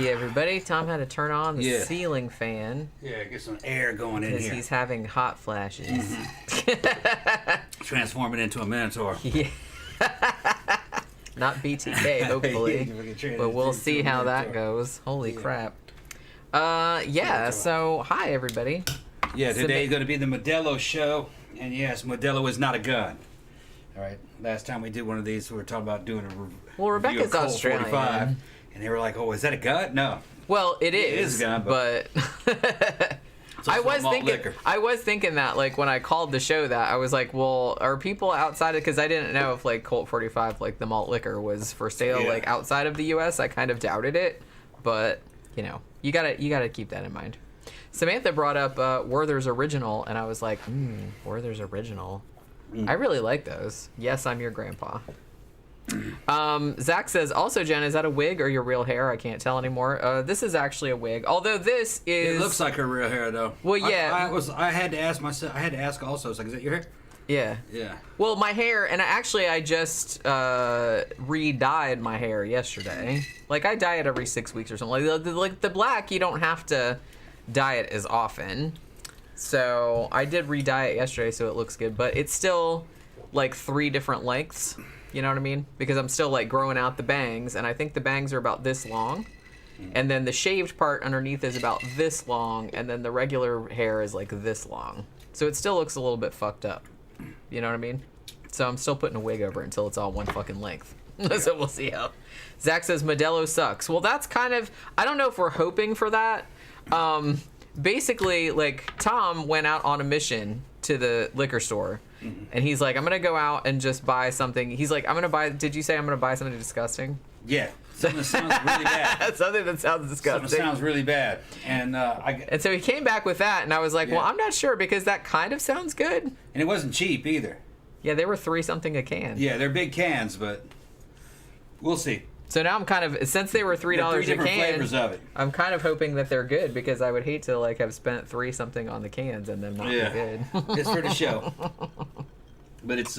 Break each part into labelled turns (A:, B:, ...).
A: Hey, everybody. Tom had to turn on the ceiling fan.
B: Yeah, get some air going in here.
A: Because he's having hot flashes.
B: Transforming into a Minotaur.
A: Yeah. Not BTK, hopefully. But we'll see how that goes. Holy crap. So hi, everybody.
B: Yeah, today's going to be the Modelo show. And yes, Modelo is not a gun. All right. Last time we did one of these, we were talking about doing a
A: Well, Rebecca's Australian.
B: 45, and they were like, "Oh, is that a gun?" No.
A: Well, it is a gun, but I was thinking that, like, when I called the show that, I was like, well, are people outside of, because I didn't know if, like, Colt 45, like, the malt liquor was for sale, like, outside of the U.S. I kind of doubted it, but, you know, you gotta keep that in mind. Samantha brought up Werther's Original, and I was like, Werther's Original. I really like those. Yes, I'm your grandpa. Zach says, also, Jen, is that a wig or your real hair? I can't tell anymore. This is actually a wig, although this is...
B: It looks like her real hair, though.
A: Well, yeah.
B: I had to ask myself, I had to ask also, it's like, is that your hair?
A: Yeah.
B: Yeah.
A: Well, my hair, and I just re-dyed my hair yesterday. Like, I dye it every 6 weeks or something. Like the black, you don't have to dye it as often. So I did re-dye it yesterday, so it looks good. But it's still, like, 3 different lengths. You know what I mean? Because I'm still, like, growing out the bangs, and I think the bangs are about this long. And then the shaved part underneath is about this long, and then the regular hair is, like, this long. So it still looks a little bit fucked up. You know what I mean? So I'm still putting a wig over it until it's all one fucking length. So we'll see how. Zach says Modelo sucks. Well, that's kind of... I don't know if we're hoping for that. Basically, like, Tom went out on a mission to the liquor store. And he's like, I'm going to go out and just buy something. He's like, I'm going to buy... Did you say I'm going to buy something disgusting?
B: Yeah. Something that sounds really bad.
A: Something that sounds disgusting.
B: Something that sounds really bad. And
A: so he came back with that, and I was like, well, I'm not sure, because that kind of sounds good.
B: And it wasn't cheap either.
A: Yeah, they were $3-something a can.
B: Yeah, they're big cans, but we'll see.
A: So now I'm kind of, since they were $3 a can,
B: flavors of it.
A: I'm kind of hoping that they're good, because I would hate to, like, have spent $3-something on the cans and them not be good.
B: It's for the show. But it's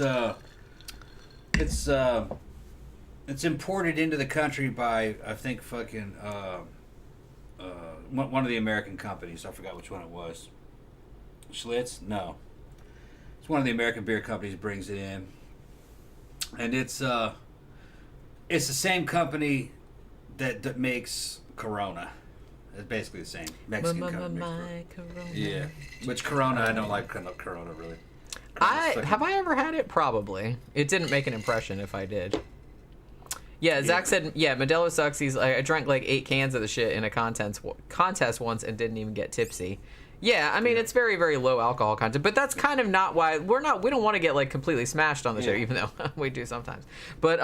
B: imported into the country by, I think, fucking one of the American companies. I forgot which one it was. Schlitz? No. It's one of the American beer companies brings it in. And it's the same company that makes Corona. It's basically the same. Mexican company.
A: Corona.
B: Yeah. Which Corona, I don't like Corona, really.
A: Have I ever had it? Probably. It didn't make an impression if I did. Yeah, Zach said, Modelo sucks. He's like, I drank like 8 cans of the shit in a contest once and didn't even get tipsy. Yeah, I mean, it's very, very low alcohol content, but that's kind of not why we don't want to get like completely smashed on the show, even though we do sometimes. But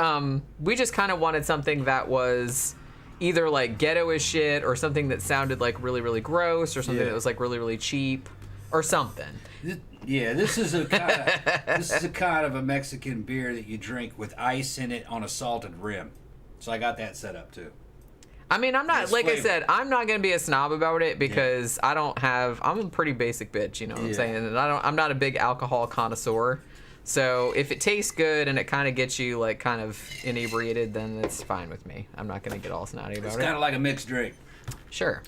A: we just kind of wanted something that was either like ghetto as shit, or something that sounded like really, really gross, or something that was like really, really cheap, or something.
B: This is a kind of a Mexican beer that you drink with ice in it on a salted rim. So I got that set up too.
A: I mean, I'm not, like I said, I'm not going to be a snob about it, because I'm a pretty basic bitch, you know what I'm saying? And I'm not a big alcohol connoisseur. So if it tastes good and it kind of gets you like kind of inebriated, then it's fine with me. I'm not going to get all snotty about it.
B: It's kind of like a mixed drink.
A: Sure.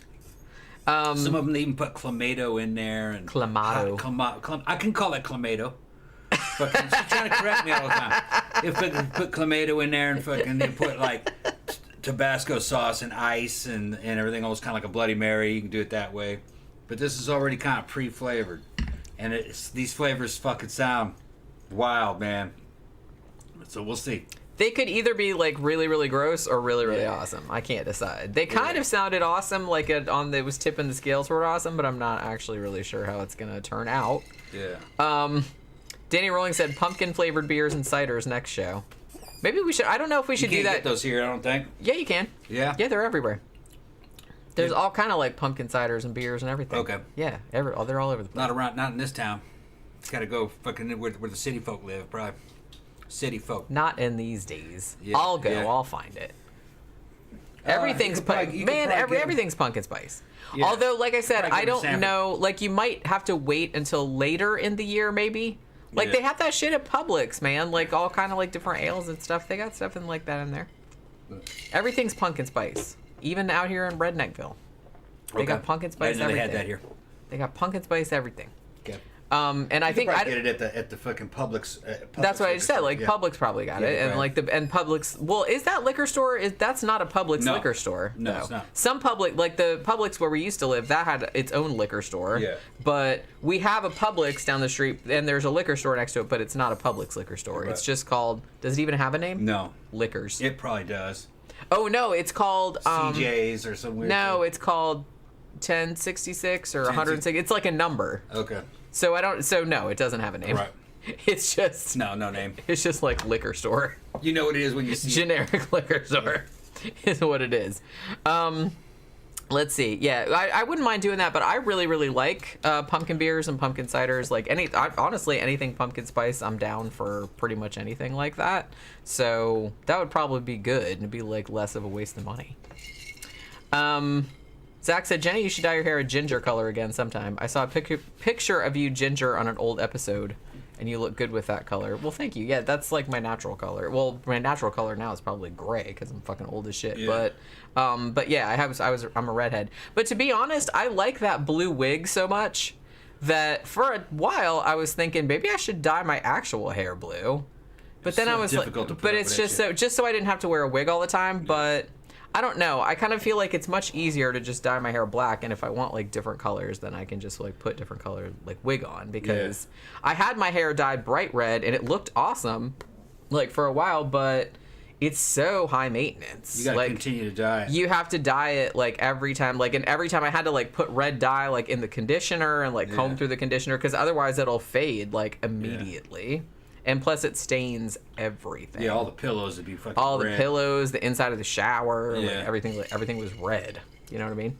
B: Some of them even put clamato in there. And
A: Clamato.
B: I can call it clamato. Fucking, she's trying to correct me all the time. If they put clamato in there and fucking they put like Tabasco sauce and ice and everything, almost kind of like a Bloody Mary. You can do it that way. But this is already kind of pre-flavored. And these flavors fucking sound wild, man. So we'll see.
A: They could either be like really, really gross or really, really awesome. I can't decide. They kind of sounded awesome, like it was tipping the scales toward awesome, but I'm not actually really sure how it's gonna turn out.
B: Yeah.
A: Danny Rolling said pumpkin flavored beers and ciders next show. Maybe we should. I don't know if we should do that.
B: Get those here, I don't think.
A: Yeah, you can.
B: Yeah.
A: Yeah, they're everywhere. There's all kind of like pumpkin ciders and beers and everything.
B: Okay.
A: Yeah, they're all over the place.
B: Not in this town. It's got to go fucking where the city folk live, probably. City folk.
A: Not in these days.
B: Yeah,
A: I'll go. I'll find it. Everything's everything's pumpkin spice. Yeah. Although, like I said, I don't know. Like, you might have to wait until later in the year, maybe. Like, they have that shit at Publix, man. Like, all kind of, like, different ales and stuff. They got stuff like that in there. Everything's pumpkin spice. even out here in Redneckville. They got pumpkin spice
B: I didn't know
A: everything.
B: they had that here.
A: They got pumpkin spice everything.
B: Okay.
A: And I think
B: I get it at the fucking Publix.
A: That's what I said. Like Publix probably got it, and like and Publix. Well, is that liquor store? That's not a Publix liquor store.
B: No, it's not.
A: Some Publix, like the Publix where we used to live, that had its own liquor store.
B: Yeah.
A: But we have a Publix down the street, and there's a liquor store next to it, but it's not a Publix liquor store.
B: Right.
A: It's just called. Does it even have a name?
B: No.
A: Liquors.
B: It probably does.
A: Oh no, it's called
B: CJ's or some weird.
A: No,
B: thing.
A: it's called 1066 or 106. It's like a number.
B: Okay.
A: So I don't. So no, it doesn't have a name.
B: Right.
A: It's just
B: no name.
A: It's just like liquor store.
B: You know what it is when you see
A: generic liquor store is what it is. Let's see. Yeah, I wouldn't mind doing that, but I really like pumpkin beers and pumpkin ciders. Like honestly, anything pumpkin spice, I'm down for pretty much anything like that. So that would probably be good. It'd be like less of a waste of money. Zach said, Jenny, you should dye your hair a ginger color again sometime. I saw a picture of you ginger on an old episode, and you look good with that color. Well, thank you. Yeah, that's like my natural color. Well, my natural color now is probably gray because I'm fucking old as shit.
B: Yeah.
A: But yeah, I'm a redhead. But to be honest, I like that blue wig so much that for a while I was thinking maybe I should dye my actual hair blue. But then I was like, but it's just so I didn't have to wear a wig all the time. Yeah. But I don't know. I kind of feel like it's much easier to just dye my hair black, and if I want like different colors, then I can just like put different color like wig on, because I had my hair dyed bright red and it looked awesome like for a while, but it's so high maintenance.
B: You gotta
A: like,
B: continue to dye it.
A: You have to dye it like every time, like, and every time I had to like put red dye like in the conditioner and like comb through the conditioner, because otherwise it'll fade like immediately. Yeah. And plus, it stains everything.
B: Yeah, all the pillows would be fucking
A: all
B: red.
A: The pillows, the inside of the shower,
B: yeah.
A: like everything was red. You know what I mean?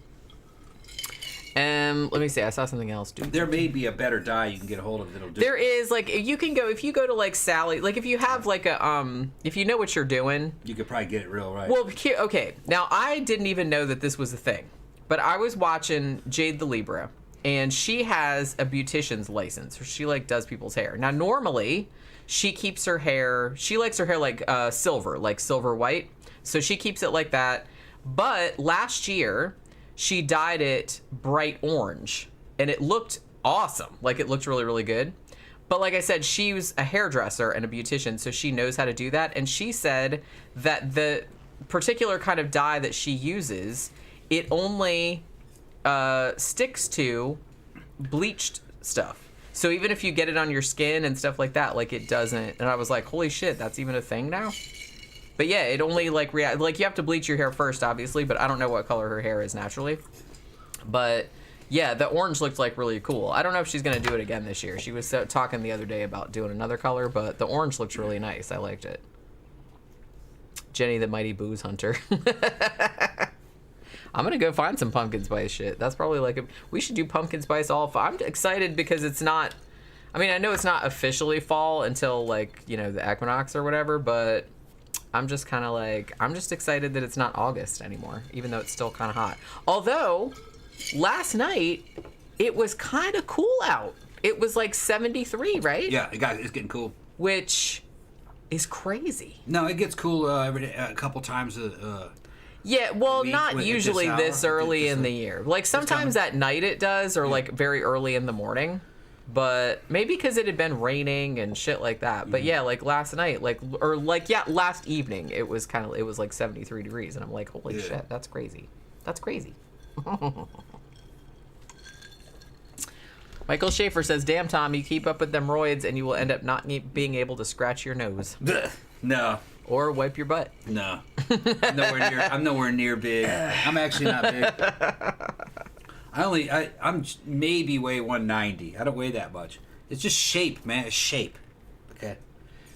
A: And let me see. I saw something else.
B: There may be a better dye you can get a hold of that'll do.
A: There is, like, if you go to like Sally, like if you have like a if you know what you're doing,
B: you could probably get it real right.
A: Well, okay. Now I didn't even know that this was a thing, but I was watching Jade the Libra, and she has a beautician's license. She like does people's hair. Now normally, she keeps her hair, she likes her hair like silver, like silver white. So she keeps it like that. But last year, she dyed it bright orange, and it looked awesome. Like, it looked really, really good. But like I said, she's a hairdresser and a beautician, so she knows how to do that. And she said that the particular kind of dye that she uses, it only sticks to bleached stuff. So even if you get it on your skin and stuff like that, like, it doesn't. And I was like, holy shit, that's even a thing now? But yeah, it only like like you have to bleach your hair first, obviously, but I don't know what color her hair is naturally. But yeah, the orange looked like really cool. I don't know if she's gonna do it again this year. She was talking the other day about doing another color, but the orange looks really nice. I liked it. Jenny the Mighty Booze Hunter. I'm gonna go find some pumpkin spice shit. That's probably like we should do pumpkin spice all fall. I'm excited because it's not. I mean, I know it's not officially fall until like, you know, the equinox or whatever, but I'm just kind of like, I'm just excited that it's not August anymore, even though it's still kind of hot. Although, last night, it was kind of cool out. It was like 73, right?
B: Yeah, it's getting cool.
A: Which is crazy.
B: No, it gets cool every day, a couple times
A: yeah, well,
B: week,
A: not usually this early in the year. Like, sometimes at night it does, or like very early in the morning. But maybe because it had been raining and shit like that. But yeah, like last night, last evening, it was like 73 degrees. And I'm like, holy shit, that's crazy. That's crazy. Michael Schaefer says, damn, Tom, you keep up with them roids and you will end up not being able to scratch your nose.
B: No.
A: Or wipe your butt.
B: No. I'm nowhere near big. I'm actually not big. I'm maybe weigh 190. I don't weigh that much. It's just shape, man. It's shape. Okay.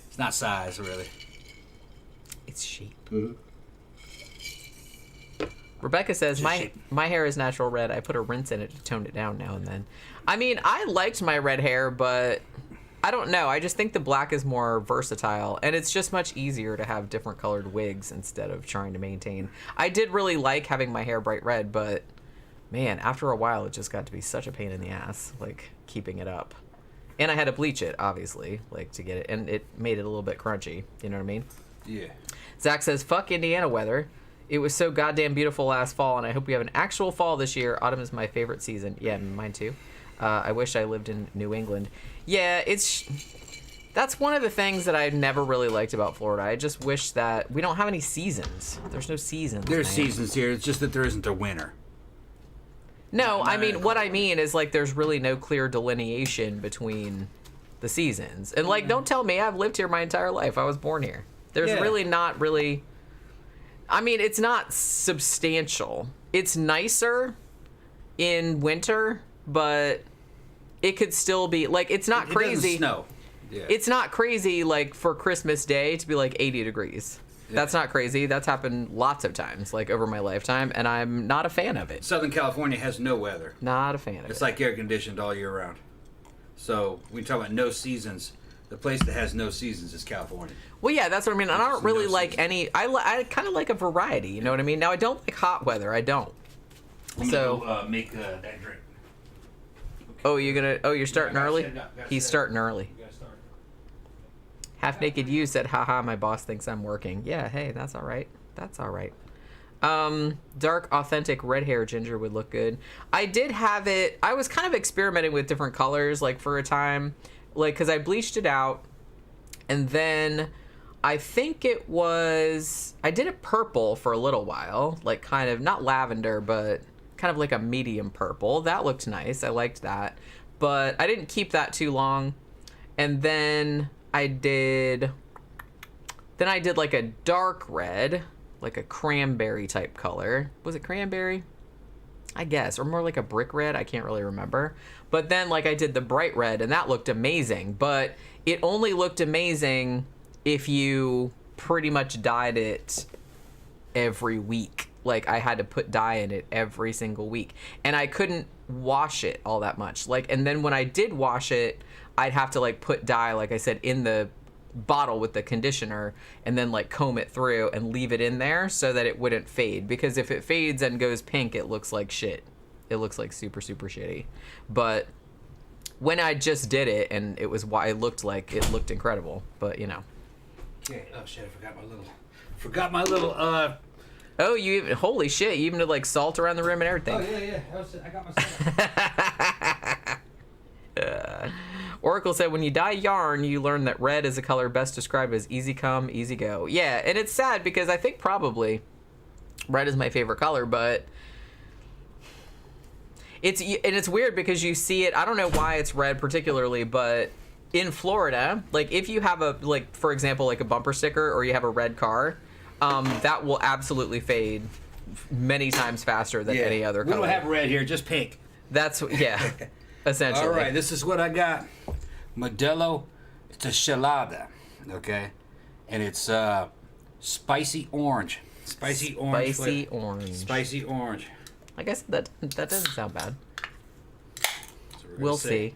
B: It's not size, really.
A: It's shape.
B: Mm-hmm.
A: Rebecca says, my hair is natural red. I put a rinse in it to tone it down now and then. I mean, I liked my red hair, but I don't know. I just think the black is more versatile, and it's just much easier to have different colored wigs instead of trying to maintain. I did really like having my hair bright red, but man, after a while, it just got to be such a pain in the ass, like, keeping it up. And I had to bleach it, obviously, like, to get it, and it made it a little bit crunchy, you know what I mean?
B: Yeah.
A: Zach says, fuck Indiana weather. It was so goddamn beautiful last fall, and I hope we have an actual fall this year. Autumn is my favorite season. Yeah, mine too. I wish I lived in New England. Yeah, that's one of the things that I never really liked about Florida. I just wish that we don't have any seasons. There's no seasons.
B: There's
A: man.
B: seasons here. It's just that there isn't a winter.
A: No, I mean, what I mean is, like, there's really no clear delineation between the seasons. And, like, don't tell me I've lived here my entire life. I was born here. There's really not really... I mean, it's not substantial. It's nicer in winter, but it could still be... Like, it's not crazy.
B: It doesn't snow. Yeah.
A: It's not crazy, like, for Christmas Day to be, like, 80 degrees. Yeah. That's not crazy. That's happened lots of times, like, over my lifetime, and I'm not a fan of it.
B: Southern California has no weather.
A: Not a fan of it.
B: It's like air-conditioned all year round. So, we talk about no seasons. The place that has no seasons is California.
A: Well, yeah, that's what I mean. I don't really like any... I kind of like a variety, you know what I mean? Now, I don't like hot weather. I don't.
B: I'm going to go make that drink. Okay.
A: Oh, you're starting early? He's starting early. Half Naked You said, haha, my boss thinks I'm working. Yeah, hey, that's all right. That's all right. Dark, authentic red hair ginger would look good. I did have it... I was kind of experimenting with different colors, like, for a time. Like, because I bleached it out. And then I think it was... I did it purple for a little while. Like, kind of, not lavender, but kind of like a medium purple. That looked nice. I liked that. But I didn't keep that too long. And then... I did like a dark red, like a cranberry type color. Was it cranberry? I guess, or more like a brick red. I can't really remember. But then like I did the bright red, and that looked amazing. But it only looked amazing if you pretty much dyed it every week. Like I had to put dye in it every single week, and I couldn't wash it all that much. Like, and then when I did wash it, I'd have to like put dye, like I said, in the bottle with the conditioner, and then like comb it through and leave it in there so that it wouldn't fade. Because if it fades and goes pink, it looks like shit. It looks like super, super shitty. But when I just did it, and it was why it looked incredible. But you know.
B: Okay. Oh shit! I forgot my little.
A: Oh, you even... Holy shit, you even did, like, salt around the rim and everything.
B: Oh, yeah. I got my salt.
A: Oracle said, when you dye yarn, you learn that red is a color best described as easy come, easy go. Yeah, and it's sad because I think probably red is my favorite color, but... It's weird because you see it... I don't know why it's red particularly, but in Florida, like, if you have a, like, for example, like a bumper sticker or you have a red car... that will absolutely fade many times faster than any other color.
B: We don't have red here, just pink.
A: That's, yeah, essentially.
B: All right, this is what I got. Modelo, it's a chelada, okay? And it's spicy orange. Spicy orange. Spicy orange.
A: I guess that doesn't sound bad. We'll see.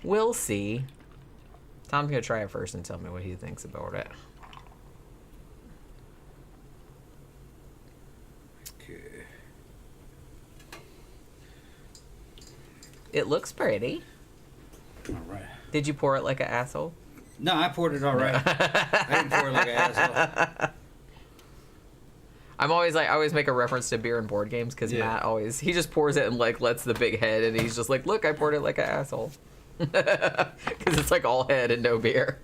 A: We'll see. Tom's going to try it first and tell me what he thinks about it. It looks pretty.
B: All right.
A: Did you pour it like an asshole?
B: No, I poured it all right. I didn't pour it like an asshole.
A: I always make a reference to beer and board games because Matt he just pours it and like lets the big head, and he's just like, look, I poured it like an asshole. Because it's like all head and no beer.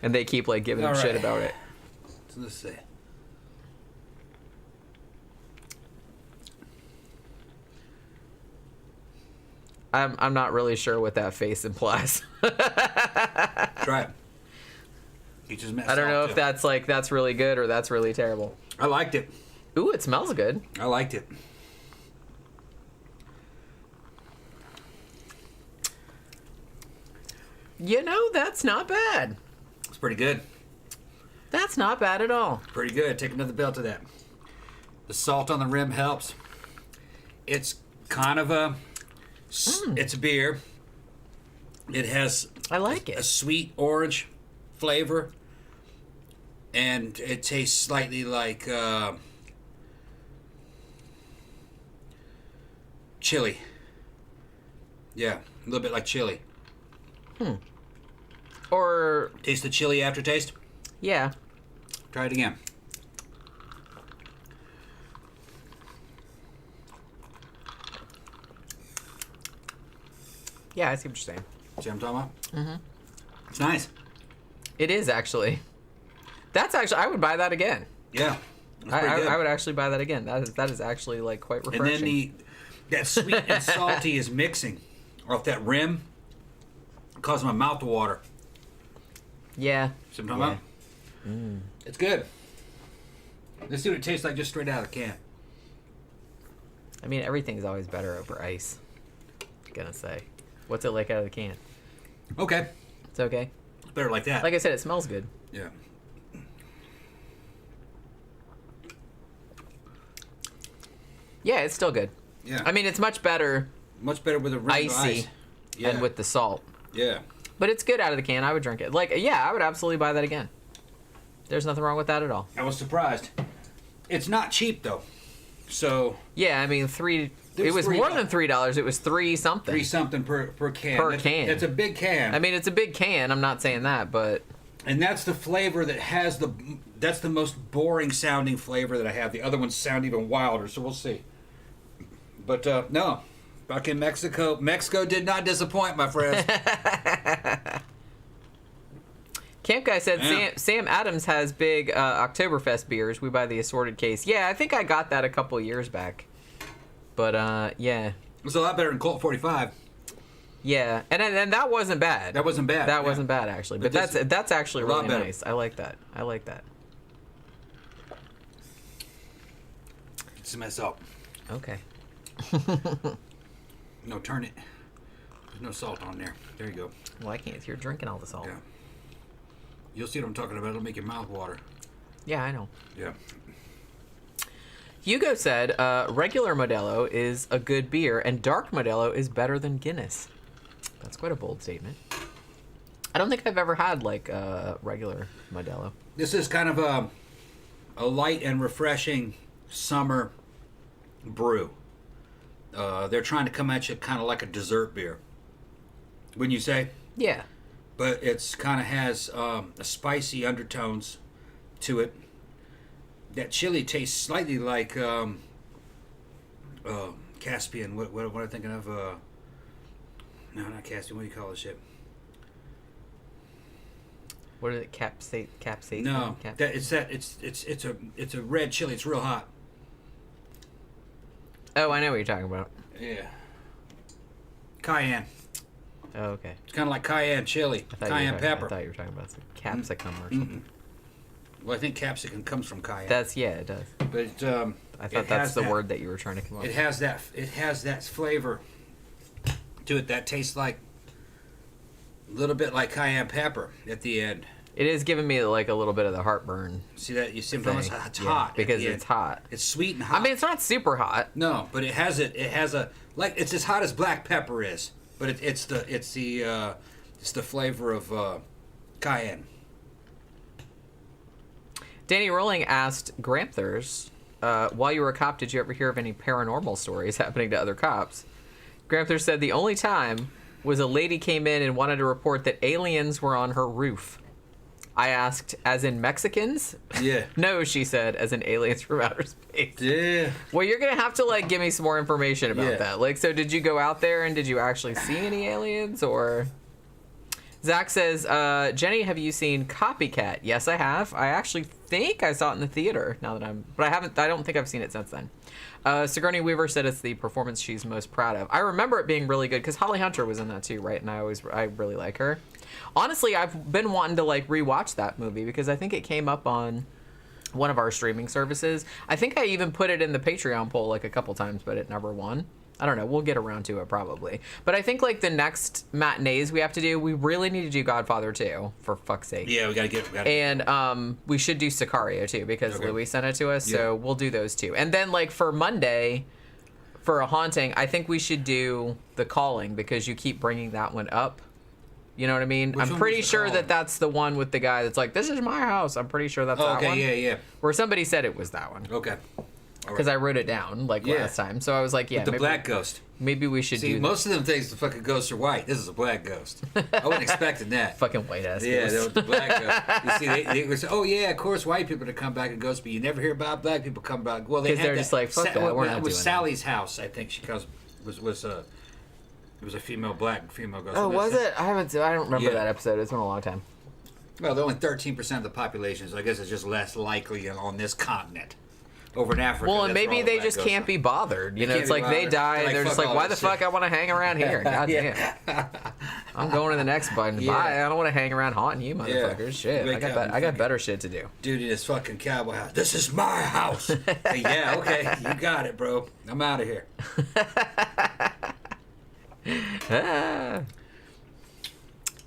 A: And they keep like giving him shit about it.
B: So let's see.
A: I'm not really sure what that face implies.
B: Try it. You just
A: I don't know if that's really good or that's really terrible.
B: I liked it.
A: Ooh, it smells good.
B: I liked it.
A: You know, that's not bad.
B: It's pretty good.
A: That's not bad at all.
B: Pretty good. Take another belt of that. The salt on the rim helps. It's kind of a... It's a beer. It has...
A: I like it.
B: A sweet orange flavor. And it tastes slightly like... chili. Yeah, a little bit like chili.
A: Or...
B: Taste the chili aftertaste?
A: Yeah.
B: Try it again.
A: Yeah, I see what you're saying.
B: See what I'm talking about? Mm-hmm. It's nice.
A: It is, actually. That's actually... I would buy that again.
B: Yeah.
A: I would actually buy that again. That is actually, like, quite refreshing.
B: And then that sweet and salty is mixing off that rim. It causes my mouth to water.
A: Yeah.
B: See what I'm talking about? It's good. Let's see what it tastes like just straight out of the can.
A: I mean, everything's always better over ice. I'm gonna say. What's it like out of the can?
B: Okay.
A: It's okay.
B: It's better like that.
A: Like I said, it smells good.
B: Yeah.
A: Yeah, it's still good.
B: Yeah.
A: I mean, it's much better.
B: Much better with a rim
A: Icy.
B: of ice. Yeah.
A: And with the salt.
B: Yeah.
A: But it's good out of the can. I would drink it. Like, yeah, I would absolutely buy that again. There's nothing wrong with that at all.
B: I was surprised. It's not cheap though. So
A: yeah, I mean, it was more than $3. It was $3 something.
B: $3 something per can.
A: Per can.
B: It's a big can.
A: I mean, it's a big can. I'm not saying that, but
B: and that's the flavor that has that's the most boring sounding flavor that I have. The other ones sound even wilder, so we'll see. But no, back in Mexico did not disappoint, my friends.
A: Camp Guy said
B: Yeah.
A: Sam Adams has big Oktoberfest beers. We buy the assorted case. Yeah, I think I got that a couple years back. But yeah.
B: It's a lot better than Colt 45.
A: Yeah, and that wasn't bad.
B: That wasn't bad.
A: That wasn't bad actually. But that's actually
B: a lot
A: really
B: better.
A: nice. I like that.
B: It's some salt.
A: Okay.
B: No, turn it. There's no salt on there. There you go.
A: Well, I can't. You're drinking all the salt.
B: Yeah. You'll see what I'm talking about. It'll make your mouth water.
A: Yeah, I know.
B: Yeah.
A: Hugo said regular Modelo is a good beer and dark Modelo is better than Guinness. That's quite a bold statement. I don't think I've ever had like regular Modelo.
B: This is kind of a light and refreshing summer brew. They're trying to come at you kind of like a dessert beer. Wouldn't you say?
A: Yeah.
B: But it's kind of has a spicy undertones to it. That chili tastes slightly like Caspian. What am I thinking of? No, not Caspian. What do you call this shit?
A: What is it? Capsaicin?
B: No, it's a red chili. It's real hot.
A: Oh, I know what you're talking about.
B: Yeah. Cayenne.
A: Oh, okay.
B: It's kind of like cayenne chili, cayenne pepper.
A: I thought you were talking about some capsicum or something.
B: Well, I think capsicum comes from cayenne.
A: It does.
B: But
A: I thought that's the word that you were trying to come up with.
B: It has that flavor to it that tastes like a little bit like cayenne pepper at the end.
A: It is giving me like a little bit of the heartburn.
B: See that? You see, it's
A: thing.
B: hot
A: because it's hot.
B: It's sweet and hot.
A: I mean, it's not super hot.
B: No, but it has it's as hot as black pepper is, but it's the flavor of cayenne.
A: Danny Rowling asked Gramthars, while you were a cop, did you ever hear of any paranormal stories happening to other cops? Gramthars said the only time was a lady came in and wanted to report that aliens were on her roof. I asked, as in Mexicans?
B: Yeah.
A: No, she said, as in aliens from outer space.
B: Yeah.
A: Well, you're going to have to, like, give me some more information about that. Like, so did you go out there and did you actually see any aliens, or... Zach says, Jenny, have you seen Copycat? Yes, I have. I actually think I saw it in the theater now that but I don't think I've seen it since then. Sigourney Weaver said it's the performance she's most proud of. I remember it being really good because Holly Hunter was in that too, right? And I really like her. Honestly, I've been wanting to like rewatch that movie because I think it came up on one of our streaming services. I think I even put it in the Patreon poll like a couple times, but it never won. I don't know. We'll get around to it probably. But I think like the next matinees we have to do, we really need to do Godfather 2, for fuck's sake.
B: Yeah, we gotta get it.
A: And we should do Sicario too because Louis sent it to us. Yeah. So we'll do those two. And then like for Monday, for a haunting, I think we should do The Calling because you keep bringing that one up. You know what I mean? I'm pretty sure that that's the one with the guy that's like, this is my house. I'm pretty sure that's that one.
B: Okay, yeah.
A: Where somebody said it was that one.
B: Okay.
A: Because I wrote it down like last time, so I was like,
B: the black ghost.
A: Maybe we should do.
B: Most of them things the fucking ghosts are white. This is a black ghost. I wasn't expecting that.
A: Fucking white ass.
B: Yeah, that was the black ghost. You see, they would say, "Oh yeah, of course, white people to come back and ghosts," but you never hear about black people come back. Well,
A: because they're just like, "Fuck that, we're not doing
B: Sally's house, I think she was It was a female black and female ghost.
A: Oh, was it? I don't remember that episode. It's been a long time.
B: Well, they're only 13% of the population, so I guess it's just less likely on this continent. Over in Africa.
A: Well, and maybe they just can't be bothered. You know, it's like they die, and they're just like, why the fuck I want to hang around here? God damn. I'm going to the next button.
B: Yeah.
A: Bye. I don't want to hang around haunting you, motherfuckers.
B: Yeah.
A: Shit. I got better shit to do.
B: Dude in his fucking cowboy house. This is my house. Hey, yeah, okay. You got it, bro. I'm out of here.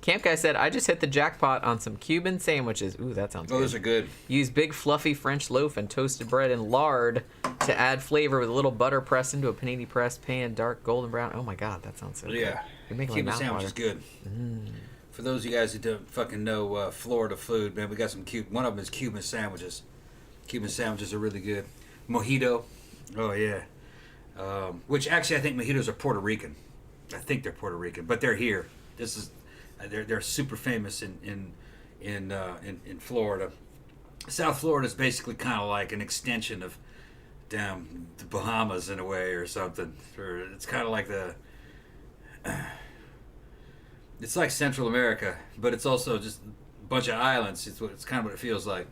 A: Camp Guy said, I just hit the jackpot on some Cuban sandwiches. Ooh, that sounds good.
B: Oh, those are good.
A: Use big fluffy French loaf and toasted bread and lard to add flavor with a little butter pressed into a panini pressed pan, dark golden brown. Oh my god, that sounds so good.
B: Yeah. Cuban sandwich is good. For those of you guys who don't fucking know Florida food, man, we got some one of them is Cuban sandwiches. Cuban sandwiches are really good. Mojito. Oh, yeah. Which actually I think mojitos are Puerto Rican. I think they're Puerto Rican, but they're here. This is... They're super famous in Florida. South Florida is basically kind of like an extension of down the Bahamas in a way or something. Or it's kind of like it's like Central America, but it's also just a bunch of islands. It's kind of what it feels like.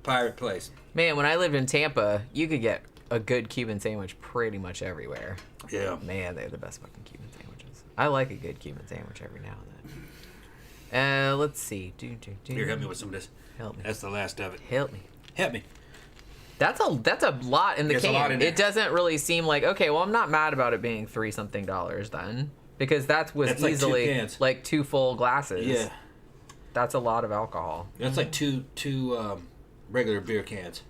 B: Pirate place.
A: Man, when I lived in Tampa, you could get a good Cuban sandwich pretty much everywhere.
B: Yeah.
A: Man, they're the best fucking Cuban sandwiches. I like a good Cuban sandwich every now and then. Let's see.
B: Here, help me with some of this.
A: Help me.
B: That's the last of it.
A: Help me.
B: Help me.
A: That's a lot in the
B: There's a
A: can.
B: lot in there.
A: It doesn't really seem like, okay, well, I'm not mad about it being $3-something then, because that's
B: like 2
A: easily
B: cans.
A: like 2 full glasses.
B: Yeah.
A: That's a lot of alcohol.
B: That's like two regular beer cans.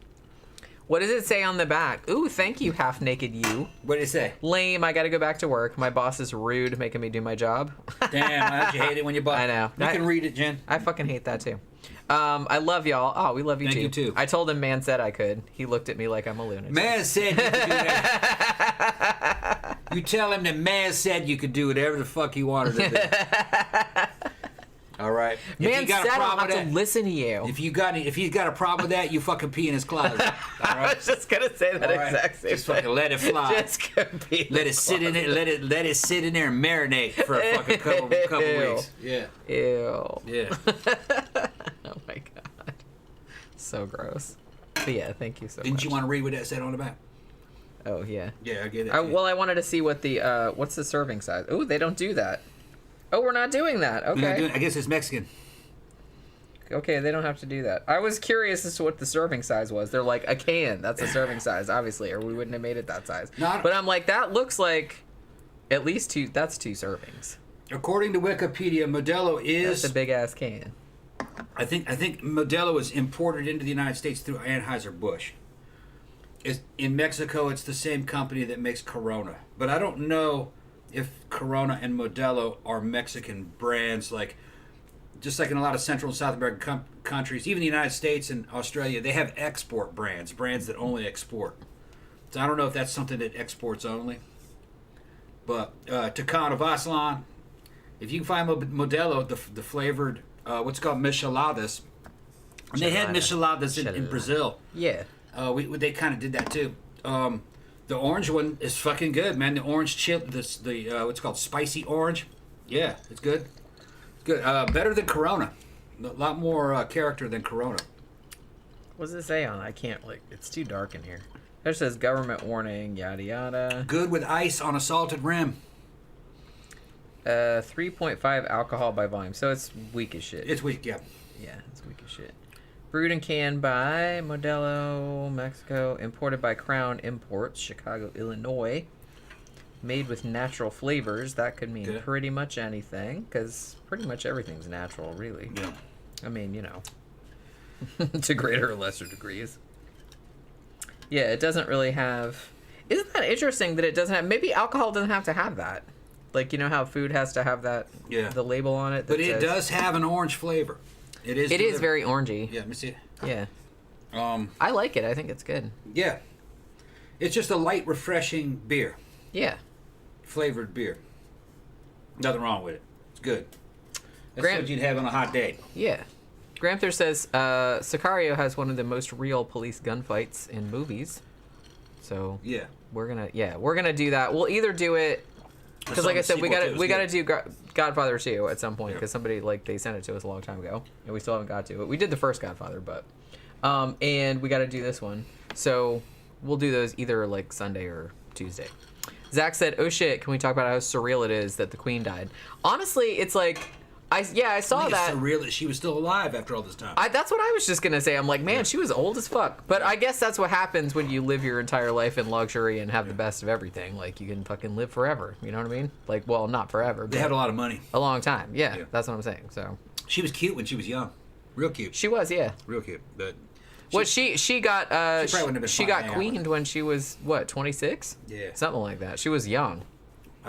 A: What does it say on the back? Ooh, thank you, half naked you.
B: What did it say?
A: Lame. I got to go back to work. My boss is rude, making me do my job.
B: Damn, don't you hate it when you buy?
A: I know.
B: You can read it, Jen.
A: I fucking hate that too. I love y'all. Oh, we love you too.
B: Thank you too.
A: I told him man said I could. He looked at me like I'm a lunatic.
B: Man said you could do that. You tell him that man said you could do whatever the fuck he wanted to do. All right.
A: Man
B: if you got
A: said
B: a
A: I'll
B: problem
A: have
B: with
A: to
B: that,
A: listen to you.
B: if he's got a problem with that, you fucking pee in his closet. All
A: I
B: right.
A: was just gonna say that
B: All right.
A: exact same
B: Just
A: thing.
B: fucking let it fly.
A: Just go pee
B: Let it sit in it. Let it sit in there and marinate for a fucking couple
A: Ew.
B: weeks. Yeah.
A: Ew.
B: Yeah.
A: Oh my god. So gross. But yeah, thank you so much.
B: Didn't you want to read what that said on the back?
A: Oh yeah.
B: Yeah, I get it.
A: Well, I wanted to see what the what's the serving size. Oh, they don't do that. Oh, we're not doing that. Okay.
B: I guess it's Mexican.
A: Okay, they don't have to do that. I was curious as to what the serving size was. They're like, a can. That's a serving size, obviously, or we wouldn't have made it that size. But I'm like, that looks like at least 2. That's 2 servings.
B: According to Wikipedia, Modelo is...
A: That's a big-ass can.
B: I think Modelo is imported into the United States through Anheuser-Busch. In Mexico, it's the same company that makes Corona. But I don't know if Corona and Modelo are Mexican brands, just like in a lot of Central and South American countries, even the United States and Australia, they have export brands that only export. So I don't know if that's something that exports only. But Tucano Vaslon, if you can find Modelo, the flavored, what's called micheladas, and they had micheladas in Brazil.
A: Yeah.
B: They kind of did that too. The orange one is fucking good, man. The orange chip, what's called spicy orange. Yeah, it's good. Good. Better than Corona. A lot more character than Corona.
A: What does it say on? I can't, it's too dark in here. It says government warning, yada yada.
B: Good with ice on a salted rim.
A: 3.5 alcohol by volume. So it's weak as shit.
B: It's weak, yeah.
A: Yeah, it's weak as shit. Brewed and canned by Modelo, Mexico. Imported by Crown Imports, Chicago, Illinois. Made with natural flavors. That could mean pretty much anything, because pretty much everything's natural, really.
B: Yeah.
A: I mean, to greater or lesser degrees. Yeah, it doesn't really have... Isn't that interesting that it doesn't have... Maybe alcohol doesn't have to have that. Like, you know how food has to have that...
B: Yeah.
A: The label on it?
B: But it does have an orange flavor. It is
A: very orangey.
B: Yeah, let me see it.
A: Yeah. I like it. I think it's good.
B: Yeah. It's just a light, refreshing beer.
A: Yeah.
B: Flavored beer. Nothing wrong with it. It's good. That's what you'd have on a hot day.
A: Yeah. Gramthars says Sicario has one of the most real police gunfights in movies. So
B: yeah,
A: we're gonna do that. We'll either do it Because like I said, we gotta do Godfather 2 at some point, because somebody, like, they sent it to us a long time ago, and we still haven't got to it. We did the first Godfather, but and we gotta do this one. So we'll do those either like Sunday or Tuesday. Zach said, "Oh shit, can we talk about how surreal it is that the Queen died?" Honestly, it's like, I saw that.
B: It's surreal that she was still alive after all this time.
A: That's what I was just gonna say. I'm like, man, she was old as fuck. But I guess that's what happens when you live your entire life in luxury and have the best of everything. Like, you can fucking live forever. You know what I mean? Like, well, not forever.
B: They had a lot of money.
A: A long time. Yeah, that's what I'm saying. So
B: she was cute when she was young. Real cute.
A: She was, yeah.
B: Real cute. But
A: she got she got queened when she was what, 26?
B: Yeah,
A: something like that. She was young.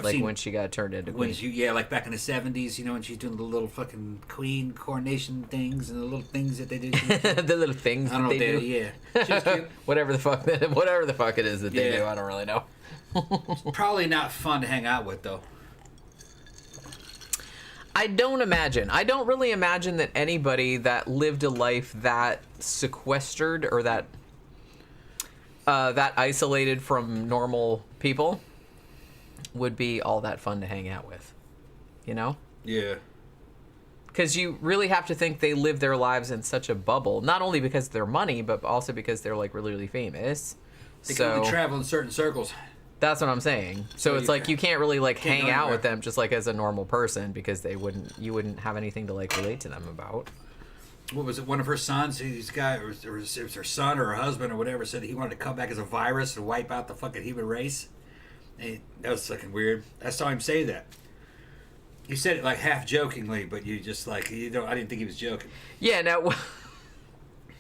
A: Like when she got turned into queen.
B: Like back in the 70s, you know, when she's doing the little fucking queen coronation things and the little things that they do.
A: The little things that they do.
B: Yeah. She was cute.
A: whatever the fuck it is that they do, I don't really know.
B: Probably not fun to hang out with, though.
A: I don't really imagine that anybody that lived a life that sequestered or that isolated from normal people would be all that fun to hang out with, you know?
B: Yeah.
A: Because you really have to think they live their lives in such a bubble, not only because of their money, but also because they're, like, really, really famous.
B: They can only travel in certain circles.
A: That's what I'm saying. So it's like you can't really, like, hang out with them just, like, as a normal person, because you wouldn't have anything to, like, relate to them about.
B: What was it? One of her sons, this guy, or it was her son or her husband or whatever, said he wanted to come back as a virus and wipe out the fucking human race. That was fucking weird. I saw him say that. He said it like half jokingly, but you just like, you don't. I didn't think he was joking.
A: Yeah. Now,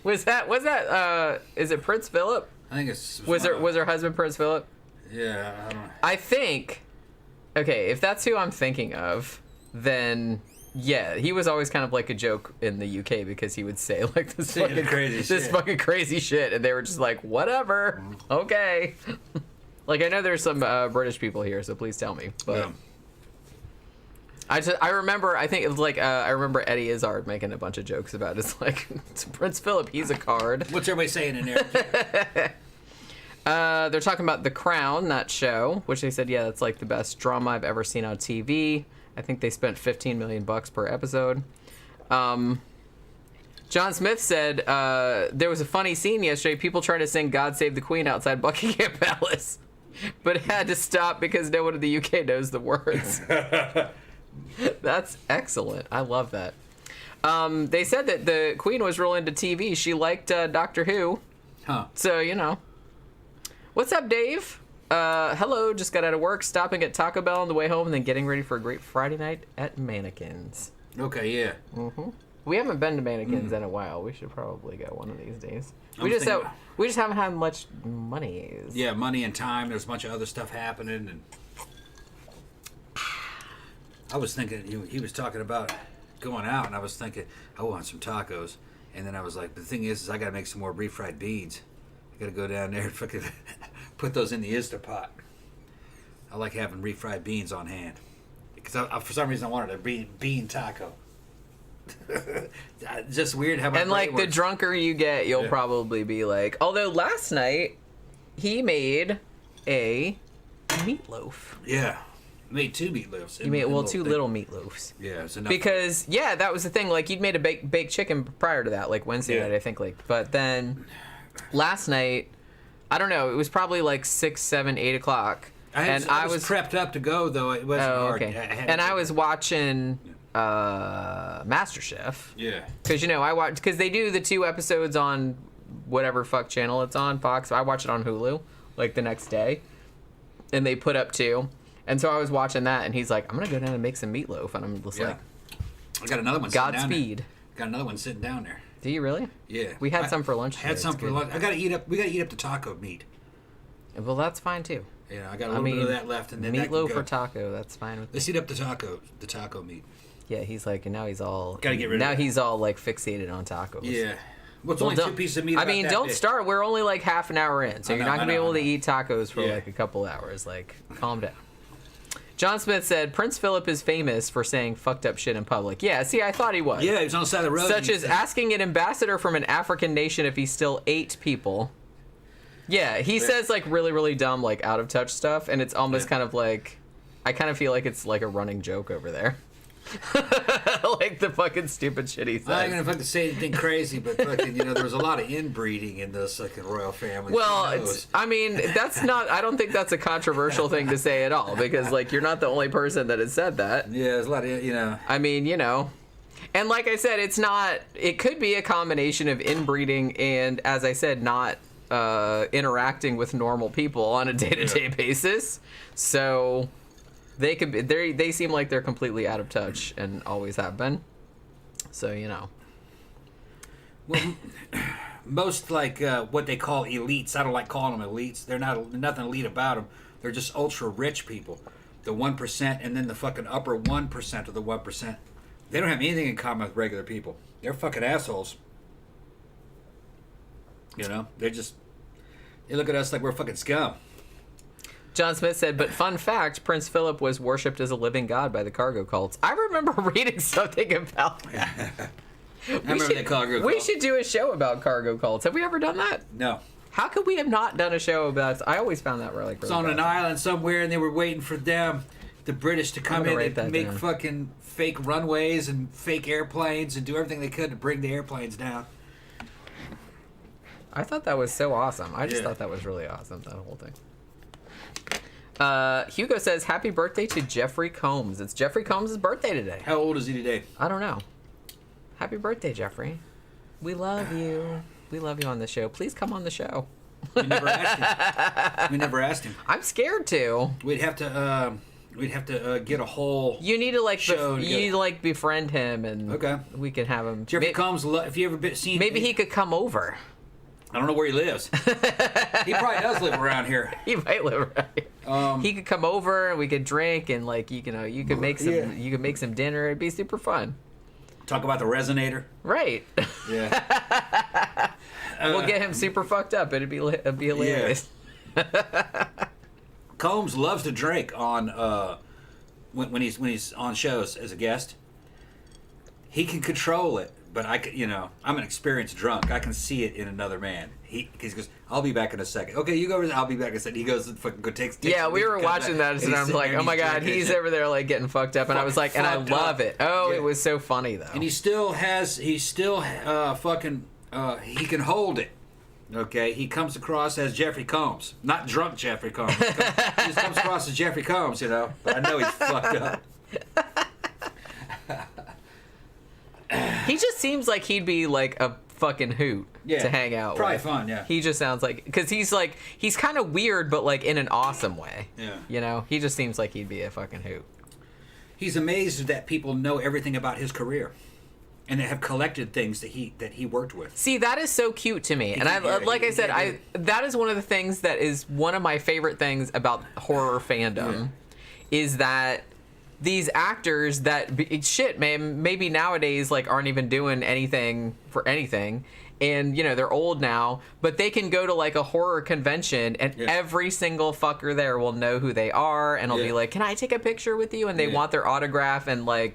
A: was that? Is it Prince Philip?
B: I think it's.
A: Was her husband Prince Philip?
B: Yeah, I don't know.
A: I think. Okay, if that's who I'm thinking of, then yeah, he was always kind of like a joke in the UK because he would say like this fucking crazy shit, and they were just like, whatever, okay. Like, I know there's some British people here, so please tell me. But I remember, I think it was like, I remember Eddie Izzard making a bunch of jokes about it. It's like, it's Prince Philip, he's a card.
B: What's everybody saying in there?
A: They're talking about The Crown, that show, which they said, yeah, that's like the best drama I've ever seen on TV. I think they spent $15 million per episode. John Smith said, there was a funny scene yesterday, people trying to sing God Save the Queen outside Buckingham Palace. But it had to stop because no one in the UK knows the words. That's excellent. I love that. They said that the Queen was real into TV. She liked Doctor Who.
B: Huh.
A: So, you know. What's up, Dave? Hello, just got out of work, stopping at Taco Bell on the way home, and then getting ready for a great Friday night at Mannequins.
B: Okay, yeah.
A: Mm-hmm. We haven't been to Mannequins in a while. We should probably go one of these days. We just haven't had much money.
B: Yeah, money and time. There's a bunch of other stuff happening, and I was thinking he was talking about going out, and I was thinking I want some tacos, and then I was like, the thing is I got to make some more refried beans. I got to go down there and fucking put those in the Instapot. I like having refried beans on hand because for some reason I wanted a bean taco. Just weird how.
A: And like the drunker you get, you'll probably be like. Although last night he made a meatloaf.
B: Yeah, made 2 meatloafs.
A: You made two little meatloafs.
B: Yeah, it's enough.
A: Because that was the thing. Like you'd made a baked chicken prior to that, like Wednesday night, I think. Like, but then last night, I don't know. It was probably like 6, 7, 8 o'clock.
B: I was prepped up to go though. It wasn't hard.
A: Okay. I was watching MasterChef.
B: Yeah.
A: Because I watch because they do the 2 episodes on whatever fuck channel it's on, Fox. I watch it on Hulu like the next day, and they put up 2, and so I was watching that, and he's like, "I'm gonna go down and make some meatloaf," and I'm just like,
B: "I got another one."
A: Godspeed.
B: Got another one sitting down there.
A: Do you really?
B: Yeah.
A: We had some for lunch.
B: Had some for lunch. We gotta eat up the taco meat.
A: Well, that's fine too.
B: Yeah, I got a little bit of that left, and then
A: meatloaf or taco. That's fine with me.
B: Let's eat up the taco meat.
A: Yeah, he's like, and now he's all.
B: Gotta get rid of.
A: Now he's all like fixated on tacos.
B: Yeah. Well, it's only 2 pieces of meat.
A: I mean, don't start. We're only like half an hour in, so you're not gonna be able to eat tacos for like a couple hours. Like, calm down. John Smith said, Prince Philip is famous for saying fucked up shit in public. Yeah, see, I thought he was.
B: Yeah, he was on the side of the road.
A: Such as asking an ambassador from an African nation if he still ate people. Yeah, he says like really, really dumb, like out of touch stuff, and it's almost kind of like, I kind of feel like it's like a running joke over there. Like the fucking stupid shit he says.
B: I ain't gonna fucking say anything crazy, but fucking, there was a lot of inbreeding in the fucking royal family.
A: Well, I mean, that's not, I don't think that's a controversial thing to say at all, because, like, you're not the only person that has said that.
B: Yeah, there's a lot of,
A: I mean, and like I said, it could be a combination of inbreeding and, as I said, not interacting with normal people on a day-to-day basis. So they seem like they're completely out of touch and always have been. So,
B: Well, most, like, what they call elites, I don't like calling them elites. They're nothing elite about them. They're just ultra-rich people. The 1% and then the fucking upper 1% of the 1%. They don't have anything in common with regular people. They're fucking assholes. They look at us like we're fucking scum.
A: John Smith said, but fun fact, Prince Philip was worshipped as a living god by the cargo cults. I remember reading something about that. We should do a show about cargo cults. Have we ever done that?
B: No.
A: How could we have not done a show about... I always found that really
B: It's on an island somewhere, and they were waiting for the British to come in and make fucking fake runways and fake airplanes and do everything they could to bring the airplanes down.
A: I thought that was so awesome. I just thought that was really awesome, that whole thing. Hugo says, happy birthday to Jeffrey Combs. It's Jeffrey Combs' birthday today.
B: How old is he today?
A: I don't know. Happy birthday, Jeffrey. We love you. We love you on the show. Please come on the show.
B: We never asked him.
A: I'm scared to.
B: We'd have to get a whole.
A: You need to
B: show
A: befriend him, and we can have him.
B: Jeffrey Combs. If you ever seen,
A: maybe he could come over.
B: I don't know where he lives. He probably does live around here.
A: He might live around here. He could come over and we could drink and you could make some dinner. It'd be super fun.
B: Talk about the resonator.
A: Right.
B: Yeah.
A: We'll get him super fucked up. It'd be hilarious.
B: Yeah. Combs loves to drink on when he's on shows as a guest. He can control it. But I'm an experienced drunk. I can see it in another man. He goes, I'll be back in a second. Okay, you go over there. I'll be back in a second. He goes and fucking takes.
A: Yeah, we were watching that, and I'm like, oh my god, he's over there like getting fucked up, and I was like, and I love it. Oh, it was so funny though.
B: And he still fucking he can hold it. Okay, he comes across as Jeffrey Combs, not drunk Jeffrey Combs. He just comes across as Jeffrey Combs, But I know he's fucked up.
A: He just seems like he'd be like a fucking hoot to hang out
B: probably
A: with.
B: Fun, yeah.
A: He just sounds like, because he's kind of weird, but like in an awesome way.
B: Yeah.
A: He just seems like he'd be a fucking hoot.
B: He's amazed that people know everything about his career, and they have collected things that he worked with.
A: See, that is so cute to me, and that is one of the things that is one of my favorite things about horror fandom, is that these actors that maybe nowadays aren't even doing anything for anything, and they're old now, but they can go to a horror convention and every single fucker there will know who they are and will be like, can I take a picture with you? And they want their autograph, and I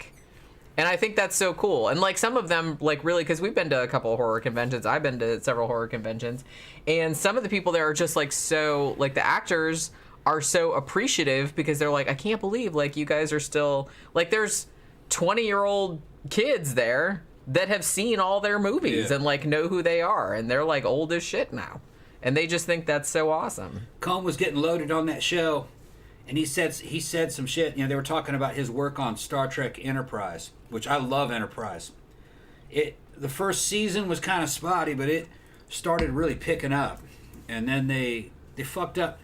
A: think that's so cool. And some of them really, because we've been to a couple of horror conventions. I've been to several horror conventions, and some of the people there are just so the actors are so appreciative, because they're like, I can't believe you guys are still there's 20-year-old kids there that have seen all their movies and know who they are, and they're old as shit now, and they just think that's so awesome.
B: Combs was getting loaded on that show, and he said some shit. They were talking about his work on Star Trek Enterprise, which I love Enterprise. The first season was kind of spotty, but it started really picking up, and then they fucked up.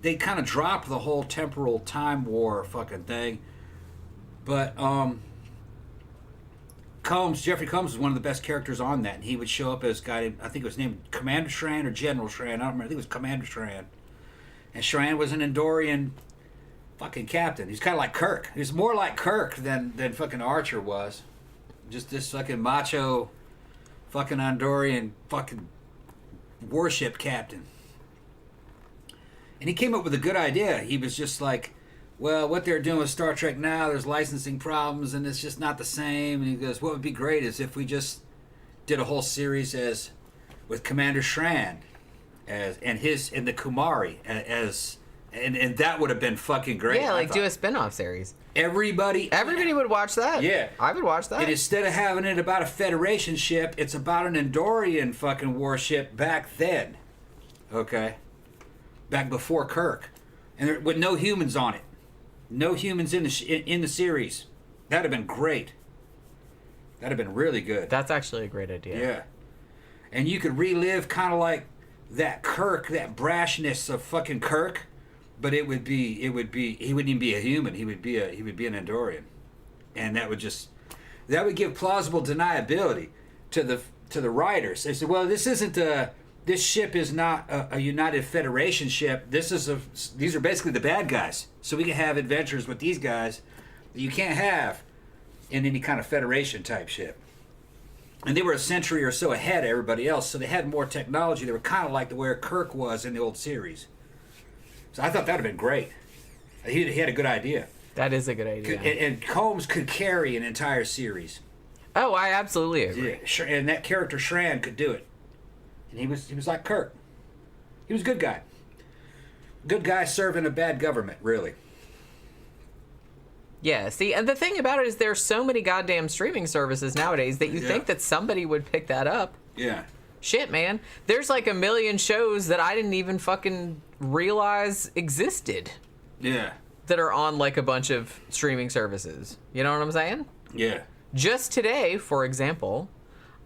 B: They kind of dropped the whole temporal time war fucking thing. But Jeffrey Combs was one of the best characters on that. And he would show up as a guy, I think it was named Commander Shran or General Shran. I don't remember. I think it was Commander Shran. And Shran was an Andorian fucking captain. He's kind of like Kirk. He was more like Kirk than fucking Archer was. Just this fucking macho fucking Andorian fucking warship captain. And he came up with a good idea. He was just like, well, what they're doing with Star Trek now, there's licensing problems, and it's just not the same. And he goes, what would be great is if we just did a whole series with Commander Shran and the Kumari as And that would have been fucking great.
A: Yeah, like do a spin-off series.
B: Everybody
A: would watch that.
B: Yeah.
A: I would watch that.
B: And instead of having it about a Federation ship, it's about an Andorian fucking warship back then. Okay? Back before Kirk. And with no humans on it. No humans in the series. That'd have been great. That'd have been really good.
A: That's actually a great idea.
B: Yeah. And you could relive kind of like that Kirk, that brashness of fucking Kirk. But he wouldn't even be a human. He would be an Andorian, and that would give plausible deniability to the writers. They said, well, this ship is not a United Federation ship. These are basically the bad guys. So we can have adventures with these guys that you can't have in any kind of Federation type ship. And they were a century or so ahead of everybody else, so they had more technology. They were kind of like the way Kirk was in the old series. So I thought that would have been great. He had a good idea.
A: That is a good idea.
B: And Combs could carry an entire series.
A: Oh, I absolutely agree.
B: Yeah, and that character Shran could do it. And he was like Kirk. He was a good guy. Good guy serving a bad government, really.
A: Yeah, see, and the thing about it is there's so many goddamn streaming services nowadays that you think that somebody would pick that up.
B: Yeah.
A: Shit, man. There's like a million shows that I didn't even fucking realize existed.
B: Yeah.
A: That are on like a bunch of streaming services. You know what I'm saying?
B: Yeah.
A: Just today, for example,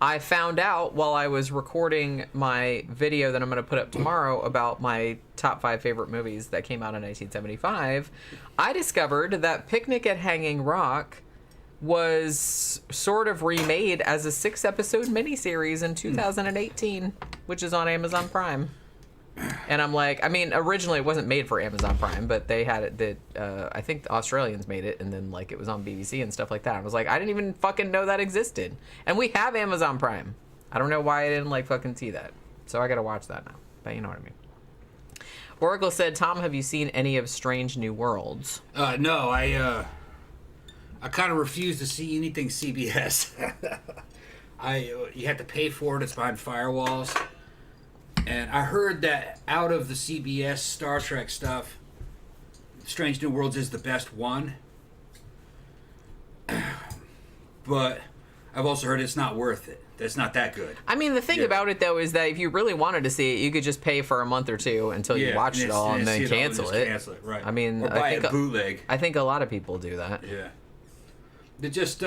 A: I found out while I was recording my video that I'm going to put up tomorrow about my top 5 favorite movies that came out in 1975, I discovered that Picnic at Hanging Rock was sort of remade as a 6-episode miniseries in 2018, which is on Amazon Prime. And I'm like, I mean, originally it wasn't made for Amazon Prime, but they had it, I think the Australians made it, and then like it was on BBC and stuff like that. I was like, I didn't even fucking know that existed. And we have Amazon Prime. I don't know why I didn't like fucking see that. So I gotta watch that now. But you know what I mean. Oracle said, Tom, have you seen any of Strange New Worlds?
B: No, I kind of refuse to see anything CBS. You have to pay for it. It's behind firewalls. And I heard that out of the CBS Star Trek stuff, Strange New Worlds is the best one. But I've also heard it's not worth it. It's not that good.
A: I mean, the thing about it, though, is that if you really wanted to see it, you could just pay for a month or two until you watched it all and then cancel it.
B: Cancel it, right.
A: I mean,
B: or buy a bootleg.
A: I think a lot of people do that.
B: Yeah. They just,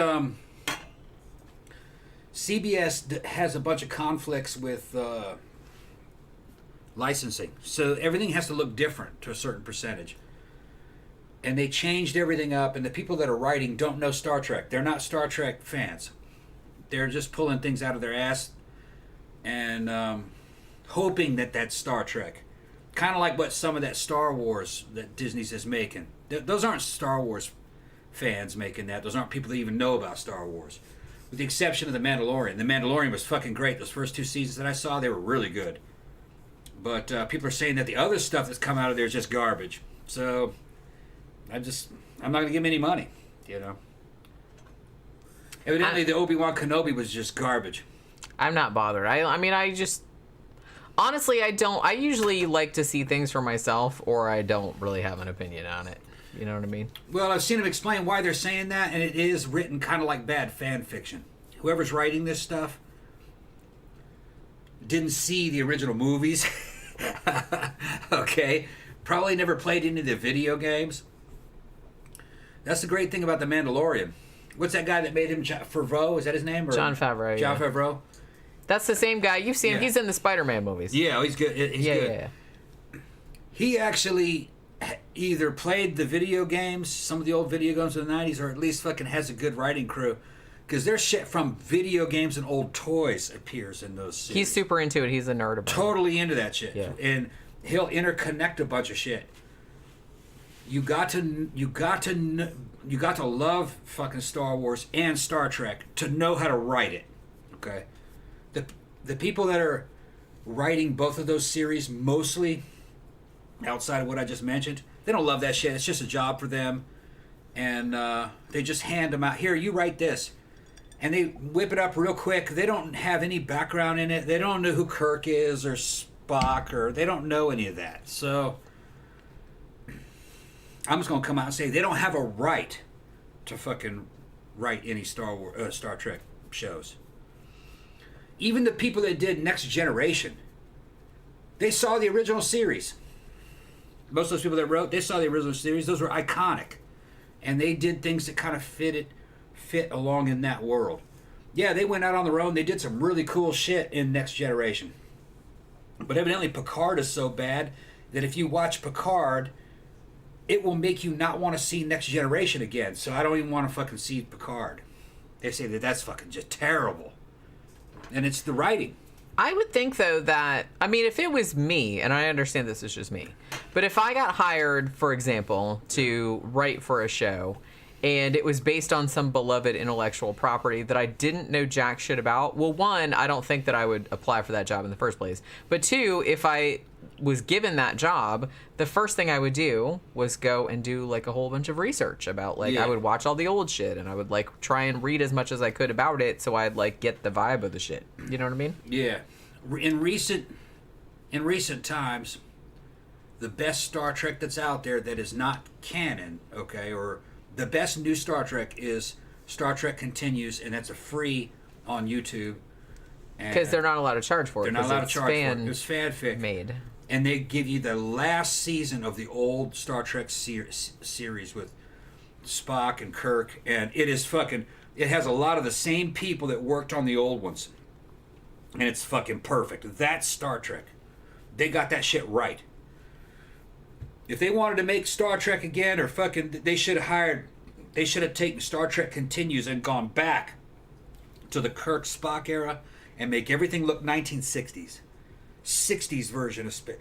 B: CBS has a bunch of conflicts with licensing. So everything has to look different to a certain percentage. And they changed everything up, and the people that are writing don't know Star Trek. They're not Star Trek fans. They're just pulling things out of their ass and hoping that that's Star Trek. Kind of like what some of that Star Wars that Disney's is making. Those aren't Star Wars fans making that. Those aren't people that even know about Star Wars. With the exception of The Mandalorian. The Mandalorian was fucking great. Those first 2 seasons that I saw, they were really good. But people are saying that the other stuff that's come out of there is just garbage. So I'm not going to give them any money, you know. Evidently, the Obi-Wan Kenobi was just garbage.
A: I'm not bothered. I mean, honestly, I don't. I usually like to see things for myself, or I don't really have an opinion on it. You know what I mean?
B: Well, I've seen them explain why they're saying that, and it is written kind of like bad fan fiction. Whoever's writing this stuff didn't see the original movies. Okay? Probably never played any of the video games. That's the great thing about The Mandalorian. What's that guy that made him? Favreau? Is that his name? Or
A: Jon Favreau.
B: Jon Favreau?
A: That's the same guy. You've seen him. He's in the Spider-Man movies.
B: Yeah, he's good. He's good.
A: Yeah.
B: He actually either played the video games, some of the old video games of the 90s, or at least fucking has a good writing crew. Because there's shit from video games and old toys appears in those series.
A: He's super into it. He's a nerd about it.
B: Totally into that shit.
A: Yeah.
B: And he'll interconnect a bunch of shit. You got to love fucking Star Wars and Star Trek to know how to write it. Okay? The people that are writing both of those series, mostly outside of what I just mentioned, they don't love that shit. It's just a job for them. And they just hand them out. Here, you write this. And they whip it up real quick. They don't have any background in it. They don't know who Kirk is or Spock, or they don't know any of that. So I'm just gonna come out and say they don't have a right to fucking write any Star Trek shows. Even the people that did Next Generation, they saw the original series. Most of those people that wrote, they saw the original series. Those were iconic, and they did things that kind of fit along in that world. Yeah, they went out on their own. They did some really cool shit in Next Generation. But evidently Picard is so bad that if you watch Picard, it will make you not want to see Next Generation again. So I don't even want to fucking see Picard. They say that that's fucking just terrible. And it's the writing.
A: I would think, though, that, I mean, if it was me, and I understand this is just me, but if I got hired, for example, to write for a show, and it was based on some beloved intellectual property that I didn't know jack shit about, well, one, I don't think that I would apply for that job in the first place. But two, if I was given that job, the first thing I would do was go and do, like, a whole bunch of research about, like, I would watch all the old shit, and I would, like, try and read as much as I could about it so I'd, like, get the vibe of the shit. You know what I mean?
B: Yeah. In recent times, the best Star Trek that's out there that is not canon, okay, or the best new Star Trek is Star Trek Continues, and that's a free on YouTube.
A: Because they're not allowed to charge for it.
B: They're not allowed to charge for it. It's fanfic.
A: Made.
B: And they give you the last season of the old Star Trek series with Spock and Kirk, and it is fucking... It has a lot of the same people that worked on the old ones. And it's fucking perfect. That's Star Trek. They got that shit right. If they wanted to make Star Trek again, or fucking... They should have taken Star Trek Continues and gone back to the Kirk Spock era and make everything look 1960s. 60s version of space.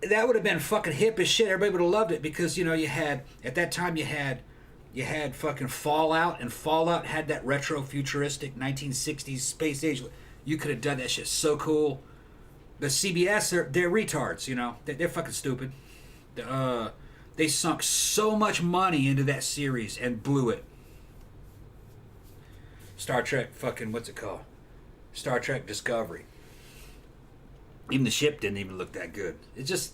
B: That would have been fucking hip as shit. Everybody would have loved it because, you know, you had... At that time, you had fucking Fallout, and Fallout had that retro futuristic 1960s space age. You could have done that shit so cool. The CBS, they're retards, you know. They're fucking stupid. They sunk so much money into that series and blew it. Star Trek fucking, what's it called? Star Trek Discovery. Even the ship didn't even look that good. It just...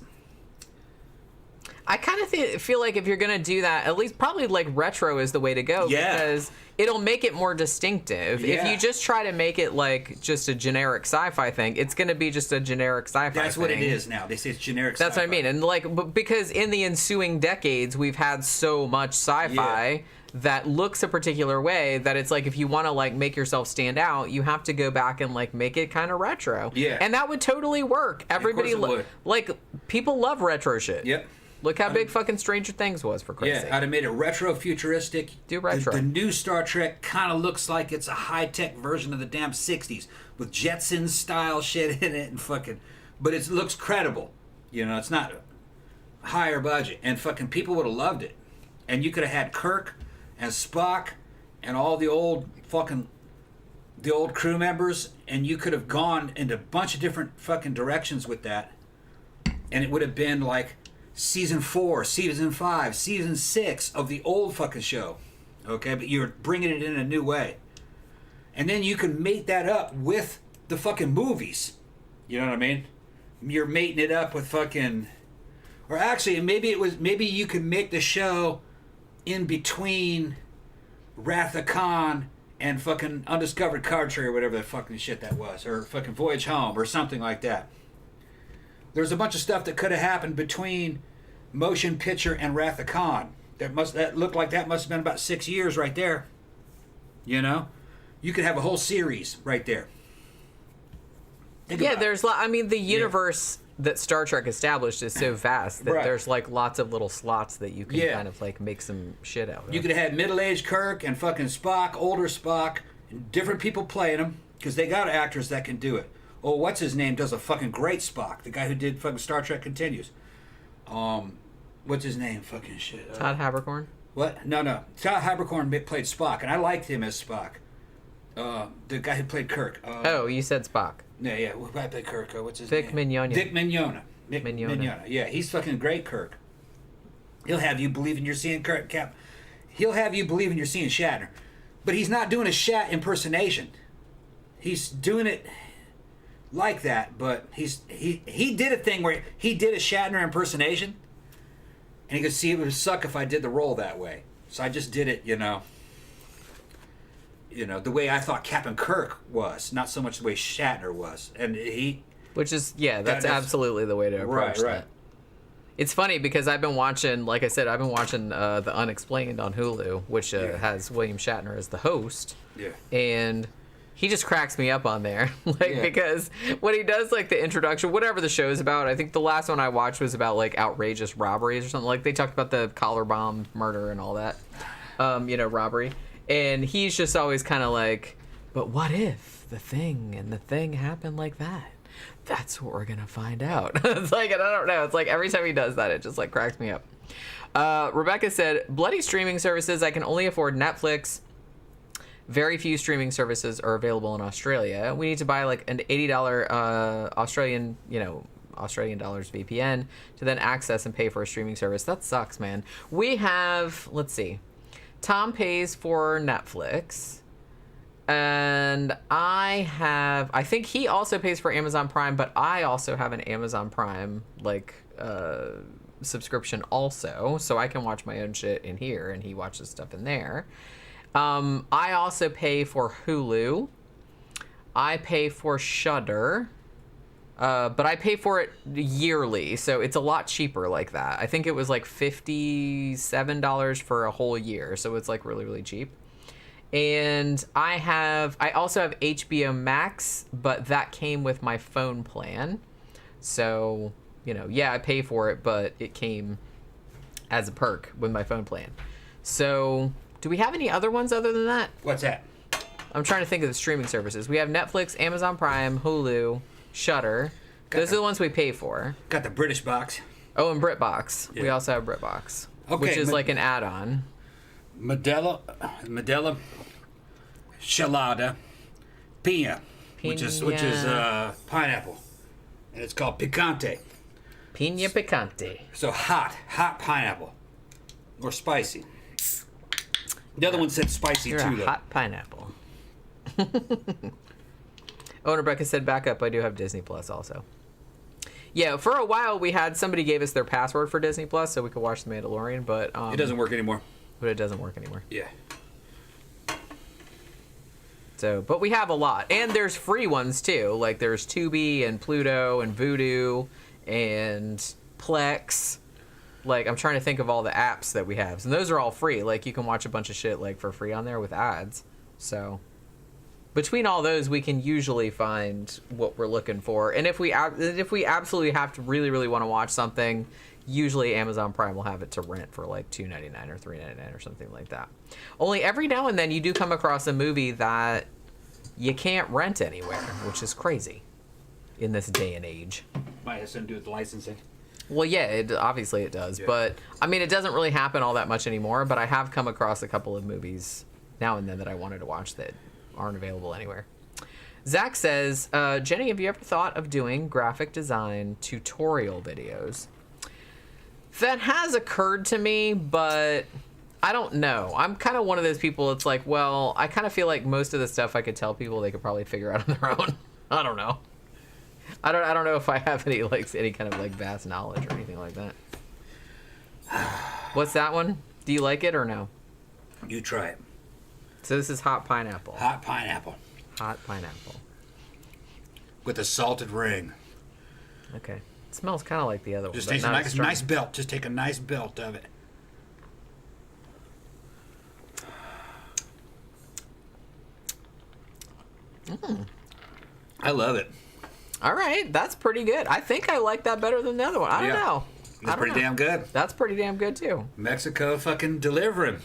A: I kind of feel like if you're going to do that, at least probably like retro is the way to go.
B: Yeah.
A: Because it'll make it more distinctive.
B: Yeah.
A: If you just try to make it like just a generic sci-fi thing, it's going to be just a generic sci-fi thing.
B: That's what it is now. They say it's generic
A: That's
B: sci-fi.
A: what I mean. And like, because in the ensuing decades, we've had so much sci-fi that looks a particular way that it's like if you want to like make yourself stand out, you have to go back and like make it kind of retro.
B: Yeah.
A: And that would totally work. Everybody,
B: would.
A: like, people love retro shit.
B: Yep.
A: Look how big fucking Stranger Things was, for Christ's sake.
B: Yeah, I'd have made it retro-futuristic.
A: Do retro.
B: The new Star Trek kind of looks like it's a high-tech version of the damn 60s with Jetsons-style shit in it and fucking... But it looks credible. You know, it's not higher budget. And fucking people would have loved it. And you could have had Kirk and Spock and all the old fucking... The old crew members, and you could have gone into a bunch of different fucking directions with that. And it would have been like... Season 4, Season 5, Season 6 of the old fucking show. Okay? But you're bringing it in a new way. And then you can mate that up with the fucking movies. You know what I mean? You're mating it up with fucking... Or actually, maybe you could make the show in between Wrath of Khan and fucking Undiscovered Country or whatever the fucking shit that was. Or fucking Voyage Home or something like that. There's a bunch of stuff that could have happened between Motion Picture and Wrath of Khan. That looked like that must have been about 6 years right there. You know? You could have a whole series right there.
A: There's... I mean, the universe that Star Trek established is so vast that there's, like, lots of little slots that you can kind of, like, make some shit out of.
B: You could have had middle-aged Kirk and fucking Spock, older Spock, and different people playing them, because they got actors that can do it. Oh, what's his name does a fucking great Spock. The guy who did fucking Star Trek Continues. What's his name? Fucking shit.
A: Todd Haberkorn?
B: What? No. Todd Haberkorn played Spock, and I liked him as Spock. The guy who played Kirk.
A: You said Spock.
B: Yeah. Who played Kirk? What's his
A: Vic
B: name?
A: Mignogna.
B: Vic Mignogna. Mignogna. Yeah, he's fucking great Kirk. He'll have you believing you're seeing Kirk Cap. He'll have you believing you're seeing Shatner. But he's not doing a Shat impersonation. He's doing it... like that, but he did a thing where he did a Shatner impersonation, And he goes, see, it would suck if I did the role that way. So I just did it, the way I thought Captain Kirk was, not so much the way Shatner was. And he...
A: Which is, that's absolutely the way to approach that. It's funny because I've been watching, like I said, The Unexplained on Hulu, which has William Shatner as the host.
B: Yeah.
A: And he just cracks me up on there. Because when he does, the introduction, whatever the show is about, I think the last one I watched was about, outrageous robberies or something. They talked about the collar bomb murder and all that, robbery. And he's just always kind of but what if the thing happened like that? That's what we're going to find out. It's and I don't know. It's every time he does that, it just cracks me up. Rebecca said, bloody streaming services. I can only afford Netflix. Very few streaming services are available in Australia. We need to buy an $80 Australian dollars VPN to then access and pay for a streaming service. That sucks, man. We have, let's see. Tom pays for Netflix. And I think he also pays for Amazon Prime, but I also have an Amazon Prime, subscription also. So I can watch my own shit in here, and he watches stuff in there. I also pay for Hulu. I pay for Shudder. But I pay for it yearly, so it's a lot cheaper like that. I think it was $57 for a whole year, so it's really, really cheap. And I also have HBO Max, but that came with my phone plan. So, I pay for it, but it came as a perk with my phone plan. So, do we have any other ones other than that?
B: What's that?
A: I'm trying to think of the streaming services. We have Netflix, Amazon Prime, Hulu, Shudder. Those are the ones we pay for.
B: Got the British box.
A: Oh, and BritBox. Yeah. We also have BritBox, which is an add-on.
B: Modelo, Shalada, Pina, which is pineapple, and it's called Picante.
A: Pina Picante.
B: So hot pineapple, or spicy. The other one said spicy
A: You're
B: too.
A: A hot pineapple. Oh, and Rebecca said, back up, I do have Disney Plus also. Yeah, for a while somebody gave us their password for Disney Plus so we could watch The Mandalorian, but...
B: it doesn't work anymore.
A: But it doesn't work anymore.
B: Yeah.
A: So, but we have a lot. And there's free ones, too. There's Tubi and Pluto and Vudu and Plex. I'm trying to think of all the apps that we have. And those are all free. You can watch a bunch of shit, for free on there with ads. So... Between all those, we can usually find what we're looking for. And if we absolutely have to really, really want to watch something, usually Amazon Prime will have it to rent for $2.99 or $3.99 or something like that. Only every now and then you do come across a movie that you can't rent anywhere, which is crazy in this day and age.
B: Might have something to do with the licensing.
A: Well, yeah, obviously it does. Yeah. But, it doesn't really happen all that much anymore. But I have come across a couple of movies now and then that I wanted to watch that aren't available anywhere. Zach says, Jenny, have you ever thought of doing graphic design tutorial videos? That has occurred to me, but I don't know. I'm kind of one of those people, it's I kind of feel like most of the stuff I could tell people they could probably figure out on their own. I don't know. I don't know if I have any kind of vast knowledge or anything like that. What's that one? Do you like it or no?
B: You try it.
A: So this is hot pineapple.
B: Hot pineapple.
A: Hot pineapple.
B: With a salted ring.
A: Okay. It smells kind of like the other one.
B: Just take a nice belt. Just take a nice belt of it. I love it.
A: All right. That's pretty good. I think I like that better than the other one. I don't know.
B: That's pretty damn good.
A: That's pretty damn good, too.
B: Mexico fucking delivering.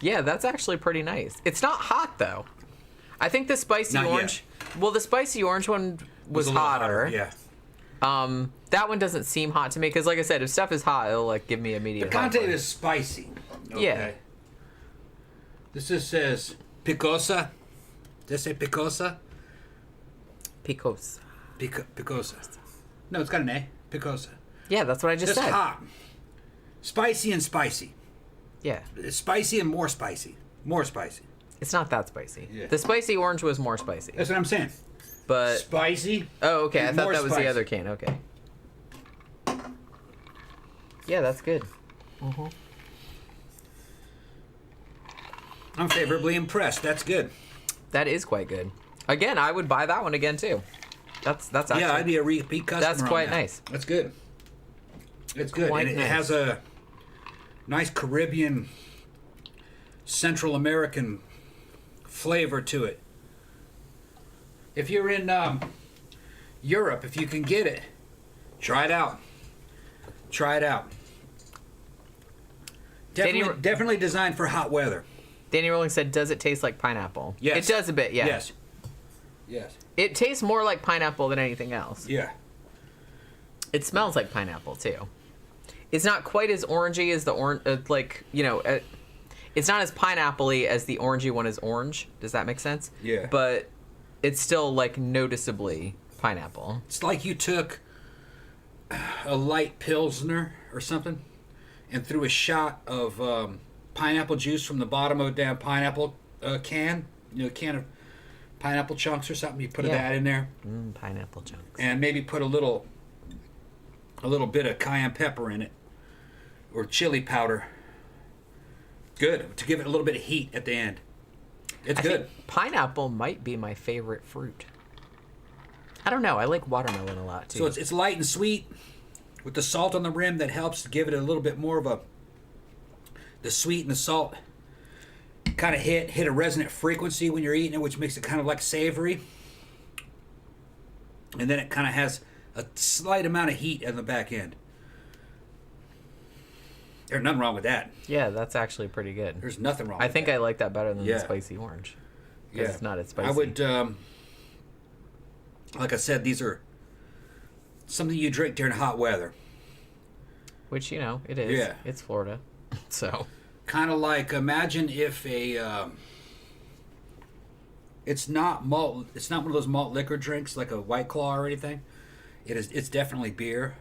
A: Yeah, that's actually pretty nice. It's not hot, though. I think the spicy orange... Yet. Well, the spicy orange one was hotter.
B: Yeah.
A: That one doesn't seem hot to me, because like I said, if stuff is hot, it'll give me immediate hot.
B: Picante is spicy. Okay.
A: Yeah.
B: This just says picosa. Does it say picosa?
A: Picosa.
B: Picosa. No, it's got an A. Picosa.
A: Yeah, that's what I just said.
B: Just hot. Spicy and spicy.
A: Yeah.
B: It's spicy and more spicy. More spicy.
A: It's not that spicy.
B: Yeah.
A: The spicy orange was more spicy.
B: That's what I'm saying.
A: But
B: spicy.
A: Oh, okay. I thought that was the other can. Okay. Yeah, that's good.
B: I'm favorably impressed. That's good.
A: That is quite good. Again, I would buy that one again too. That's actually,
B: Yeah, I'd be a repeat customer.
A: That's quite nice.
B: That's good. It's good.
A: Quite
B: And
A: nice.
B: it has a nice Caribbean, Central American flavor to it. If you're in Europe, if you can get it, try it out. Try it out. Definitely designed for hot weather.
A: Danny Rolling said, "Does it taste like pineapple?"
B: Yes.
A: It does a bit. Yeah.
B: Yes. Yes.
A: It tastes more like pineapple than anything else.
B: Yeah.
A: It smells like pineapple too. It's not quite as orangey as the it's not as pineapple-y as the orangey one is orange. Does that make sense?
B: Yeah.
A: But it's still like noticeably pineapple.
B: It's like you took a light Pilsner or something and threw a shot of pineapple juice from the bottom of a damn pineapple can. You know, a can of pineapple chunks or something. You put that in there.
A: Pineapple chunks.
B: And maybe put a little bit of cayenne pepper in it. Or chili powder. Good. To give it a little bit of heat at the end. It's good.
A: Pineapple might be my favorite fruit. I don't know. I like watermelon a lot too.
B: So it's light and sweet with the salt on the rim that helps to give it a little bit more of the sweet and the salt kind of hit a resonant frequency when you're eating it, which makes it kind of like savory. And then it kind of has a slight amount of heat on the back end. There's nothing wrong with that.
A: Yeah, that's actually pretty good.
B: There's nothing wrong
A: I
B: with
A: think
B: that.
A: I like that better than the spicy orange.
B: Yeah.
A: It's not as spicy.
B: I would, like I said, these are something you drink during hot weather.
A: Which, it is.
B: Yeah.
A: It's Florida. So.
B: Kind of like, imagine if it's not malt, it's not one of those malt liquor drinks like a White Claw or anything. It's definitely beer.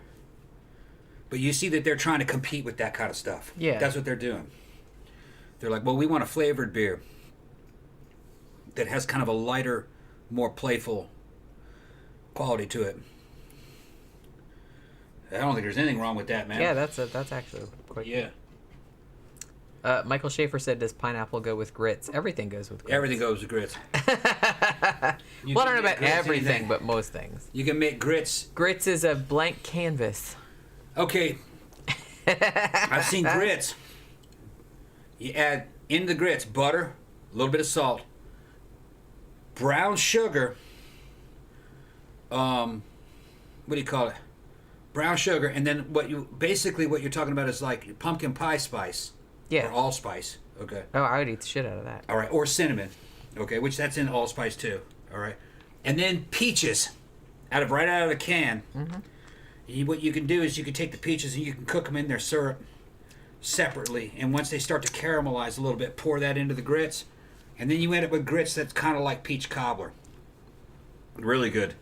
B: But you see that they're trying to compete with that kind of stuff.
A: Yeah.
B: That's what they're doing. They're like, well, we want a flavored beer that has kind of a lighter, more playful quality to it. I don't think there's anything wrong with that, man.
A: Yeah, that's actually quite
B: Yeah.
A: Michael Schaefer said, "Does pineapple go with grits?" Everything goes with grits.
B: Everything goes with grits.
A: Well, I don't know about everything,
B: anything.
A: but most things.
B: You can make grits.
A: Grits is a blank canvas.
B: Okay. I've seen grits. You add in the grits butter, a little bit of salt, brown sugar, what do you call it? Brown sugar, and then what you're talking about is like pumpkin pie spice.
A: Yeah.
B: Or allspice. Okay.
A: Oh, I would eat the shit out of that.
B: All right. Or cinnamon. Okay, which that's in allspice too. All right. And then peaches, right out of the can. Mm-hmm. What you can do is you can take the peaches and you can cook them in their syrup separately. And once they start to caramelize a little bit, pour that into the grits, and then you end up with grits that's kind of like peach cobbler. Really good.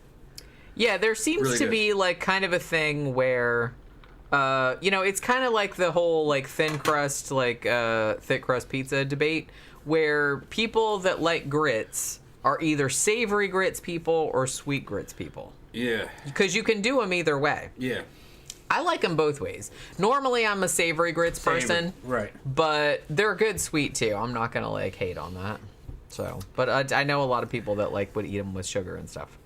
A: Yeah, there seems
B: Really
A: to
B: good.
A: be like kind of a thing where, it's kind of like the whole like thin crust, thick crust pizza debate, where people that like grits are either savory grits people or sweet grits people.
B: Yeah.
A: Because you can do them either way.
B: Yeah.
A: I like them both ways. Normally, I'm a savory grits person,
B: Right.
A: but they're good sweet too. I'm not gonna hate on that. So, but I know a lot of people that would eat them with sugar and stuff.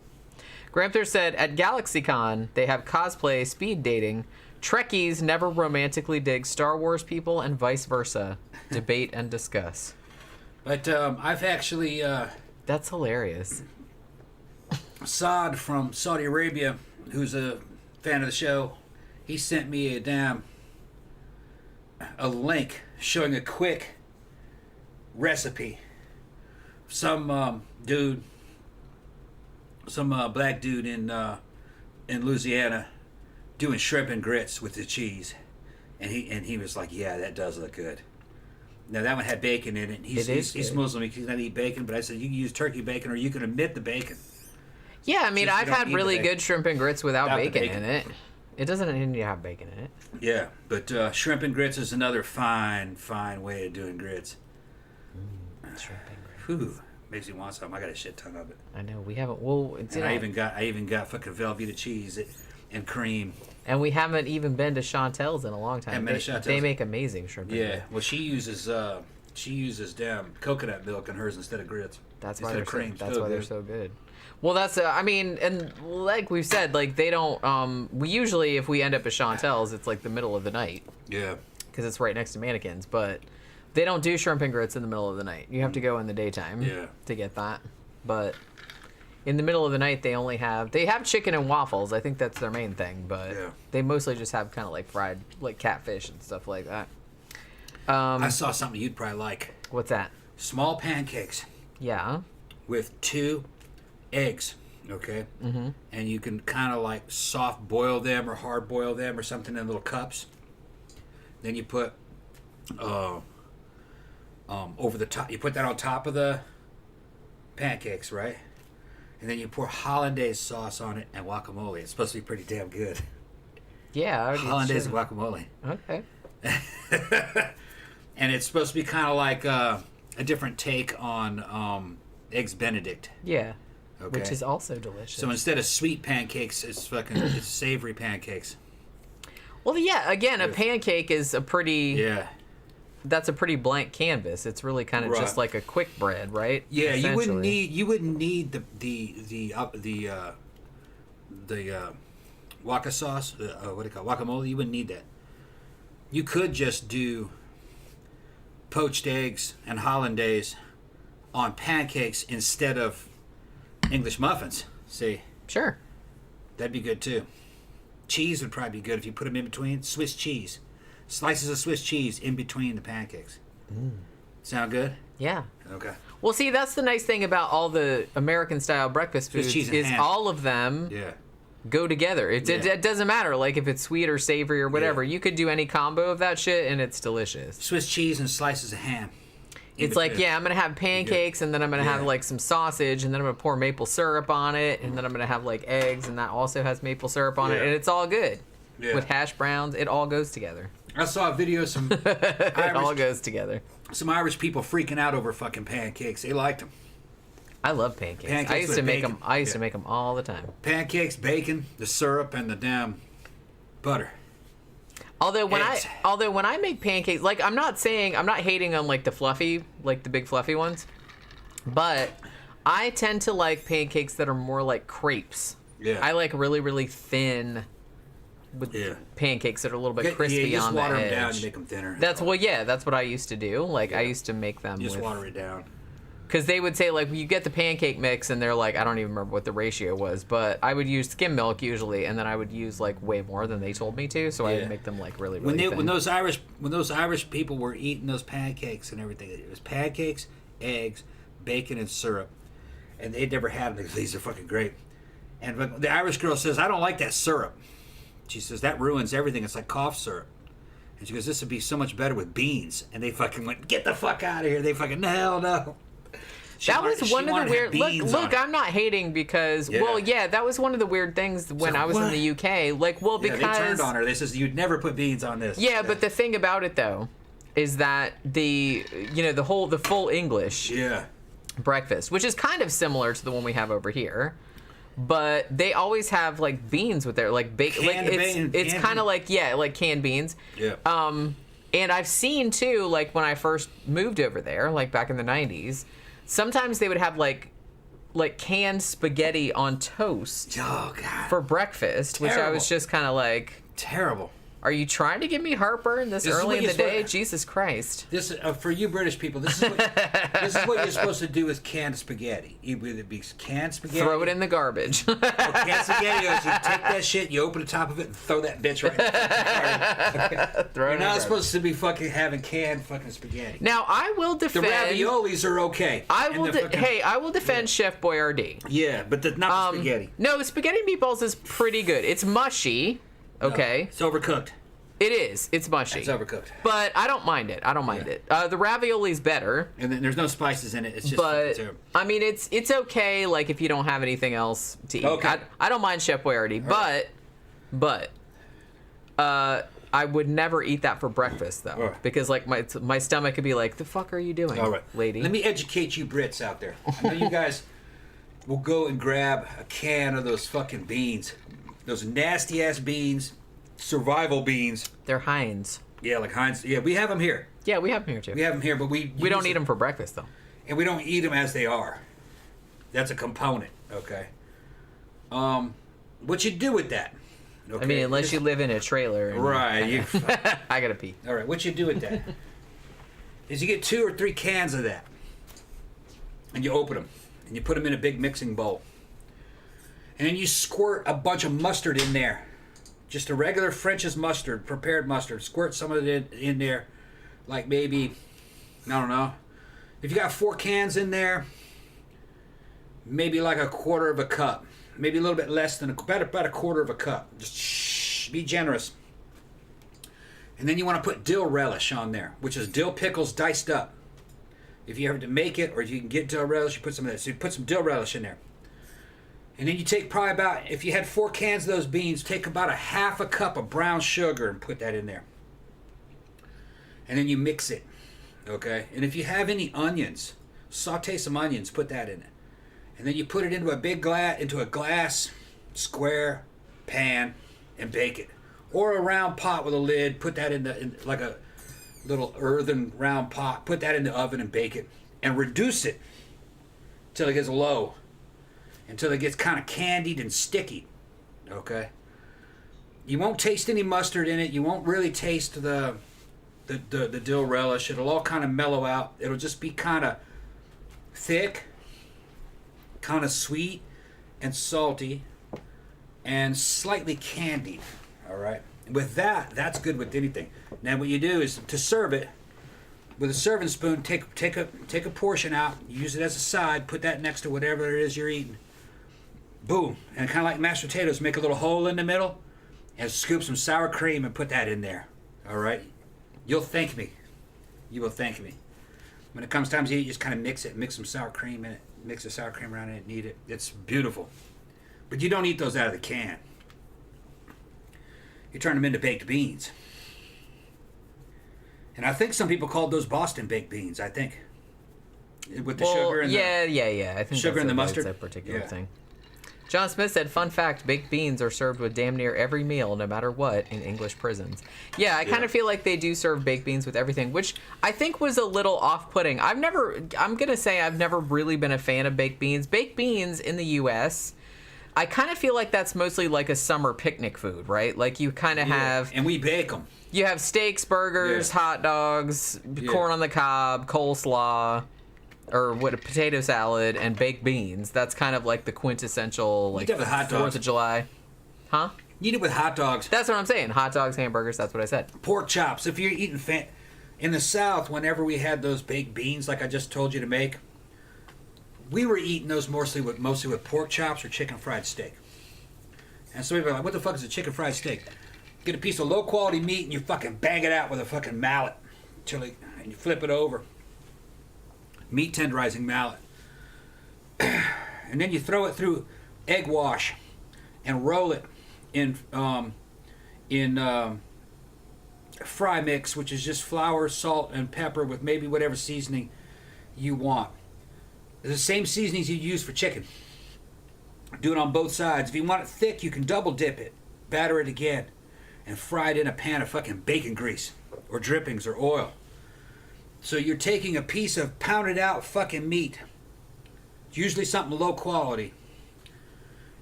A: Gramthars said at GalaxyCon they have cosplay, speed dating. Trekkies never romantically dig Star Wars people, and vice versa. Debate and discuss.
B: But I've actually
A: That's hilarious.
B: Saad from Saudi Arabia, who's a fan of the show, he sent me a link showing a quick recipe. Some black dude in Louisiana doing shrimp and grits with the cheese, and he was like, "Yeah, that does look good." Now that one had bacon in it. He's Muslim. He cannot eat bacon, but I said you can use turkey bacon or you can omit the bacon.
A: Yeah, I mean,
B: Just you
A: I've
B: don't
A: had
B: need the
A: really
B: bacon.
A: good shrimp and grits without
B: Without the
A: bacon
B: bacon.
A: in it. It doesn't need to have bacon in it.
B: Yeah, but shrimp and grits is another fine way of doing grits.
A: Shrimp and grits.
B: Whew, makes me want some. I got a shit ton of it.
A: I know we haven't. Well,
B: And I even got fucking Velveeta cheese. and cream.
A: And we haven't even been to Chantel's in a long time. They make amazing shrimp.
B: Yeah. Well, she uses damn coconut milk in hers instead of grits.
A: That's why they're
B: cream.
A: That's why they're so good. Well, that's I mean, and like we've said, like they don't. We usually, if we end up at Chantel's, it's like the middle of the night.
B: Yeah.
A: Because it's right next to Mannequins, but they don't do shrimp and grits in the middle of the night. You have to go in the daytime to get that. But in the middle of the night, they have chicken and waffles. I think that's their main thing, but they mostly just have kind of like fried, like catfish and stuff like that.
B: I saw something you'd probably like.
A: What's that?
B: Small pancakes.
A: Yeah.
B: With 2 eggs, okay? Mm-hmm. And you can kind of like soft boil them or hard boil them or something in little cups. Then you put over the top. You put that on top of the pancakes, right? And then you pour hollandaise sauce on it and guacamole. It's supposed to be pretty damn good.
A: Yeah,
B: hollandaise and guacamole.
A: Okay.
B: And it's supposed to be kind of like a different take on eggs Benedict.
A: Yeah.
B: Okay.
A: Which is also delicious.
B: So instead of sweet pancakes, it's savory pancakes.
A: Well, yeah. Again, a pancake is a pretty.
B: Yeah.
A: That's a pretty blank canvas. It's really kind of just like a quick bread, right?
B: Yeah, you wouldn't need the waka sauce. What do you call it? Guacamole? You wouldn't need that. You could just do poached eggs and hollandaise on pancakes instead of English muffins. See?
A: Sure.
B: That'd be good too. Cheese would probably be good if you put them in between. Swiss cheese. Slices of Swiss cheese in between the pancakes. Sound good?
A: Yeah.
B: Okay.
A: Well, see, that's the nice thing about all the American-style breakfast foods is all of them go together. It doesn't matter, like, if it's sweet or savory or whatever. You could do any combo of that shit, and it's delicious.
B: Swiss cheese and slices of ham.
A: It's like, I'm going to have pancakes, and then I'm going to have, like, some sausage, and then I'm going to pour maple syrup on it, and then I'm going to have, like, eggs, and that also has maple syrup on it, and it's all good. Yeah. With hash browns, it all goes together.
B: I saw a video of some
A: it all goes together.
B: Some Irish people freaking out over fucking pancakes. They liked them.
A: I love pancakes. I used to make them. I used to make them all the time.
B: Pancakes, bacon, the syrup, and the damn butter.
A: Although when I make pancakes, like I'm not hating on like the fluffy, like the big fluffy ones, but I tend to like pancakes that are more like crepes. Yeah. I like really, really thin. With pancakes that are a little bit crispy on the edge. You just water them down and make them thinner. That's what I used to do. Like I used to make them.
B: Just water it down.
A: Because they would say like you get the pancake mix and they're like I don't even remember what the ratio was, but I would use skim milk usually, and then I would use like way more than they told me to, so I would make them like really thin.
B: When those Irish people were eating those pancakes and everything, it was pancakes, eggs, bacon, and syrup, and they'd never had them. These are fucking great. And the Irish girl says, "I don't like that syrup." She says, that ruins everything. It's like cough syrup. And she goes, this would be so much better with beans. And they fucking went, get the fuck out of here. They fucking, hell no.
A: That was one of the weird... Look, I'm not hating because... Yeah. Well, yeah, that was one of the weird things when I was in the UK. Like, well, because...
B: they turned on her. They says, you'd never put beans on this.
A: Yeah, but the thing about it, though, is that the full English breakfast, which is kind of similar to the one we have over here... But they always have like beans with their like bacon. Like it's kind of like like canned beans.
B: Yeah.
A: And I've seen too, like when I first moved over there, like back in the 90s, sometimes they would have like canned spaghetti on toast.
B: Oh God.
A: For breakfast, which I was just kind of like
B: terrible.
A: Are you trying to give me heartburn this early in the day? Jesus Christ.
B: This for you British people, this is what you're supposed to do with canned spaghetti. Either it be canned spaghetti.
A: Throw it in the garbage.
B: Canned spaghetti is you take that shit, you open the top of it, and throw that bitch right in the garbage. You're not supposed to be fucking having canned fucking spaghetti.
A: Now, I will defend...
B: The raviolis are okay.
A: I will defend Chef Boyardee.
B: Yeah, but not the spaghetti.
A: No, the spaghetti meatballs is pretty good. It's mushy. Okay.
B: No, it's overcooked.
A: It is. It's mushy.
B: It's overcooked.
A: But I don't mind it. The ravioli's better.
B: And then there's no spices in it. It's just terrible.
A: I mean, it's okay, like, if you don't have anything else to eat. Okay. I don't mind Chef Boyardee, but I would never eat that for breakfast, though. Right. Because, like, my stomach could be like, the fuck are you doing, lady?
B: Let me educate you Brits out there. I know you guys will go and grab a can of those fucking beans Those nasty ass beans, survival beans.
A: They're Heinz.
B: Yeah, like Heinz. Yeah, we have them here.
A: Yeah, we have them here too.
B: We have them here, but we
A: don't eat them for breakfast though.
B: And we don't eat them as they are. That's a component, okay? What you do with that? Okay?
A: I mean, unless you live in a trailer. And
B: right.
A: I gotta pee.
B: All right, what you do with that is you get 2 or 3 cans of that, and you open them, and you put them in a big mixing bowl. And then you squirt a bunch of mustard in there. Just a regular French's mustard, prepared mustard. Squirt some of it in there, like maybe, I don't know. If you got 4 cans in there, maybe like a quarter of a cup. Maybe a little bit less than about a quarter of a cup. Just be generous. And then you want to put dill relish on there, which is dill pickles diced up. If you have to make it, or if you can get dill relish, you put some of that. So you put some dill relish in there. And then you take probably about, if you had 4 cans of those beans, take about a half a cup of brown sugar and put that in there. And then you mix it, okay? And if you have any onions, saute some onions, put that in it. And then you put it into a glass square pan and bake it. Or a round pot with a lid, put that in like a little earthen round pot, put that in the oven and bake it. And reduce it till it gets low. Until it gets kind of candied and sticky, okay? You won't taste any mustard in it. You won't really taste the dill relish. It'll all kind of mellow out. It'll just be kind of thick, kind of sweet and salty, and slightly candied, all right? With that, that's good with anything. Now what you do is to serve it, with a serving spoon, take a portion out, use it as a side, put that next to whatever it is you're eating. Boom. And kind of like mashed potatoes, make a little hole in the middle and scoop some sour cream and put that in there. All right? You'll thank me. You will thank me. When it comes time to eat, you just kind of mix it, mix some sour cream in it, mix the sour cream around in it and eat it. It's beautiful. But you don't eat those out of the can. You turn them into baked beans. And I think some people called those Boston baked beans, I think. With the sugar and
A: yeah. I think
B: sugar and the mustard.
A: That's a particular thing. John Smith said, fun fact, baked beans are served with damn near every meal, no matter what, in English prisons. Yeah, I kind of feel like they do serve baked beans with everything, which I think was a little off-putting. I'm going to say I've never really been a fan of baked beans. Baked beans in the U.S., I kind of feel like that's mostly like a summer picnic food, right? Like you kind of have...
B: And we bake them.
A: You have steaks, burgers, hot dogs, corn on the cob, coleslaw... or what, a potato salad and baked beans. That's kind of like the quintessential, like, 4th of July. Huh?
B: You eat it with hot dogs.
A: That's what I'm saying. Hot dogs, hamburgers, that's what I said.
B: Pork chops. If you're eating... in the South, whenever we had those baked beans like I just told you to make, we were eating those mostly with pork chops or chicken fried steak. And so we were like, what the fuck is a chicken fried steak? Get a piece of low-quality meat and you fucking bang it out with a fucking mallet. And you flip it over. Meat tenderizing mallet. And then you throw it through egg wash and roll it in fry mix, which is just flour, salt, and pepper with maybe whatever seasoning you want. The same seasonings you use for chicken. Do it on both sides. If you want it thick, you can double dip it, batter it again, and fry it in a pan of fucking bacon grease or drippings or oil. So you're taking a piece of pounded out fucking meat, usually something low quality,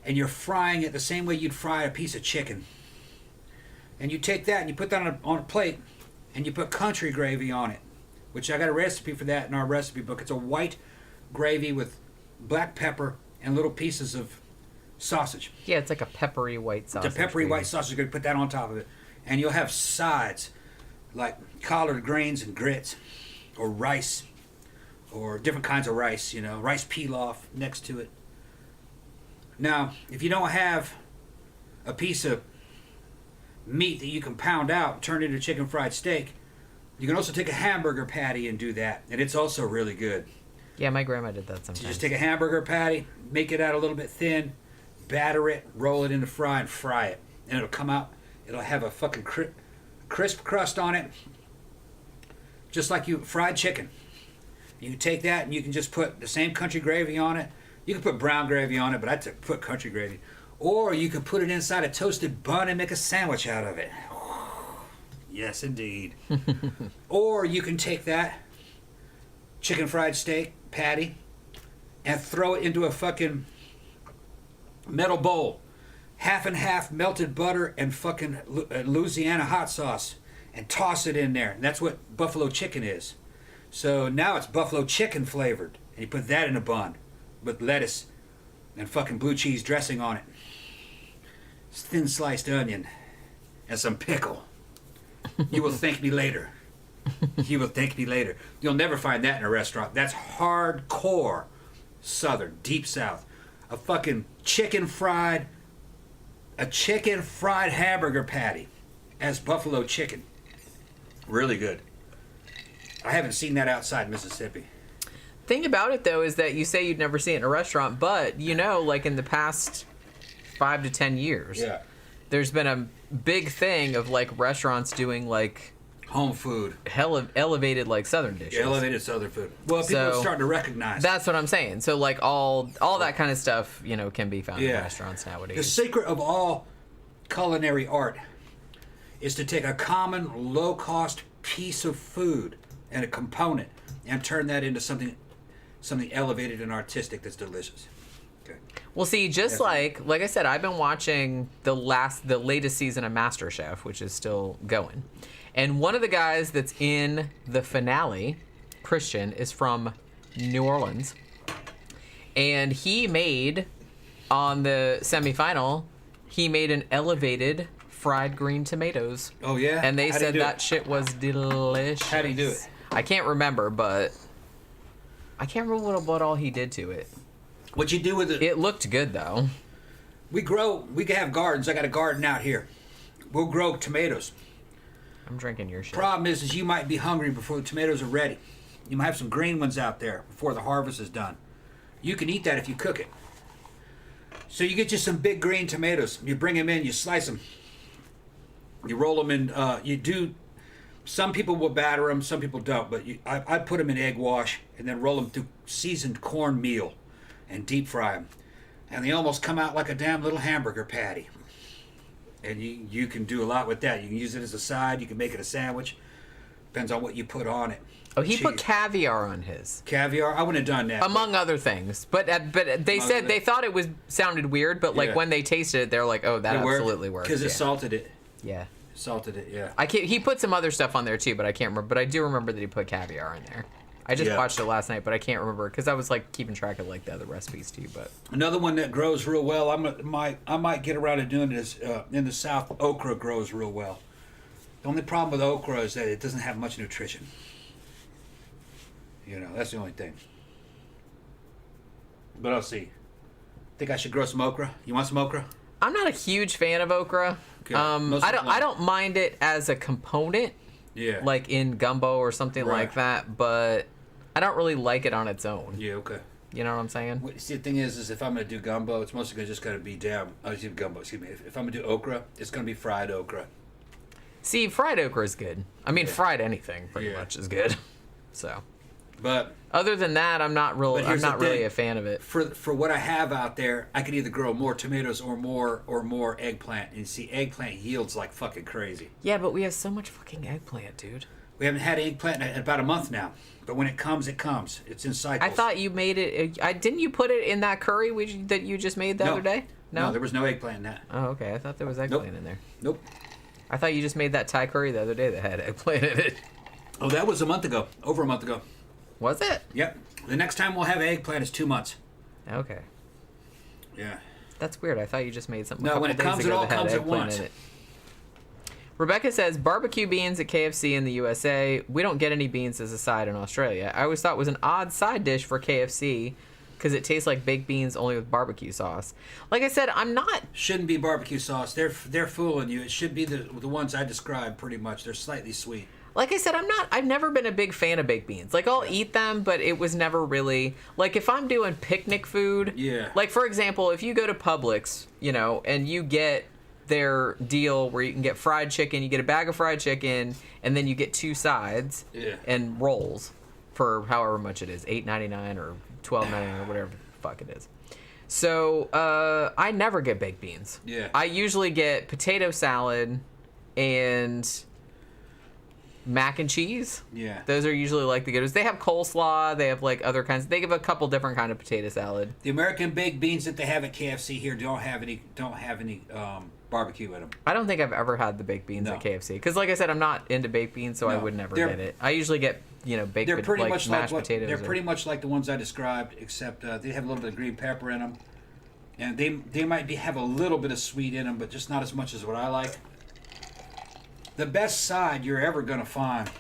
B: and you're frying it the same way you'd fry a piece of chicken. And you take that and you put that on a plate, and you put country gravy on it, which I got a recipe for that in our recipe book. It's a white gravy with black pepper and little pieces of sausage.
A: Yeah, it's like a peppery white sausage.
B: It's a peppery white sausage. You're going to put that on top of it. And you'll have sides like collard greens and grits, or rice, or different kinds of rice, rice pilaf next to it. Now, if you don't have a piece of meat that you can pound out and turn into chicken fried steak, you can also take a hamburger patty and do that, and it's also really good.
A: Yeah, my grandma did that sometimes.
B: So just take a hamburger patty, make it out a little bit thin, batter it, roll it in the fry, and fry it. And it'll come out, it'll have a fucking crisp crust on it, just like you fried chicken. You can take that and you can just put the same country gravy on it. You can put brown gravy on it, but I put country gravy. Or you could put it inside a toasted bun and make a sandwich out of it. Yes, indeed. Or you can take that chicken fried steak patty and throw it into a fucking metal bowl. Half and half melted butter and fucking Louisiana hot sauce. And toss it in there. And that's what buffalo chicken is. So now it's buffalo chicken flavored. And you put that in a bun with lettuce and fucking blue cheese dressing on it. Thin sliced onion and some pickle. You will thank me later. You will thank me later. You'll never find that in a restaurant. That's hardcore Southern, deep South. A fucking chicken fried hamburger patty as buffalo chicken. Really good. I haven't seen that outside Mississippi.
A: Thing about it, though, is that you say you'd never see it in a restaurant, but, you know, like in the past 5 to 10 years, there's been a big thing of, like, restaurants doing, like...
B: home food.
A: Elevated, like, Southern dishes.
B: Yeah, elevated Southern food. Well, people are starting to recognize.
A: That's what I'm saying. So, like, all that kind of stuff, you know, can be found in restaurants nowadays.
B: The secret of all culinary art is to take a common, low-cost piece of food and a component and turn that into something elevated and artistic that's delicious. Okay.
A: Well, see, just like I said, I've been watching the latest season of MasterChef, which is still going. And one of the guys that's in the finale, Christian, is from New Orleans. And he made, on the semifinal, he made an elevated fried green tomatoes.
B: Oh, yeah?
A: And they said that shit was delicious.
B: How'd he do it?
A: I can't remember, but I can't remember what all he did to it.
B: What you do with it?
A: It looked good, though.
B: We can have gardens. I got a garden out here. We'll grow tomatoes.
A: I'm drinking your shit.
B: Problem is you might be hungry before the tomatoes are ready. You might have some green ones out there before the harvest is done. You can eat that if you cook it. So you get you some big green tomatoes. You bring them in, you slice them. You roll them in, some people will batter them, some people don't, but I put them in egg wash and then roll them through seasoned cornmeal and deep fry them. And they almost come out like a damn little hamburger patty. And you can do a lot with that. You can use it as a side, you can make it a sandwich. Depends on what you put on it.
A: Oh, he put caviar on his.
B: Caviar? I wouldn't have done that.
A: Among other things. But they said they thought it sounded weird, but like when they tasted it, they're like, oh, that absolutely works.
B: Because it salted it.
A: Yeah.
B: Salted it, yeah.
A: He put some other stuff on there too, but I can't remember. But I do remember that he put caviar in there. I just watched it last night, but I can't remember because I was like keeping track of like the other recipes too. But
B: another one that grows real well, I might get around to doing this in the South. Okra grows real well. The only problem with okra is that it doesn't have much nutrition. You know, that's the only thing. But I'll see. Think I should grow some okra? You want some okra?
A: I'm not a huge fan of okra. Okay. I don't mind it as a component.
B: Yeah.
A: Like in gumbo or something like that, but I don't really like it on its own.
B: Yeah, okay.
A: You know what I'm saying?
B: See, the thing is if I'm going to do gumbo, it's mostly just going to be gumbo, excuse me. If I'm going to do okra, it's going to be fried okra.
A: See, fried okra is good. I mean, fried anything pretty much is good. So,
B: but
A: other than that, I'm not really a fan of it.
B: For what I have out there, I could either grow more tomatoes or more eggplant. And see, eggplant yields like fucking crazy.
A: Yeah, but we have so much fucking eggplant, dude.
B: We haven't had eggplant in about a month now. But when it comes, it comes. It's in cycles.
A: I thought you made it. Didn't you put it in that curry that you just made the other day?
B: No, there was no eggplant in that.
A: Oh, okay. I thought there was eggplant in there.
B: Nope.
A: I thought you just made that Thai curry the other day that had eggplant in it.
B: Oh, that was a month ago. Over a month ago.
A: Was it?
B: Yep. The next time we'll have eggplant is 2 months.
A: Okay.
B: Yeah.
A: That's weird. I thought you just made something.
B: No, when it comes, it all comes at once.
A: Rebecca says barbecue beans at KFC in the USA. We don't get any beans as a side in Australia. I always thought it was an odd side dish for KFC because it tastes like baked beans only with barbecue sauce. Like I said, I'm not.
B: Shouldn't be barbecue sauce. They're fooling you. It should be the ones I described pretty much. They're slightly sweet.
A: Like I said, I've never been a big fan of baked beans. Like, I'll eat them, but it was never really... Like, if I'm doing picnic food...
B: Yeah.
A: Like, for example, if you go to Publix, you know, and you get their deal where you can get fried chicken, you get a bag of fried chicken, and then you get 2 sides and rolls for however much it is, $8.99 or $12.99 or whatever the fuck it is. So, I never get baked beans.
B: Yeah.
A: I usually get potato salad and mac and cheese.
B: Yeah.
A: Those are usually like the goodest. They have coleslaw. They have like other kinds. They give a couple different kind of potato salad.
B: The American baked beans that they have at KFC here don't have any barbecue in them.
A: I don't think I've ever had the baked beans at KFC because, like I said, I'm not into baked beans, so I would never get it. I usually get baked.
B: They're pretty
A: like
B: much
A: mashed
B: like
A: potatoes.
B: They're pretty much like the ones I described, except they have a little bit of green pepper in them, and they might have a little bit of sweet in them, but just not as much as what I like. The best side you're ever gonna find,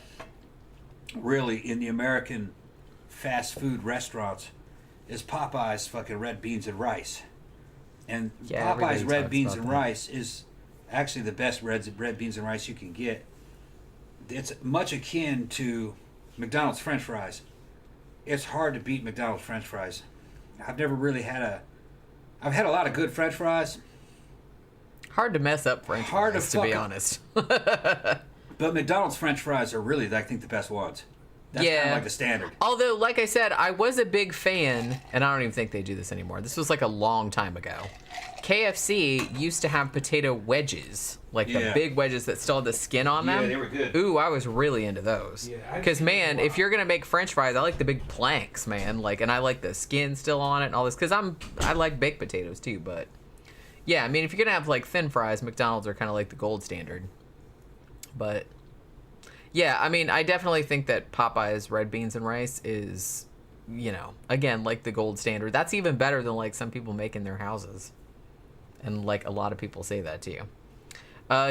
B: really, in the American fast food restaurants, is Popeye's fucking red beans and rice. And Popeye's red beans and rice is actually the best red beans and rice you can get. It's much akin to McDonald's French fries. It's hard to beat McDonald's French fries. I've never really I've had a lot of good French fries.
A: Hard to mess up French fries, to be honest.
B: But McDonald's French fries are really, I think, the best ones. That's kind of like the standard.
A: Although, like I said, I was a big fan, and I don't even think they do this anymore. This was like a long time ago. KFC used to have potato wedges, like the big wedges that still had the skin on them.
B: Yeah, they were good.
A: Ooh, I was really into those. Because, man, if you're going to make French fries, I like the big planks, man. Like, and I like the skin still on it and all this. Because I like baked potatoes, too, but... Yeah, I mean, if you're going to have, like, thin fries, McDonald's are kind of like the gold standard. But, yeah, I mean, I definitely think that Popeye's red beans and rice is, again, like the gold standard. That's even better than, like, some people make in their houses. And, like, a lot of people say that, too.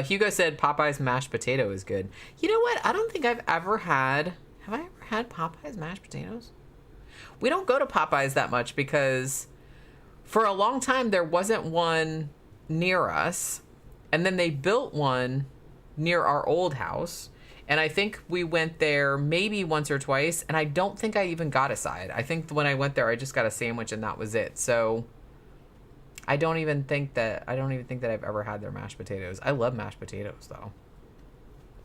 A: Hugo said Popeye's mashed potato is good. You know what? I don't think I've ever had... Have I ever had Popeye's mashed potatoes? We don't go to Popeye's that much because... For a long time, there wasn't one near us, and then they built one near our old house, and I think we went there maybe once or twice, and I don't think I even got a side. I think when I went there, I just got a sandwich, and that was it. So I don't even think that I've ever had their mashed potatoes. I love mashed potatoes, though.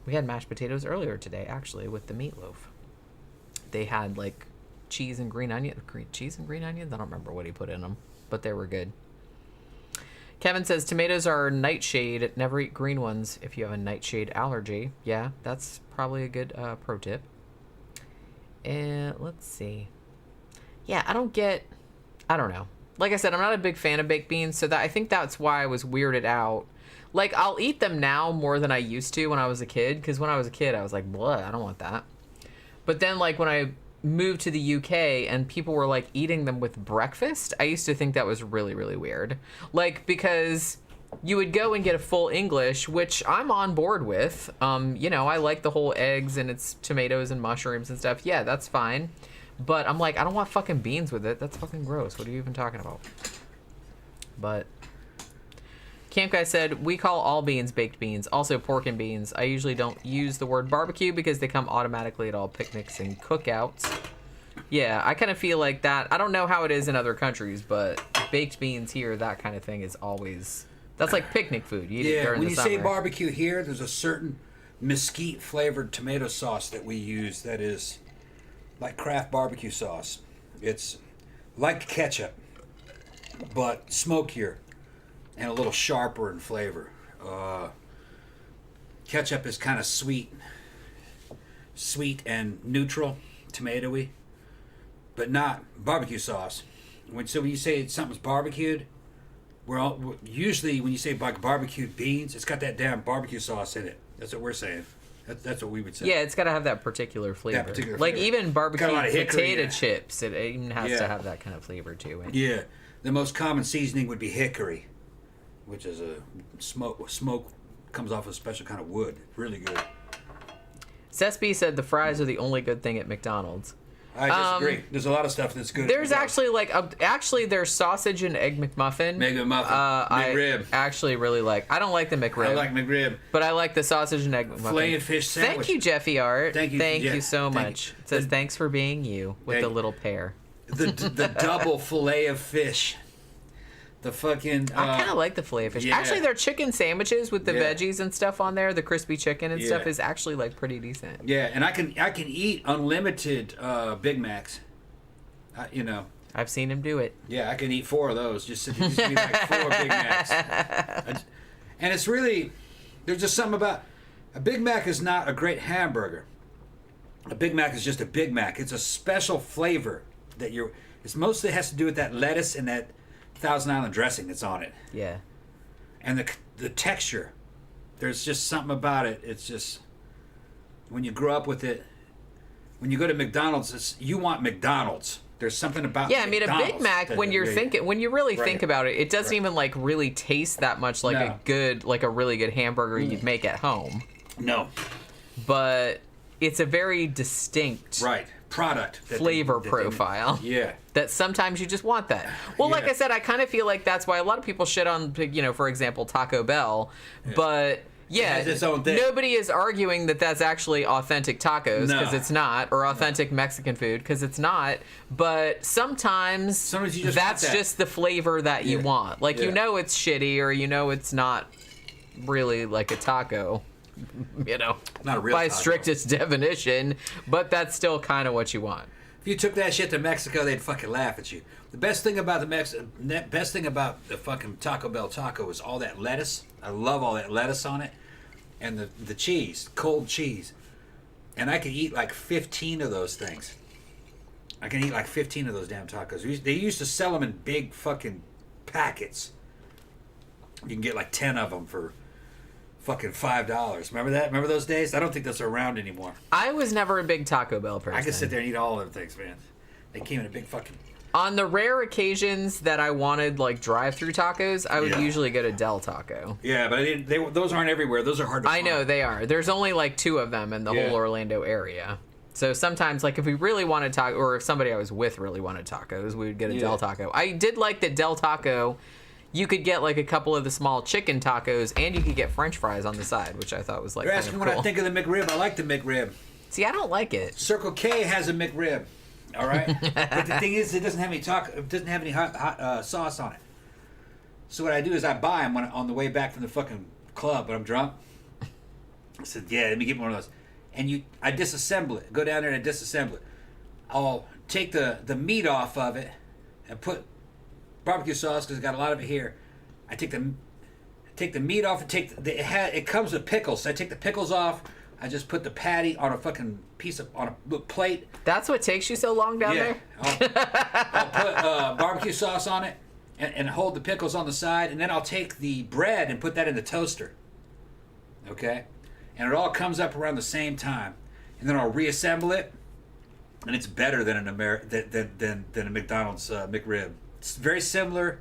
A: We had mashed potatoes earlier today, actually, with the meatloaf. They had like cheese and green onions. I don't remember what he put in them. But they were good. Kevin says tomatoes are nightshade. Never eat green ones if you have a nightshade allergy. Yeah, that's probably a good pro tip. And let's see. Yeah, I don't know. Like I said, I'm not a big fan of baked beans, so I think that's why I was weirded out. Like, I'll eat them now more than I used to when I was a kid, because when I was a kid, I was like, blah, I don't want that. But then, like, when I moved to the UK and people were like eating them with breakfast, I used to think that was really, really weird. Like, because you would go and get a full English, which I'm on board with. I like the whole eggs and it's tomatoes and mushrooms and stuff. Yeah, that's fine. But I'm like, I don't want fucking beans with it. That's fucking gross. What are you even talking about? But Camp Guy said, we call all beans baked beans, also pork and beans. I usually don't use the word barbecue because they come automatically at all picnics and cookouts. Yeah, I kind of feel like that. I don't know how it is in other countries, but baked beans here, that kind of thing is always... That's like picnic food. You eat it during the summer.
B: When you say barbecue here, there's a certain mesquite-flavored tomato sauce that we use that is like Kraft barbecue sauce. It's like ketchup, but smokier. And a little sharper in flavor. Ketchup is kind of sweet and neutral, tomatoey, but not barbecue sauce. So when you say something's barbecued, usually when you say barbecued beans, it's got that damn barbecue sauce in it. That's what we're saying. That's what we would say.
A: Yeah, it's got to have that particular flavor. Like even barbecue potato chips, it even has to have that kind of flavor too.
B: Yeah, the most common seasoning would be hickory, which is a smoke comes off a special kind of wood. Really good.
A: Sesby said the fries are the only good thing at McDonald's.
B: I disagree. There's a lot of stuff that's good.
A: There's actually there's sausage and egg McMuffin.
B: McRib.
A: I actually really like. I don't like the McRib.
B: I like McRib.
A: But I like the sausage and egg McMuffin.
B: Filet and fish sandwich.
A: Thank you, Jeffy Art.
B: Thank
A: you so much. It says thanks for being you with the little pear.
B: The double filet of fish. The fucking...
A: I kind of like the filet of fish. Yeah. Actually, their chicken sandwiches with the veggies and stuff on there, the crispy chicken and stuff, is actually like pretty decent.
B: Yeah, and I can eat unlimited Big Macs.
A: I've seen him do it.
B: Yeah, I can eat 4 of those. Just be like 4 Big Macs. And it's really, there's just something about, a Big Mac is not a great hamburger. A Big Mac is just a Big Mac. It's a special flavor that it's mostly has to do with that lettuce and that Thousand Island dressing that's on it.
A: Yeah.
B: And the texture. There's just something about it. It's just, when you grow up with it, when you go to McDonald's, you want McDonald's. There's something about
A: I mean,
B: McDonald's
A: a Big Mac, when you really think about it, it doesn't even like really taste that much like a really good hamburger you'd make at home.
B: No.
A: But it's a very distinct
B: product
A: flavor profile.
B: Yeah.
A: That sometimes you just want that. Well, like I said, I kind of feel like that's why a lot of people shit on, for example, Taco Bell, but
B: it has its own thing.
A: Nobody is arguing that that's actually authentic tacos, because it's not, or authentic Mexican food, because it's not. But sometimes
B: you just
A: that's just the flavor that you want. Like, it's shitty, or it's not really like a taco,
B: not a real
A: by
B: taco.
A: strictest definition, but that's still kind of what you want.
B: If you took that shit to Mexico, they'd fucking laugh at you. The best thing about the fucking Taco Bell taco is all that lettuce. I love all that lettuce on it, and the cheese, cold cheese. And I could eat like 15 of those things. I can eat like 15 of those damn tacos. They used to sell them in big fucking packets. You can get like 10 of them for fucking $5. Remember that? Remember those days? I don't think those are around anymore.
A: I was never a big Taco Bell person.
B: I could sit there and eat all of them things, man. They came in a big fucking...
A: On the rare occasions that I wanted like drive-through tacos, I would usually go to Del Taco.
B: Yeah, but those aren't everywhere. Those are hard to find.
A: I know, they are. There's only like 2 of them in the whole Orlando area. So sometimes, like, if we really wanted taco, or if somebody I was with really wanted tacos, we would get a Del Taco. I did like that Del Taco, you could get like a couple of the small chicken tacos, and you could get French fries on the side, which I thought was like
B: You're
A: kind
B: asking
A: of cool.
B: what I think of the McRib. I like the McRib.
A: See, I don't like it.
B: Circle K has a McRib. All right, but the thing is, it doesn't have any It doesn't have any hot sauce on it. So what I do is I buy them on the way back from the fucking club when I'm drunk. I said, "Yeah, let me get one of those." And I disassemble it. Go down there and disassemble it. I'll take the meat off of it and put barbecue sauce, because I got a lot of it here. I take the meat off and it comes with pickles. So I take the pickles off. I just put the patty on a fucking on a plate.
A: That's what takes you so long down there?
B: I'll put barbecue sauce on it and hold the pickles on the side, and then I'll take the bread and put that in the toaster. Okay? And it all comes up around the same time. And then I'll reassemble it, and it's better than than a McDonald's McRib. It's very similar,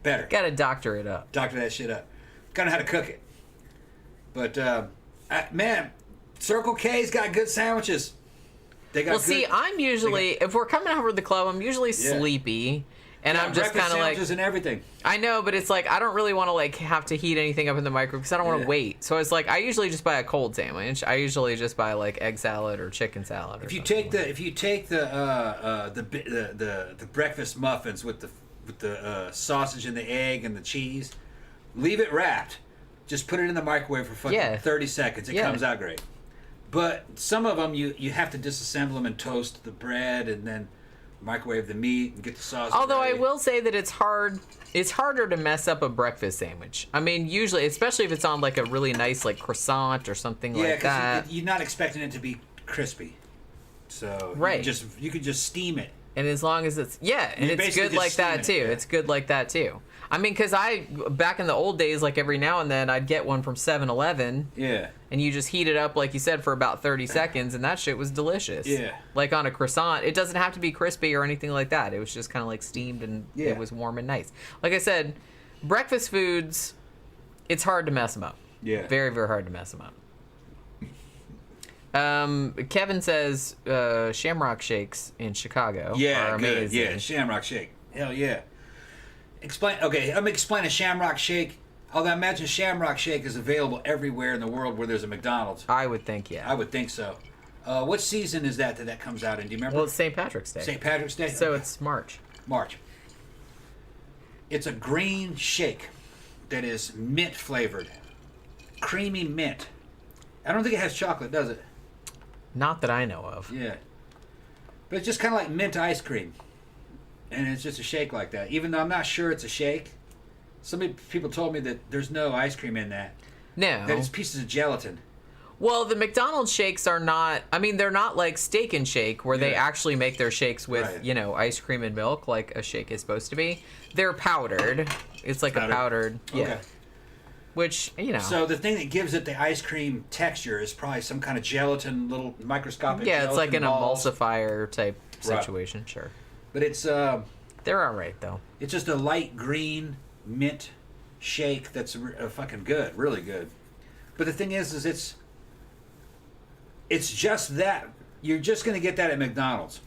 B: better.
A: Gotta doctor it up.
B: Doctor that shit up. Gotta know how to cook it. But, man, Circle K's got good sandwiches. They got
A: see, I'm usually, if we're coming over to the club, I'm usually sleepy. And I'm just kind of like,
B: sandwiches and everything.
A: I know, but it's like I don't really want to like have to heat anything up in the microwave because I don't want to wait. So it's like I usually just buy a cold sandwich. I usually just buy like egg salad or chicken salad. Or
B: if you take the breakfast muffins with the sausage and the egg and the cheese, leave it wrapped. Just put it in the microwave for fucking 30 seconds. It comes out great. But some of them you have to disassemble them and toast the bread and then microwave the meat and get the sauce.
A: Although
B: ready.
A: I will say that it's harder to mess up a breakfast sandwich. I mean, usually, especially if it's on like a really nice like croissant or something like that.
B: Yeah, because you're not expecting it to be crispy. So you could just steam it.
A: And as long as it's and it's good like that too. It's good like that too. I mean, because back in the old days, like every now and then, I'd get one from 7-Eleven. Yeah. And you just heat it up, like you said, for about 30 seconds, and that shit was delicious. Yeah. Like on a croissant, it doesn't have to be crispy or anything like that. It was just kind of like steamed, and it was warm and nice. Like I said, breakfast foods, it's hard to mess them up. Yeah. Very, very hard to mess them up. Kevin says Shamrock Shakes in Chicago are amazing.
B: Good. Yeah, Shamrock Shake. Hell yeah. Okay, let me explain a Shamrock Shake. Although I imagine Shamrock Shake is available everywhere in the world where there's a McDonald's.
A: I would think, yeah.
B: I would think so. What season is that comes out in? Do you remember?
A: Well, it's St. Patrick's Day.
B: St. Patrick's Day?
A: So it's March.
B: It's a green shake that is mint flavored. Creamy mint. I don't think it has chocolate, does it?
A: Not that I know of.
B: Yeah. But it's just kind of like mint ice cream. And it's just a shake like that. Even though I'm not sure it's a shake, some people told me that there's no ice cream in that.
A: No.
B: That it's pieces of gelatin.
A: Well, the McDonald's shakes are not, I mean, they're not like Steak and Shake where they
B: Yeah.
A: actually make their shakes with,
B: Right.
A: you know, ice cream and milk like a shake is supposed to be. They're powdered. It's like a powdered, yeah.
B: Okay.
A: Which, you know.
B: So the thing that gives it the ice cream texture is probably some kind of gelatin, little microscopic
A: yeah, it's like an
B: gelatin balls.
A: emulsifier type
B: Right.
A: situation, sure.
B: But it's
A: They're all right, though.
B: it's just a light green mint shake that's fucking good, really good. But the thing is it's just that. You're just going to get that at McDonald's.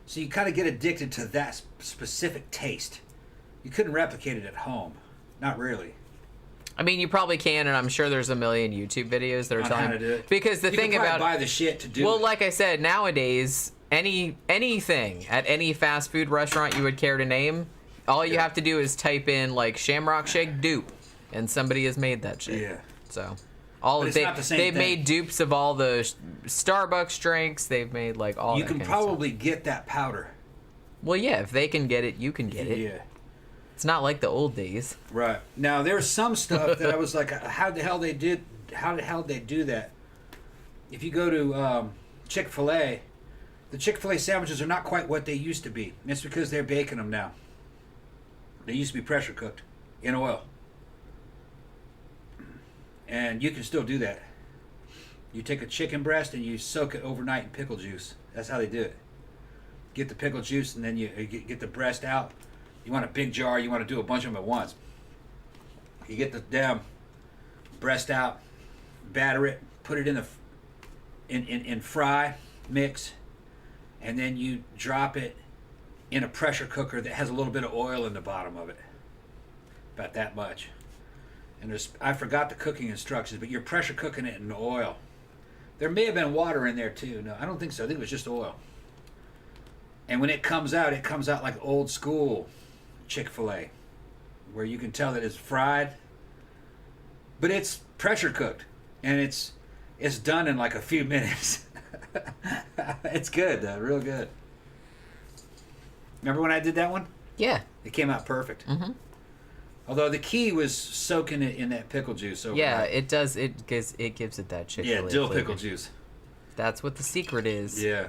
B: So you kind of get addicted to that specific taste. You couldn't replicate it at home. Not really.
A: I mean, you probably can, and I'm sure there's a million YouTube videos that are
B: On
A: telling
B: how to do it.
A: Because the
B: You
A: thing
B: can probably
A: about
B: buy the shit to do
A: well,
B: it.
A: like I said, nowadays anything at any fast food restaurant you would care to name, all you have to do is type in like Shamrock Shake dupe, and somebody has made that shit.
B: Yeah.
A: So
B: But it's not the same
A: they've
B: thing.
A: made dupes of all the Starbucks drinks. They've made like all.
B: You
A: that
B: can
A: kind of stuff.
B: probably get that powder.
A: Well, yeah. If they can get it, you can get it.
B: Yeah.
A: It's not like the old days.
B: Right. Now there's some stuff that I was like, how the hell they do that? If you go to Chick-fil-A, the Chick-fil-A sandwiches are not quite what they used to be. And it's because they're baking them now. They used to be pressure cooked in oil. And you can still do that. You take a chicken breast and you soak it overnight in pickle juice. That's how they do it. Get the pickle juice and then you get the breast out. You want a big jar, you want to do a bunch of them at once. You get the damn breast out, batter it, put it in the in fry mix, and then you drop it in a pressure cooker that has a little bit of oil in the bottom of it. About that much. And I forgot the cooking instructions, but you're pressure cooking it in oil. There may have been water in there too. No, I don't think so. I think it was just oil. And when it comes out like old school Chick-fil-A, where you can tell that it's fried, but it's pressure cooked, and it's done in like a few minutes. It's good though, real good. Remember when I did that one?
A: Yeah.
B: It came out perfect.
A: Mm-hmm.
B: Although the key was soaking it in that pickle juice overnight.
A: Yeah, it does. It gives it that Chick-fil-A
B: Yeah, dill
A: flavor.
B: pickle juice.
A: That's what the secret is.
B: Yeah.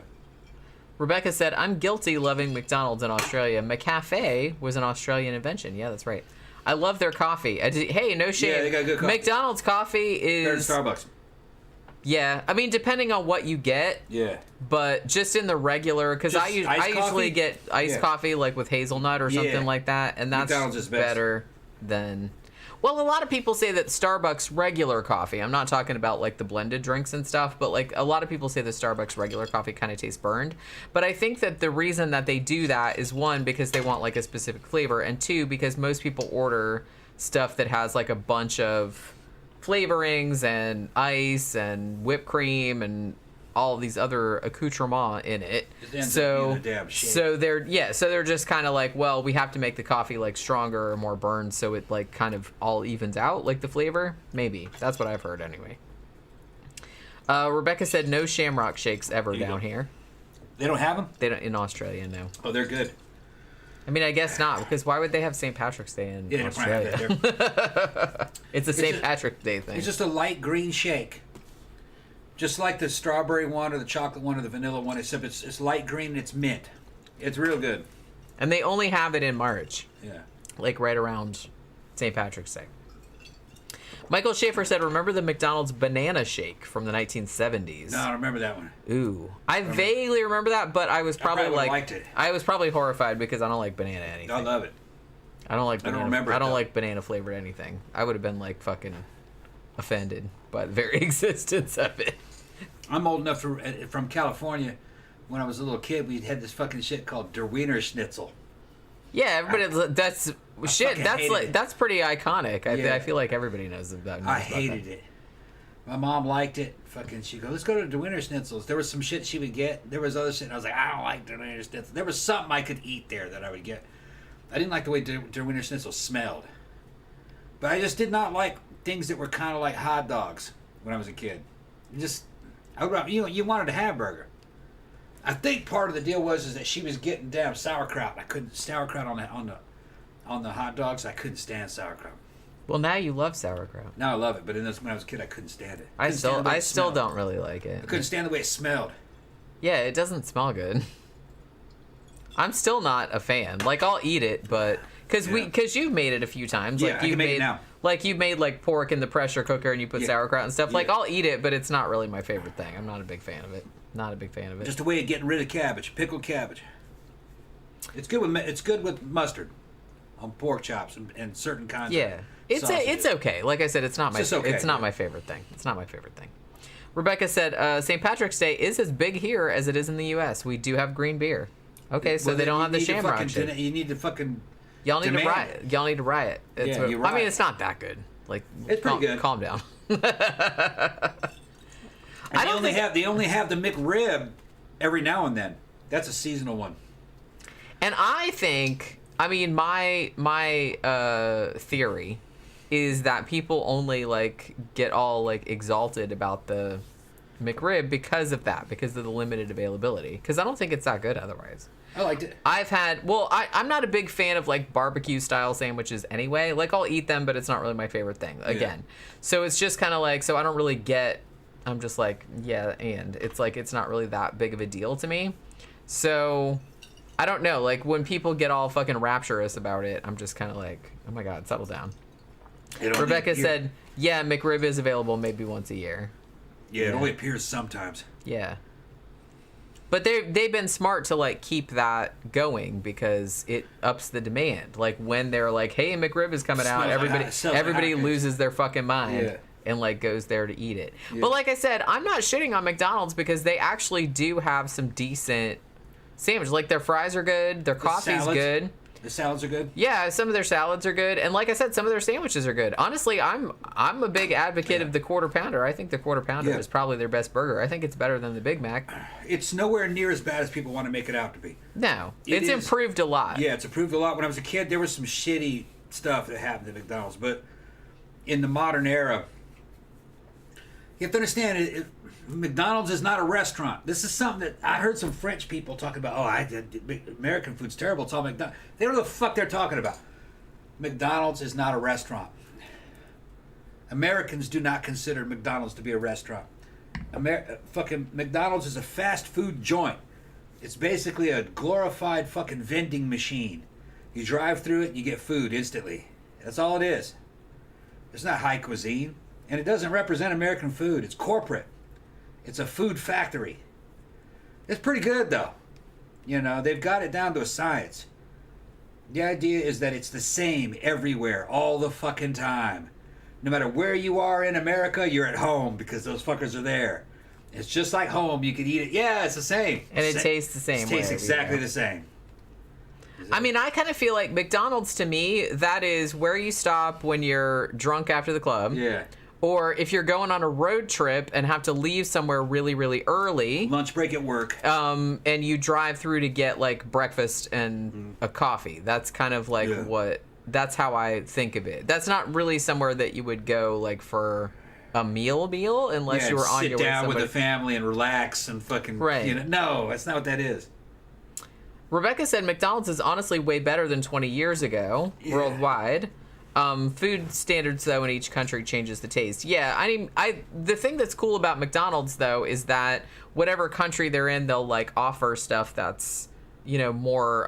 A: Rebecca said, I'm guilty loving McDonald's in Australia. McCafe was an Australian invention. Yeah, that's right. I love their coffee. Hey, no shame.
B: Yeah, they got good coffee.
A: McDonald's coffee
B: Better
A: is...
B: than Starbucks.
A: Yeah, I mean, depending on what you get,
B: Yeah.
A: but just in the regular... Because I
B: Just
A: usually
B: iced coffee?
A: get iced
B: Yeah.
A: coffee, like with hazelnut or something
B: Yeah.
A: like that, and that's
B: McDonald's is best.
A: better than... Well, a lot of people say that Starbucks regular coffee, I'm not talking about like the blended drinks and stuff, but like a lot of people say the Starbucks regular coffee kind of tastes burned. But I think that the reason that they do that is one, because they want like a specific flavor, and two, because most people order stuff that has like a bunch of flavorings and ice and whipped cream and all these other accoutrements in it.
B: It ends up being a damn shake.
A: So they're just kind of like, well, we have to make the coffee like stronger or more burned, so it like kind of all evens out, like the flavor. Maybe that's what I've heard anyway. Rebecca said no Shamrock Shakes ever
B: There you
A: down
B: go.
A: here.
B: They don't have them?
A: They don't in Australia, no.
B: Oh, they're good.
A: I mean, I guess not, because why would they have St. Patrick's Day in
B: Yeah,
A: Australia?
B: right.
A: It's a St.
B: just-
A: Patrick's Day thing.
B: It's just a light green shake. Just like the strawberry one or the chocolate one or the vanilla one, except it's light green and it's mint. It's real good.
A: And they only have it in March,
B: Yeah.
A: like right around St. Patrick's Day. Michael Schaefer said, remember the McDonald's banana shake from the 1970s?
B: No, I don't remember that one.
A: Ooh. I vaguely remember that, but I was probably
B: probably
A: like...
B: liked it.
A: I was probably horrified because I don't like banana anything.
B: I love it.
A: I don't like
B: I don't
A: banana,
B: remember it,
A: I don't
B: though.
A: like banana flavored anything. I would have been like fucking offended by the very existence of it.
B: I'm old enough from California. When I was a little kid, we had this fucking shit called Der Wiener Schnitzel.
A: Yeah, everybody. That's shit.
B: fucking
A: That's
B: hated
A: like
B: it.
A: that's pretty iconic.
B: Yeah.
A: I feel like everybody knows about.
B: I hated it. My mom liked it. Fucking, she'd go, let's go to Der Wiener Schnitzels. There was some shit she would get. There was other shit. And I was like, I don't like Der Wiener Schnitzel. There was something I could eat there that I would get. I didn't like the way Der Wiener Schnitzel smelled. But I just did not like things that were kind of like hot dogs when I was a kid. You wanted a hamburger. I think part of the deal was that she was getting damn sauerkraut. I couldn't sauerkraut on the hot dogs. I couldn't stand sauerkraut.
A: Well, now you love sauerkraut.
B: Now I love it, but when I was a kid, I couldn't stand it.
A: I still don't really like it.
B: I couldn't stand the way it smelled.
A: Yeah, it doesn't smell good. I'm still not a fan. Like, I'll eat it, but because you've made it a few times.
B: Yeah,
A: like,
B: I can make it now.
A: Like, you've made like pork in the pressure cooker and you put sauerkraut and stuff.
B: Yeah.
A: Like, I'll eat it, but it's not really my favorite thing. I'm not a big fan of it. Not a big fan of it.
B: Just a way of getting rid of cabbage, pickled cabbage. It's good with mustard on pork chops and certain kinds.
A: Yeah,
B: of
A: it's okay. Like I said, it's not my
B: okay,
A: it's not my favorite thing. It's not my favorite thing. Rebecca said St. Patrick's Day is as big here as it is in the U.S. We do have green beer. Okay, so they don't have the shamrock shit.
B: You need to fucking.
A: Y'all need to riot. Y'all need to riot.
B: You're right.
A: I mean, it's not that good. Like,
B: it's pretty good.
A: Calm down.
B: They only have the McRib every now and then. That's a seasonal one.
A: And I think, I mean, my theory is that people only like get all like exalted about the McRib because of that, because of the limited availability. Because I don't think it's that good otherwise.
B: I liked it.
A: I'm not a big fan of like barbecue style sandwiches anyway. Like, I'll eat them, but it's not really my favorite thing. Again, so it's just kind of like, so I don't really get. I'm just like, yeah, and it's like, it's not really that big of a deal to me. So I don't know. Like, when people get all fucking rapturous about it, I'm just kind of like, oh my God, settle down. Rebecca said, yeah, McRib is available maybe once a year.
B: Yeah, it only appears sometimes.
A: Yeah. But they've been smart to like keep that going because it ups the demand. Like, when they're like, hey, McRib is coming out, everybody loses their fucking mind and like goes there to eat it. Yeah. But like I said, I'm not shitting on McDonald's because they actually do have some decent sandwiches. Like, their fries are good, their coffee's good.
B: The salads are good?
A: Yeah, some of their salads are good. And like I said, some of their sandwiches are good. Honestly, I'm a big advocate of the Quarter Pounder. I think the Quarter Pounder is probably their best burger. I think it's better than the Big Mac.
B: It's nowhere near as bad as people want to make it out to be.
A: No, it's improved a lot.
B: Yeah, it's improved a lot. When I was a kid, there was some shitty stuff that happened at McDonald's. But in the modern era, you have to understand, McDonald's is not a restaurant. This is something that I heard some French people talk about. American food's terrible. It's all McDonald's. They don't know the fuck they're talking about. McDonald's is not a restaurant. Americans do not consider McDonald's to be a restaurant. Fucking McDonald's is a fast food joint. It's basically a glorified fucking vending machine. You drive through it and you get food instantly. That's all it is. It's not high cuisine. And it doesn't represent American food. It's corporate. It's a food factory. It's pretty good, though. You know, they've got it down to a science. The idea is that it's the same everywhere, all the fucking time. No matter where you are in America, you're at home because those fuckers are there. It's just like home. You could eat it. Yeah, it's the same.
A: And it tastes the same.
B: It tastes exactly the same.
A: I mean, I kind of feel like McDonald's, to me, that is where you stop when you're drunk after the club.
B: Yeah.
A: Or if you're going on a road trip and have to leave somewhere really, really early.
B: Lunch break at work.
A: And you drive through to get, like, breakfast and a coffee. That's kind of like that's how I think of it. That's not really somewhere that you would go, like, for a meal unless you were on your way
B: sit down
A: with
B: the family and relax and fucking, no, that's not what that is.
A: Rebecca said McDonald's is honestly way better than 20 years ago worldwide. Food standards, though, in each country changes the taste. Yeah, I mean, the thing that's cool about McDonald's, though, is that whatever country they're in, they'll, like, offer stuff that's, more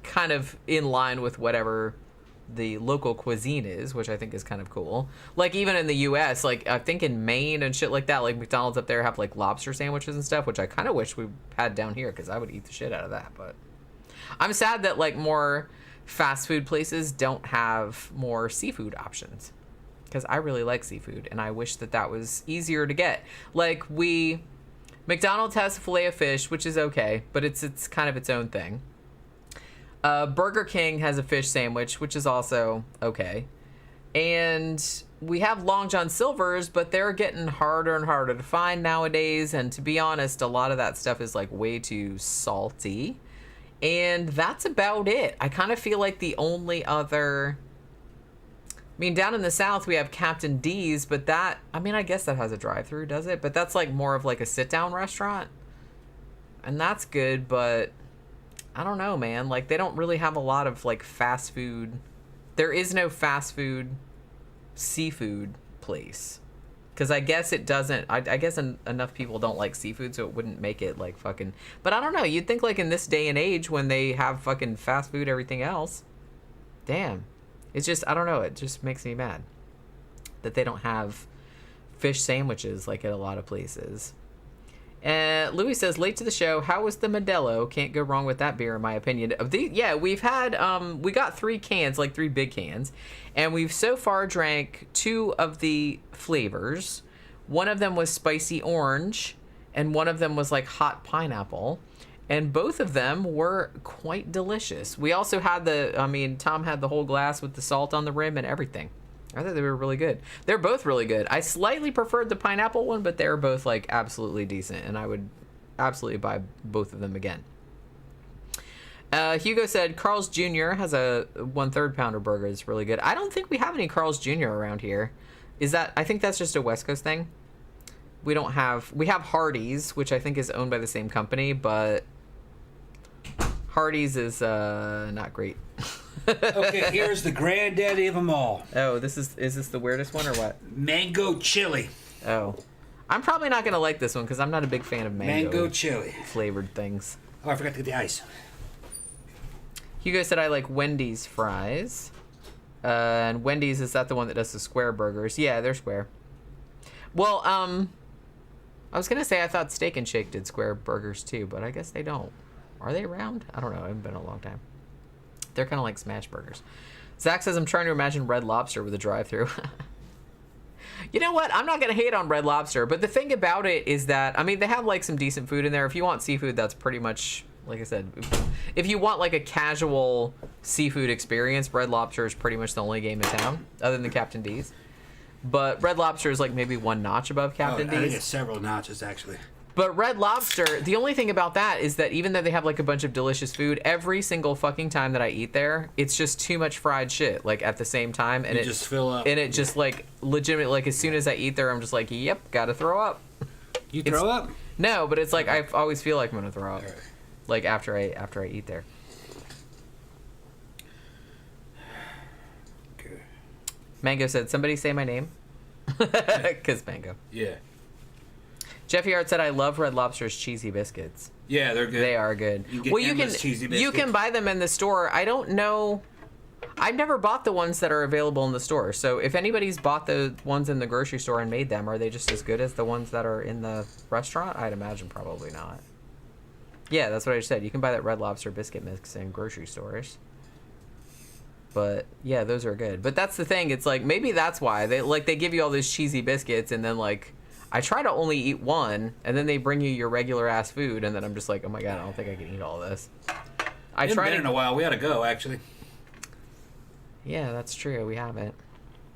A: kind of in line with whatever the local cuisine is, which I think is kind of cool. Like, even in the U.S., like, I think in Maine and shit like that, like, McDonald's up there have, like, lobster sandwiches and stuff, which I kind of wish we had down here, because I would eat the shit out of that, but I'm sad that, like, more fast food places don't have more seafood options, because I really like seafood and I wish that was easier to get. Like, McDonald's has filet of fish, which is okay, but it's kind of its own thing. Burger King has a fish sandwich, which is also okay, and we have Long John Silver's, but they're getting harder and harder to find nowadays, and to be honest, a lot of that stuff is like way too salty. And that's about it. I kind of feel like the only other... I mean, down in the South, we have Captain D's, but I guess that has a drive-thru, does it? But that's like more of like a sit-down restaurant. and that's good, but I don't know, man. Like, they don't really have a lot of, like, fast food. There is no fast food seafood place. Because I guess it doesn't... I guess enough people don't like seafood, so it wouldn't make it, like, fucking... But I don't know. You'd think, like, in this day and age, when they have fucking fast food, everything else... Damn. It's just... I don't know. It just makes me mad. That they don't have fish sandwiches, like, at a lot of places. Louis says, late to the show, how was the Modelo? Can't go wrong with that beer, in my opinion. Yeah, we've had, we got 3 cans, like 3 big cans, and we've so far drank 2 of the flavors. One of them was spicy orange, and one of them was like hot pineapple, and both of them were quite delicious. We also had Tom had the whole glass with the salt on the rim and everything. I thought they were really good. They're both really good. I slightly preferred the pineapple one, but they're both, like, absolutely decent, and I would absolutely buy both of them again. Hugo said Carl's Jr. has a 1/3 pounder burger. It's really good. I don't think we have any Carl's Jr. around here. I think that's just a West Coast thing. We have Hardee's, which I think is owned by the same company, but Hardee's is not great.
B: Okay, here's the granddaddy of them all.
A: Oh, is this the weirdest one or what?
B: Mango chili.
A: Oh. I'm probably not going to like this one because I'm not a big fan of mango
B: chili
A: flavored things.
B: Oh, I forgot to get the ice.
A: Hugo said I like Wendy's fries. And Wendy's, is that the one that does the square burgers? Yeah, they're square. Well, I was going to say I thought Steak and Shake did square burgers too, but I guess they don't. Are they round? I don't know. I haven't been in a long time. They're kind of like smash burgers. Zach says, I'm trying to imagine Red Lobster with a drive-thru. You know what? I'm not going to hate on Red Lobster, but the thing about it is that, they have, like, some decent food in there. If you want seafood, that's pretty much, like I said, if you want, like, a casual seafood experience, Red Lobster is pretty much the only game in town, other than Captain D's. But Red Lobster is, like, maybe one notch above Captain D's.
B: I think it's several notches, actually.
A: But Red Lobster, the only thing about that is that even though they have, like, a bunch of delicious food, every single fucking time that I eat there, it's just too much fried shit, like, at the same time. And
B: you just fill up.
A: And it just, like, legitimately, like, as soon as I eat there, I'm just like, yep, gotta throw up.
B: You throw up?
A: No, but it's like, I always feel like I'm gonna throw up.
B: Right.
A: Like, after I eat there.
B: Okay.
A: Mango said, somebody say my name? Because Mango.
B: Yeah.
A: Jeffy Hart said, I love Red Lobster's cheesy biscuits.
B: Yeah, they're good.
A: They are good.
B: You
A: can buy them in the store. I don't know. I've never bought the ones that are available in the store. So if anybody's bought the ones in the grocery store and made them, are they just as good as the ones that are in the restaurant? I'd imagine probably not. Yeah, that's what I just said. You can buy that Red Lobster biscuit mix in grocery stores. But yeah, those are good. But that's the thing. It's like, maybe that's why they give you all those cheesy biscuits, and then, like, I try to only eat one, and then they bring you your regular ass food, and then I'm just like, oh my god, I don't think I can eat all this.
B: It's been in a while. We ought to go, actually.
A: Yeah, that's true. We haven't.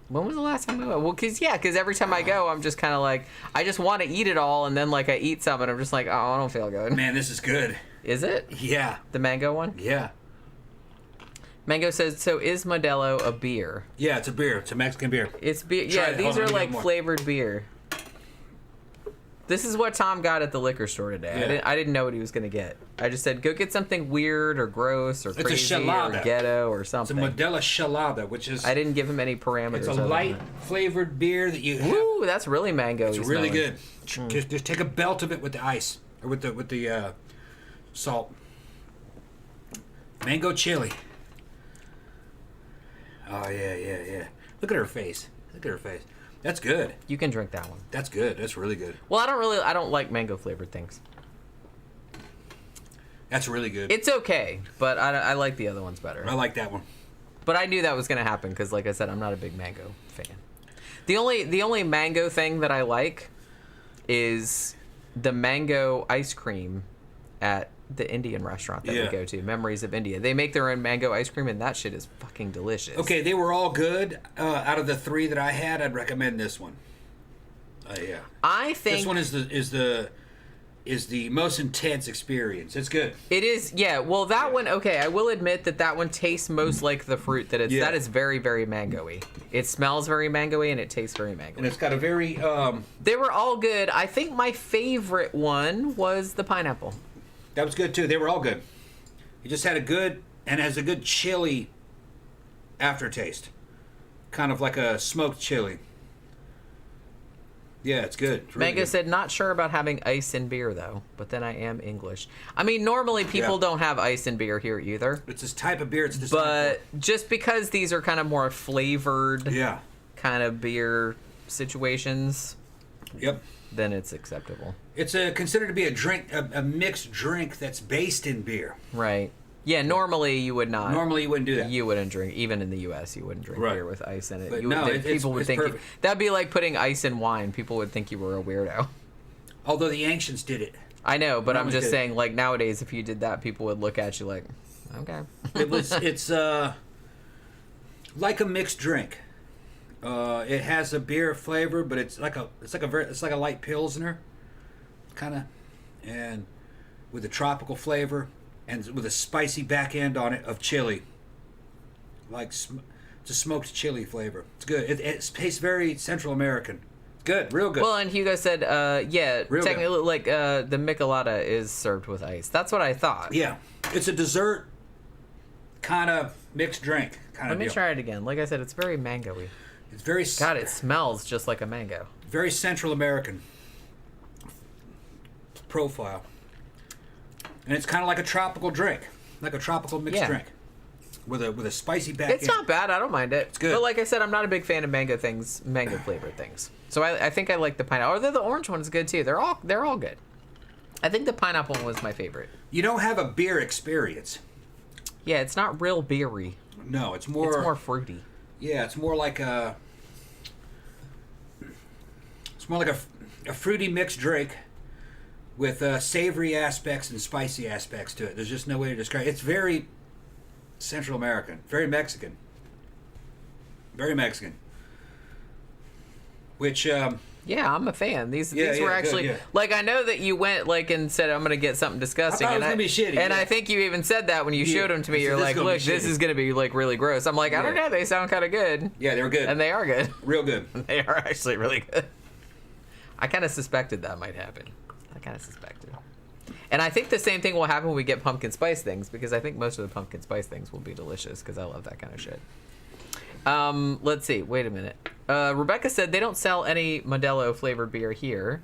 A: When was the last time we went? Well, because every time I go, I'm just kind of like, I just want to eat it all, and then, like, I eat some, and I'm just like, oh, I don't feel good.
B: Man, this is good.
A: Is it?
B: Yeah.
A: The mango one?
B: Yeah.
A: Mango says, so is Modelo a beer?
B: Yeah, it's a beer. It's a Mexican beer.
A: It's beer. Yeah, these are like flavored beer. This is what Tom got at the liquor store today.
B: Yeah.
A: I didn't know what he was going to get. I just said, go get something weird or gross or crazy or ghetto or something.
B: It's a Modelo Chelada, which is...
A: I didn't give him any parameters.
B: It's a light flavored beer that you have.
A: Woo, that's really mango-y.
B: It's really good. Just take a belt of it with the ice. Or with the salt. Mango chili. Oh, yeah. Look at her face. That's good.
A: You can drink that one.
B: That's good. That's really good.
A: Well, I don't like mango flavored things.
B: That's really good.
A: It's okay, but I like the other ones better.
B: I like that one.
A: But I knew that was going to happen because, like I said, I'm not a big mango fan. The only mango thing that I like is the mango ice cream at the Indian restaurant that we go to, Memories of India. They make their own mango ice cream, and that shit is fucking delicious.
B: Okay, they were all good. Out of the 3 that I had, I'd recommend this one. Yeah.
A: I think
B: this one is the most intense experience. It's good.
A: It is, yeah. Well, that one, okay, I will admit that one tastes most like the fruit that it's. Yeah. That is very, very mango-y. It smells very mango-y, and it tastes very mango-y.
B: And it's got a very...
A: They were all good. I think my favorite one was the pineapple.
B: That was good too. They were all good. It just had a good, and has a good chili aftertaste. Kind of like a smoked chili. Yeah, it's good. It's really
A: Mango
B: good.
A: said, not sure about having ice in beer, though. But then I am English. I mean, normally people don't have ice in beer here either.
B: It's this type of beer. It's this
A: But just because these are kind of more flavored kind of beer situations, then it's acceptable.
B: It's considered to be a drink, a mixed drink that's based in beer.
A: Right. Yeah, normally you would not.
B: Normally you wouldn't do that.
A: You wouldn't drink, even in the U.S., you wouldn't drink beer with ice in it.
B: But
A: People would think that'd be like putting ice in wine. People would think you were a weirdo.
B: Although the ancients did it.
A: I know, but I'm just saying, like, nowadays, if you did that, people would look at you like, okay.
B: It's like a mixed drink. It has a beer flavor, but it's like a light pilsner, kind of, and with a tropical flavor. And with a spicy back end on it of chili. It's a smoked chili flavor. It's good. It tastes very Central American. It's good, real good.
A: Well, and Hugo said, technically, good. Like, the Michelada is served with ice. That's what I thought.
B: Yeah. It's a dessert kind of mixed drink kind of
A: Let me try it again. Like I said, it's very mango-y.
B: It's very...
A: God, it smells just like a mango.
B: Very Central American profile. And it's kind of like a tropical drink, like a tropical mixed drink, with a spicy back end.
A: It's not bad. I don't mind it.
B: It's good.
A: But like I said, I'm not a big fan of mango flavored things. So I think I like the pineapple. Although the orange one is good too. They're all good. I think the pineapple one was my favorite.
B: You don't have a beer experience.
A: Yeah, it's not real beery.
B: No, it's more
A: fruity.
B: Yeah, it's more like a fruity mixed drink. With savory aspects and spicy aspects to it. There's just no way to describe it. It's very Central American. Very Mexican. Very Mexican. Which,
A: yeah, I'm a fan. These were actually...
B: good.
A: Like, I know that you went, like, and said, I'm going to get something disgusting.
B: I thought it was going to be shitty.
A: And I think you even said that when you showed them to me. You're like, look, this is going to be, like, really gross. I'm like, I don't know. They sound kind of good.
B: Yeah, they were good.
A: And they are good.
B: Real good.
A: They are actually really good. I kind of suspected that might happen. I kind of suspected. And I think the same thing will happen when we get pumpkin spice things, because I think most of the pumpkin spice things will be delicious, because I love that kind of shit. Let's see. Wait a minute. Rebecca said they don't sell any Modelo flavored beer here.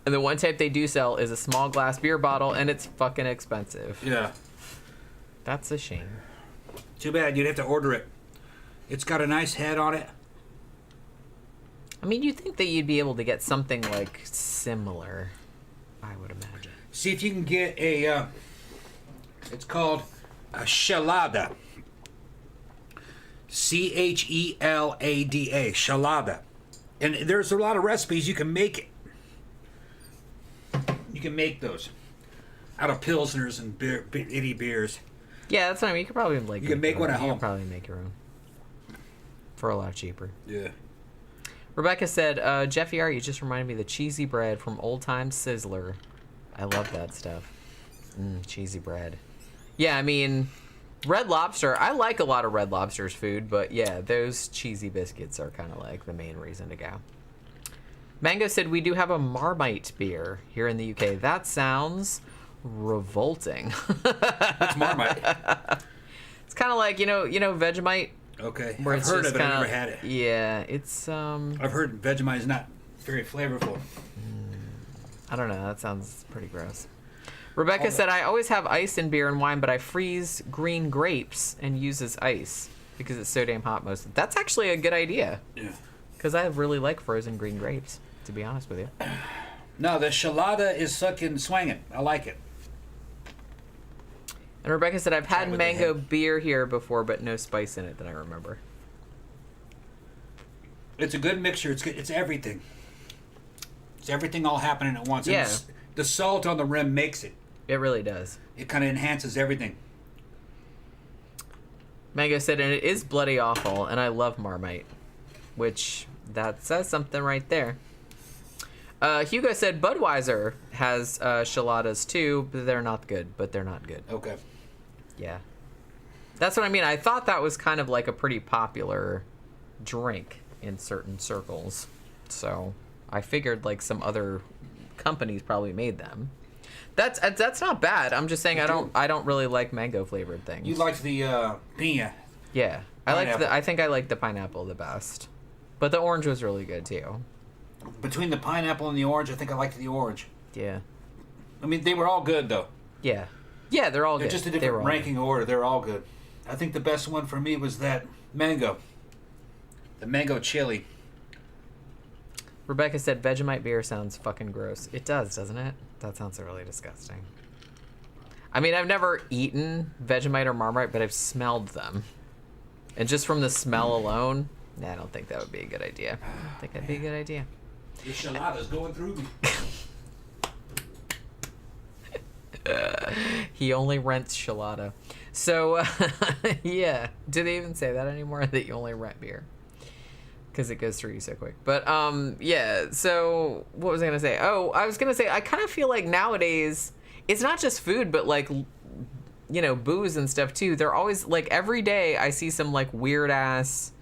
A: And the one type they do sell is a small glass beer bottle, and it's fucking expensive.
B: Yeah.
A: That's a shame.
B: Too bad. You'd have to order it. It's got a nice head on it.
A: I mean, you'd think that you'd be able to get something, like, similar, I would imagine.
B: See if you can get a, it's called a Chelada. Chelada. Chelada. And there's a lot of recipes you can make it. You can make those out of pilsners and itty beers.
A: Yeah, that's what I mean. You could probably, like...
B: You can make one at home.
A: You could probably make your own. For a lot cheaper.
B: Yeah.
A: Rebecca said, Jeffy R, you just reminded me of the cheesy bread from Old Time Sizzler. I love that stuff. Cheesy bread. Yeah, I mean, Red Lobster, I like a lot of Red Lobster's food, but yeah, those cheesy biscuits are kind of like the main reason to go. Mango said, we do have a Marmite beer here in the UK. That sounds revolting.
B: What's Marmite?
A: It's kind of like, you know Vegemite?
B: Okay.
A: Where
B: I've heard of it, I've never had it.
A: Yeah, it's
B: I've heard Vegemite is not very flavorful.
A: I don't know, that sounds pretty gross. Rebecca said, I always have ice in beer and wine, but I freeze green grapes and use as ice because it's so damn hot most of That's actually a good idea.
B: Yeah.
A: Because I really like frozen green grapes, to be honest with you.
B: No, the Chelada is sucking swinging. I like it.
A: And Rebecca said, I've had mango beer here before, but no spice in it that I remember.
B: It's a good mixture. It's everything. It's everything all happening at once.
A: Yeah.
B: And the salt on the rim makes it.
A: It really does.
B: It kind of enhances everything.
A: Mango said, and it is bloody awful, and I love Marmite. Which, that says something right there. Hugo said Budweiser has Cheladas too, but they're not good.
B: Okay.
A: Yeah. That's what I mean. I thought that was kind of like a pretty popular drink in certain circles. So I figured like some other companies probably made them. That's not bad. I'm just saying I don't really like mango flavored things.
B: You liked the piña.
A: Yeah. I think I like the pineapple the best. But the orange was really good too.
B: Between the pineapple and the orange, I think I liked the orange.
A: Yeah.
B: I mean, they were all good though.
A: Yeah. Yeah, they're all good.
B: They're just a different ranking order. They're all good. I think the best one for me was that mango. The mango chili.
A: Rebecca said Vegemite beer sounds fucking gross. It does, doesn't it? That sounds really disgusting. I mean, I've never eaten Vegemite or Marmite, but I've smelled them. And just from the smell alone, I don't think that would be a good idea. I think that'd be a good idea.
B: The shalada's going through me.
A: He only rents Shalada. So, yeah. Do they even say that anymore? That you only rent beer? Because it goes through you so quick. But, yeah. So, what was I going to say? Oh, I was going to say, I kind of feel like nowadays, it's not just food, but like, you know, booze and stuff too. They're always, like, every day I see some, like, weird-ass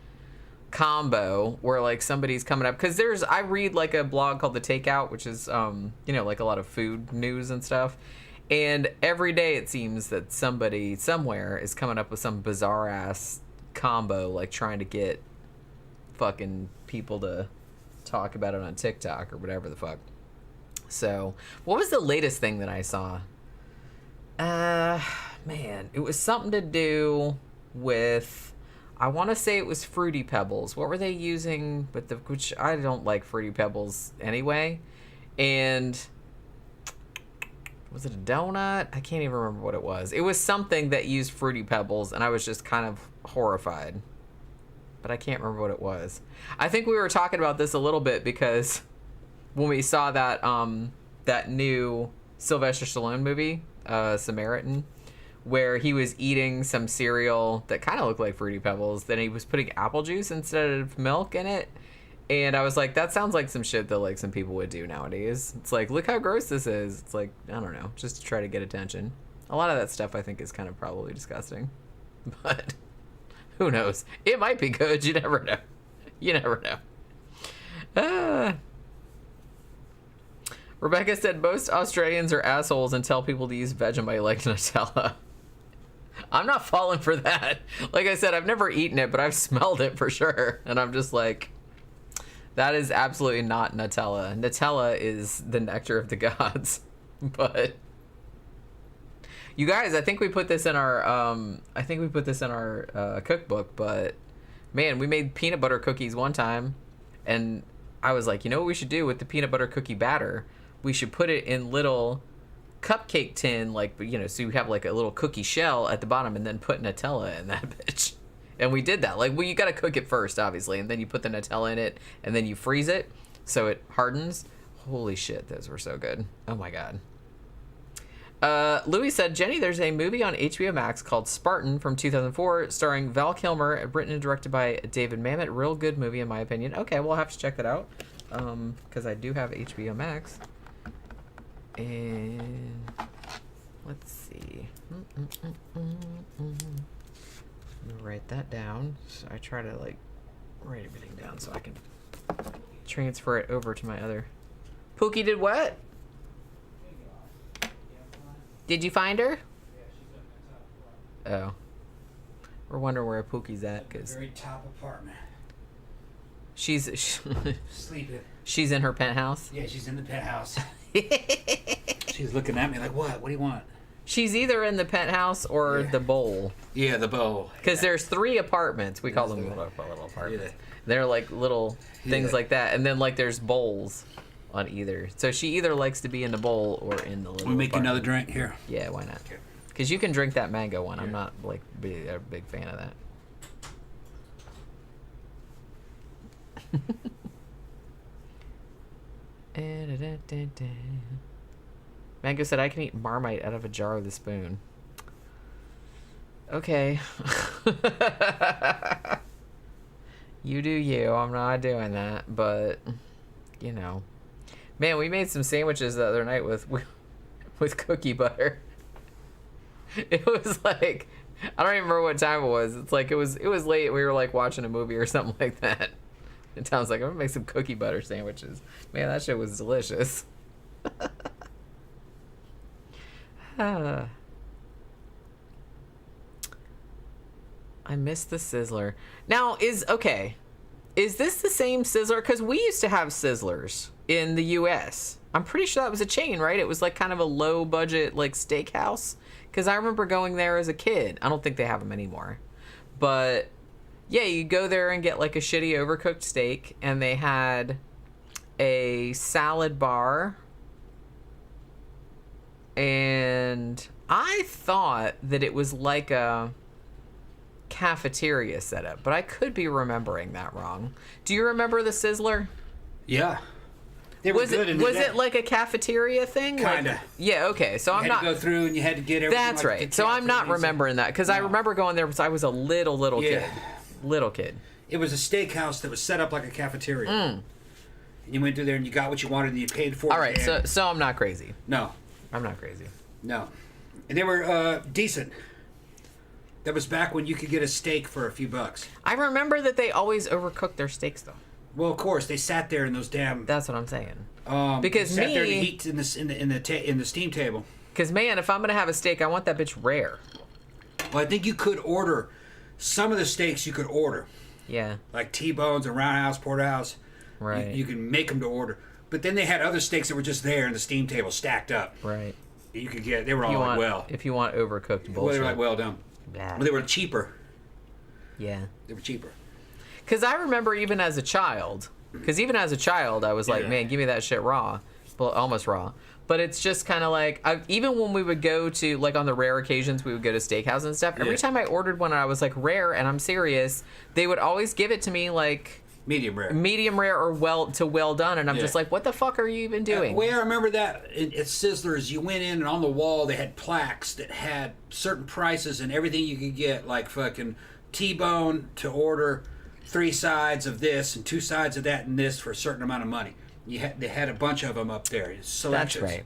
A: combo where, like, somebody's coming up. Because I read, like, a blog called The Takeout, which is, you know, like, a lot of food news and stuff. And every day it seems that somebody somewhere is coming up with some bizarre ass combo, like trying to get fucking people to talk about it on TikTok or whatever the fuck. So, what was the latest thing that I saw? Man, it was something to do with, I want to say it was Fruity Pebbles. What were they using? Which I don't like Fruity Pebbles anyway. And was it a donut? I can't even remember what it was. It was something that used Fruity Pebbles, and I was just kind of horrified. But I can't remember what it was. I think we were talking about this a little bit because when we saw that that new Sylvester Stallone movie, Samaritan, where he was eating some cereal that kind of looked like Fruity Pebbles, then he was putting apple juice instead of milk in it. And I was like, that sounds like some shit that, like, some people would do nowadays. It's like, look how gross this is. It's like, I don't know, just to try to get attention. A lot of that stuff I think is kind of probably disgusting. But who knows? It might be good. You never know. You never know. Rebecca said, most Australians are assholes and tell people to use Vegemite like Nutella. I'm not falling for that. Like I said, I've never eaten it, but I've smelled it for sure. And I'm just like, that is absolutely not Nutella. Nutella is the nectar of the gods. But you guys, I think we put this in our cookbook, but man, we made peanut butter cookies one time, and I was like, you know what we should do with the peanut butter cookie batter? We should put it in little cupcake tin, like, you know, so you have like a little cookie shell at the bottom, and then put Nutella in that bitch. And we did that. Like, well, you got to cook it first, obviously, and then you put the Nutella in it, and then you freeze it so it hardens. Holy shit, those were so good. Oh, my God. Louis said, Jenny, there's a movie on HBO Max called Spartan from 2004, starring Val Kilmer, written and directed by David Mamet. Real good movie, in my opinion. Okay, we'll have to check that out, because I do have HBO Max. And let's see. Write that down. So I try to like write everything down so I can transfer it over to my other. Pookie did what? Did you find her? Oh. We're wondering where Pookie's at, cause
B: Very top apartment.
A: she's
B: Sleeping.
A: She's in her penthouse.
B: Yeah, she's in the penthouse. She's looking at me like, what? What do you want?
A: She's either in the penthouse or the bowl.
B: Yeah, the bowl.
A: Because there's 3 apartments. We call them little apartments. Yeah. They're like little things like that. And then like there's bowls on either. So she either likes to be in the bowl or in the little
B: We make
A: apartment.
B: another drink here.
A: Yeah, why not? Because you can drink that mango one. I'm not like a big fan of that. Mango said, I can eat Marmite out of a jar with a spoon. Okay. You do you. I'm not doing that. But, you know. Man, we made some sandwiches the other night with cookie butter. It was like, I don't even remember what time it was. It's like, it was late. We were like watching a movie or something like that. And Tom's like, I'm gonna make some cookie butter sandwiches. Man, that shit was delicious. I missed the Sizzler. Now, is this the same Sizzler? Because we used to have Sizzlers in the U.S. I'm pretty sure that was a chain, right? It was like kind of a low budget like steakhouse. Because I remember going there as a kid. I don't think they have them anymore. But yeah, you go there and get like a shitty overcooked steak. And they had a salad bar. And I thought that it was like a cafeteria setup, but I could be remembering that wrong. Do you remember the Sizzler?
B: Yeah. They were good.
A: Was it like a cafeteria thing?
B: Kinda.
A: Like, yeah, okay. So I'm not...
B: You had to go through and you had to get everything.
A: That's right. So I'm not remembering that, because I remember going there because I was a little kid. Little kid.
B: It was a steakhouse that was set up like a cafeteria. And you went through there and you got what you wanted and you paid for it.
A: All right, so I'm not crazy.
B: No.
A: I'm not crazy.
B: No. And they were decent. That was back when you could get a steak for a few bucks.
A: I remember that they always overcooked their steaks, though.
B: Well, of course, they sat there in those damn.
A: That's what I'm saying.
B: Because they sat there to heat in the steam table.
A: Because man, if I'm gonna have a steak, I want that bitch rare.
B: Well, I think you could order some of the steaks. You could order.
A: Yeah.
B: Like T-bones and roundhouse, porterhouse.
A: Right.
B: You can make them to order. But then they had other steaks that were just there in the steam table, stacked up.
A: Right.
B: You could get. They were all like well.
A: If you want overcooked bullshit.
B: Well, they were like well done.
A: Bad.
B: Well, they were cheaper.
A: Yeah.
B: They were cheaper.
A: Because I remember even as a child, I was like, man, give me that shit raw. Well, almost raw. But it's just kind of like, even when we would go to, like on the rare occasions, we would go to steakhouse and stuff. Every time I ordered one and I was like, rare, and I'm serious, they would always give it to me like... Medium rare or well done. And I'm just like, what the fuck are you even doing?
B: The way I remember that at Sizzlers, you went in and on the wall they had plaques that had certain prices and everything you could get, like fucking T-bone to order 3 sides of this and 2 sides of that and this for a certain amount of money. They had a bunch of them up there. Selections.
A: That's right.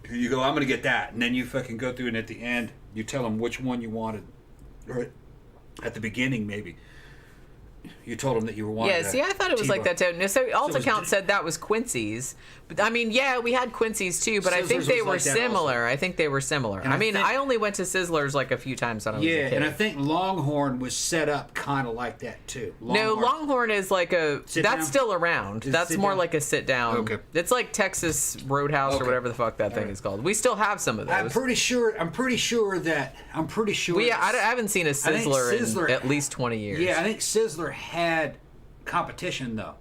B: You go, I'm going to get that. And then you fucking go through and at the end, you tell them which one you wanted. Or at the beginning, maybe. You told them that you were wanting.
A: Yeah, see, I thought it was like that too. So alt account said that was Quincy's, but I mean, yeah, we had Quincy's too, but I think they were similar. I think they were similar. I mean, I only went to Sizzlers like a few times when I was a kid.
B: Yeah, and I think Longhorn was set up kind of like that too.
A: No, Longhorn is like that's still around. That's more like a sit down.
B: Okay.
A: It's like Texas Roadhouse or whatever the fuck that thing is called. We still have some of those.
B: I'm pretty sure.
A: Well, yeah, I haven't seen a Sizzler in at least 20 years.
B: Yeah, I think Sizzler had competition though,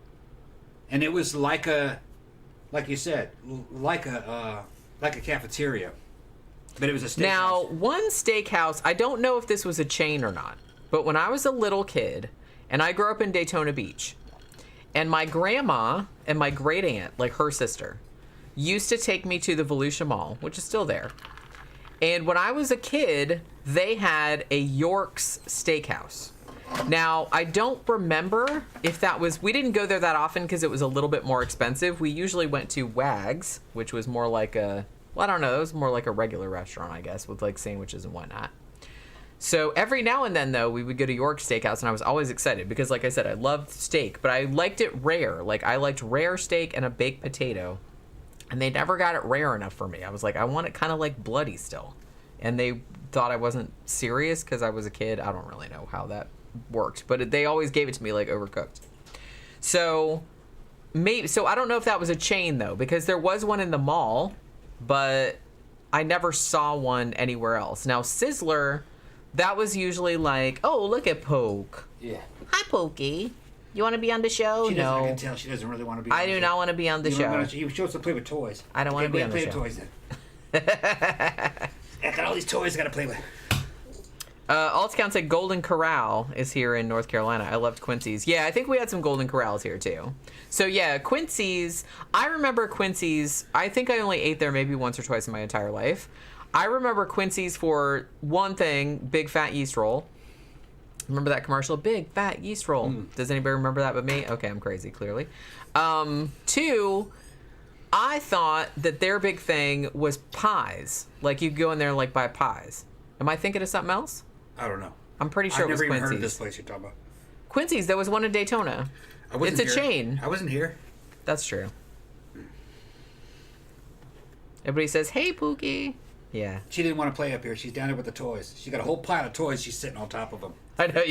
B: and it was like you said, like a cafeteria, but it was a steakhouse.
A: Now, one steakhouse, I don't know if this was a chain or not, but when I was a little kid, and I grew up in Daytona Beach, and my grandma and my great aunt, like her sister, used to take me to the Volusia Mall, which is still there. And when I was a kid, they had a York's Steakhouse. Now, I don't remember if that was... We didn't go there that often because it was a little bit more expensive. We usually went to Wags, which was more like a... Well, I don't know. It was more like a regular restaurant, I guess, with like sandwiches and whatnot. So every now and then, though, we would go to York Steakhouse, and I was always excited because, like I said, I loved steak, but I liked it rare. Like, I liked rare steak and a baked potato, and they never got it rare enough for me. I was like, I want it kind of like bloody still. And they thought I wasn't serious because I was a kid. I don't really know how that worked, but they always gave it to me like overcooked. So I don't know if that was a chain though, because there was one in the mall, but I never saw one anywhere else. Now Sizzler, that was usually like, oh, look at Poke.
B: Yeah.
A: Hi, Pokey. You want to be on the show?
B: I can tell she doesn't really want to be on the show.
A: I do not want to be on the show.
B: She wants to play with toys.
A: I don't want to be on the show.
B: Play with toys then. I got all these toys I got to play with.
A: Alt account said Golden Corral is here in North Carolina. I loved Quincy's. Yeah, I think we had some Golden Corrals here too. So yeah, Quincy's. I remember Quincy's. I think I only ate there maybe once or twice in my entire life. I remember Quincy's for one thing, big fat yeast roll. Remember that commercial? Big fat yeast roll. Does anybody remember that but me? Okay, I'm crazy, clearly. 2, I thought that their big thing was pies. Like you go in there and like buy pies. Am I thinking of something else?
B: I don't know.
A: I'm pretty sure it was
B: I've never even
A: Quincy's.
B: heard of this place you're talking about.
A: Quincy's, there was one in Daytona. It's a chain.
B: I wasn't here.
A: That's true. Everybody says, hey, Pookie. Yeah.
B: She didn't want to play up here. She's down there with the toys. She got a whole pile of toys. She's sitting on top of them.
A: I know,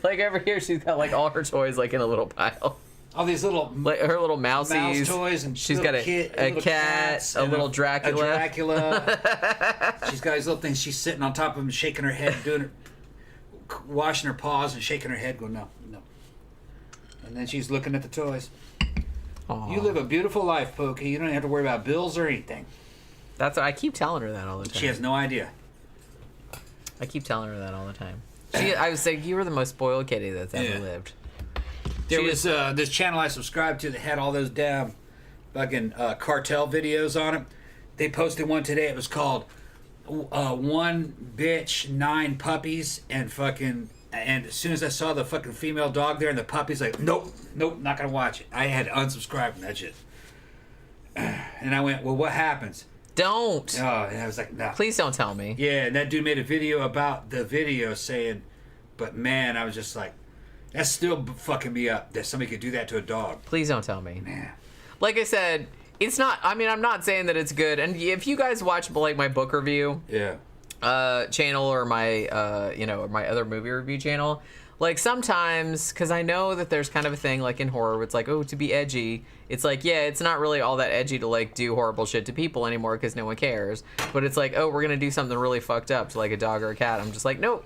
A: like over here she's got like all her toys like in a little pile.
B: All these little
A: like her little mousies,
B: mouse toys, and
A: she's got a cat,
B: cats,
A: a little Dracula.
B: A Dracula. She's got these little things. She's sitting on top of them, shaking her head, doing it, washing her paws and shaking her head, going no. And then she's looking at the toys. Aww. You live a beautiful life, Pokey. You don't have to worry about bills or anything.
A: That's what I keep telling her that all the time.
B: She has no idea.
A: I keep telling her that all the time. I was like, you were the most spoiled kitty that's ever lived.
B: There was this channel I subscribed to that had all those damn fucking cartel videos on it. They posted one today. It was called One Bitch, 9 Puppies, and as soon as I saw the fucking female dog there and the puppies, like, nope, not gonna watch it. I had to unsubscribe from that shit. And I went, well, what happens?
A: Don't.
B: Oh, and I was like, nah.
A: Please don't tell me.
B: Yeah, and that dude made a video about the video saying, but man, I was just like, that's still fucking me up that somebody could do that to a dog.
A: Please don't tell me.
B: Man.
A: Like I said, it's not, I mean, I'm not saying that it's good. And if you guys watch like my book review channel or my, or my other movie review channel, like sometimes, because I know that there's kind of a thing like in horror where it's like, oh, to be edgy, it's like, yeah, it's not really all that edgy to like do horrible shit to people anymore because no one cares. But it's like, oh, we're going to do something really fucked up to like a dog or a cat. I'm just like, nope.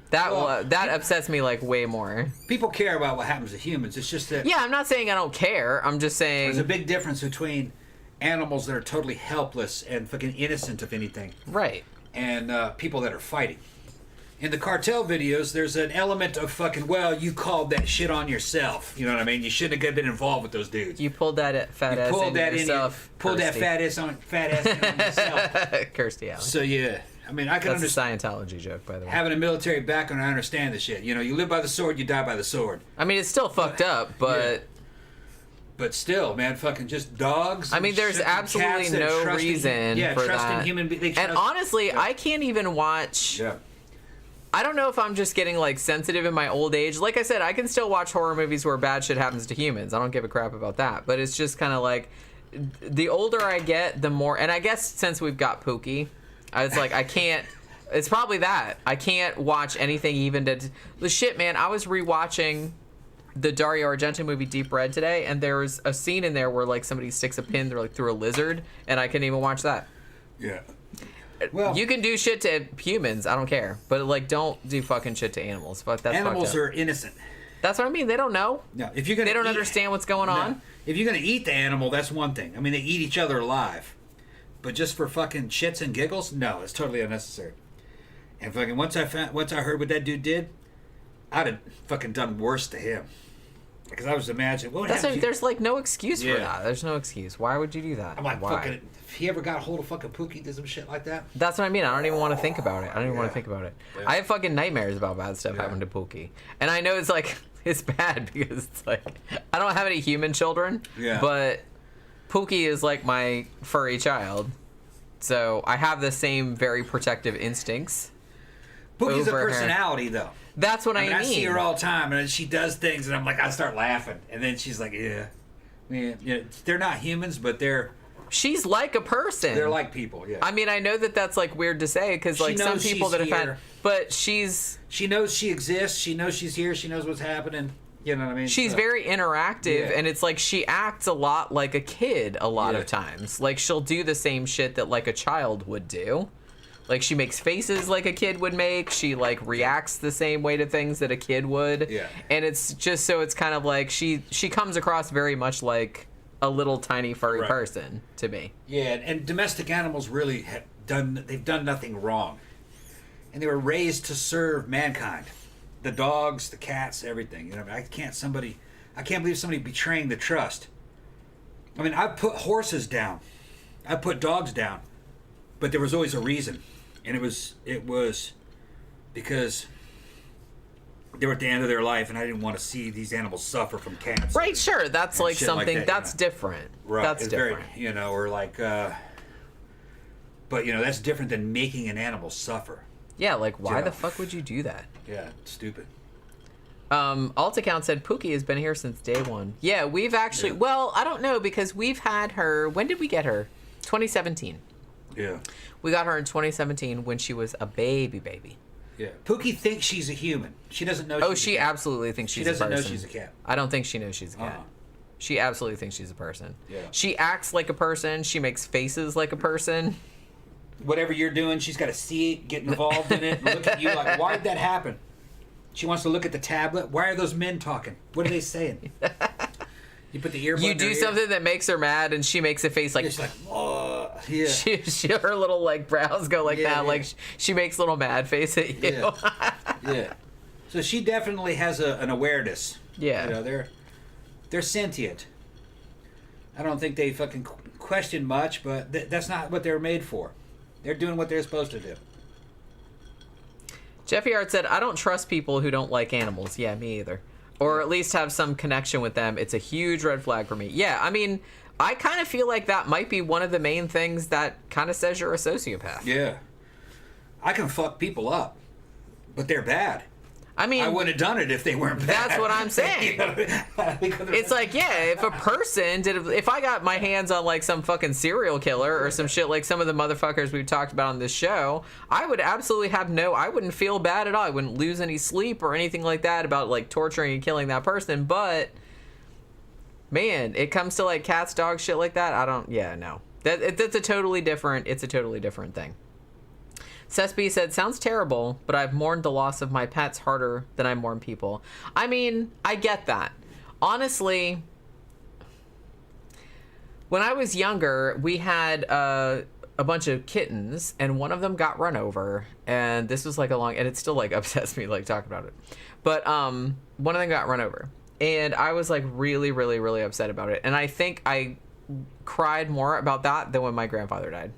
A: That upsets me like way more.
B: People care about what happens to humans. It's just that...
A: Yeah, I'm not saying I don't care. I'm just saying...
B: There's a big difference between animals that are totally helpless and fucking innocent of anything.
A: Right.
B: And people that are fighting. In the cartel videos, there's an element of fucking, well, you called that shit on yourself. You know what I mean? You shouldn't have been involved with those dudes.
A: You pulled that fat ass in yourself.
B: Pulled that fat ass in on yourself.
A: Kirstie Alley.
B: So, yeah. I mean, I can understand.
A: That's a Scientology joke, by the way.
B: Having a military background, I understand the shit. You know, you live by the sword, you die by the sword.
A: I mean, it's still fucked up, but...
B: Yeah. But still, man, fucking just dogs.
A: I mean, there's absolutely no reason for that.
B: Human beings.
A: And honestly, I can't even watch...
B: Yeah.
A: I don't know if I'm just getting like sensitive in my old age. Like I said, I can still watch horror movies where bad shit happens to humans. I don't give a crap about that. But it's just kind of like the older I get, the more. And I guess since we've got Pookie, it's like I can't. It's probably that I can't watch anything even to the shit, man. I was rewatching the Dario Argento movie Deep Red today, and there was a scene in there where like somebody sticks a pin through a lizard, and I couldn't even watch that.
B: Yeah.
A: Well, you can do shit to humans, I don't care, but like don't do fucking shit to animals. But that's
B: animals are innocent.
A: That's what I mean. They don't know.
B: No, if you're gonna,
A: they don't understand what's going on.
B: If you're gonna eat the animal, that's one thing. I mean, they eat each other alive, but just for fucking shits and giggles, no, it's totally unnecessary. And fucking once I heard what that dude did, I'd have fucking done worse to him. Because I was imagining what would happen.
A: There's like no excuse for that. There's no excuse. Why would you do that?
B: I'm like,
A: why?
B: fucking, if he ever got a hold of fucking Pookie, did some shit like that.
A: That's what I mean. I don't even want to think about it.
B: Yeah.
A: I have fucking nightmares about bad stuff happening to Pookie, and I know it's like it's bad because it's like I don't have any human children, but Pookie is like my furry child, so I have the same very protective instincts.
B: Pookie's a personality, though.
A: That's what I mean.
B: I see her all the time, and she does things, and I'm like, I start laughing, and then she's like, yeah, they're not humans, but she's
A: like a person.
B: They're like people, yeah.
A: I mean, I know that that's like weird to say because like some people that have had, but she
B: knows she exists. She knows she's here. She knows what's happening. You know what I mean?
A: She's very interactive, and it's like she acts a lot like a kid a lot of times. Like she'll do the same shit that like a child would do. Like she makes faces like a kid would make. She like reacts the same way to things that a kid would. Yeah. And it's just so it's kind of like she comes across very much like a little tiny furry person to me.
B: Yeah, and domestic animals really they've done nothing wrong. And they were raised to serve mankind. The dogs, the cats, everything. You know, I can't believe somebody betraying the trust. I mean, I put horses down. I put dogs down. But there was always a reason. And it was because they were at the end of their life, and I didn't want to see these animals suffer from cancer.
A: Right, sure. That's like something
B: like that,
A: that's different.
B: Right.
A: That's
B: it's
A: different.
B: Very, or like, but that's different than making an animal suffer.
A: Yeah, like why the fuck would you do that?
B: Yeah, it's stupid.
A: Alt account said Pookie has been here since day one. Yeah, we've actually. Well, I don't know because we've had her. When did we get her? 2017.
B: Yeah.
A: We got her in 2017 when she was a baby.
B: Yeah. Pookie thinks she's a human. She doesn't know.
A: Oh, she absolutely thinks she's a person.
B: She doesn't know she's a cat.
A: I don't think she knows she's a cat. She absolutely thinks she's a person.
B: Yeah.
A: She acts like a person. She makes faces like a person.
B: Whatever you're doing, she's got to see it, get involved in it, and look at you like, why did that happen? She wants to look at the tablet. Why are those men talking? What are they saying? You put the earbud.
A: You do something that makes her mad, and she makes a face like.
B: She's like, oh, yeah.
A: Her little like brows go like that. Yeah. Like she makes little mad face at you.
B: Yeah. Yeah. So she definitely has an awareness.
A: Yeah.
B: You know, they're sentient. I don't think they fucking question much, but that's not what they're made for. They're doing what they're supposed to do.
A: Jeffy Hart said, I don't trust people who don't like animals. Yeah, me either. Or at least have some connection with them. It's a huge red flag for me. Yeah, I mean, I kind of feel like that might be one of the main things that kind of says you're a sociopath.
B: Yeah. I can fuck people up, but they're bad.
A: I mean,
B: I wouldn't have done it if they weren't bad.
A: That's what I'm saying. It's like, yeah, if a person if I got my hands on like some fucking serial killer or some shit like some of the motherfuckers we've talked about on this show, I would absolutely I wouldn't feel bad at all. I wouldn't lose any sleep or anything like that about like torturing and killing that person. But man, it comes to like cats, dogs, shit like that. No. That's a totally different thing. Cesby said, sounds terrible, but I've mourned the loss of my pets harder than I mourn people. I mean, I get that. Honestly, when I was younger, we had a bunch of kittens, and one of them got run over, and this was like and it still like upsets me like talking about it. But one of them got run over, and I was like really, really, really upset about it. And I think I cried more about that than when my grandfather died.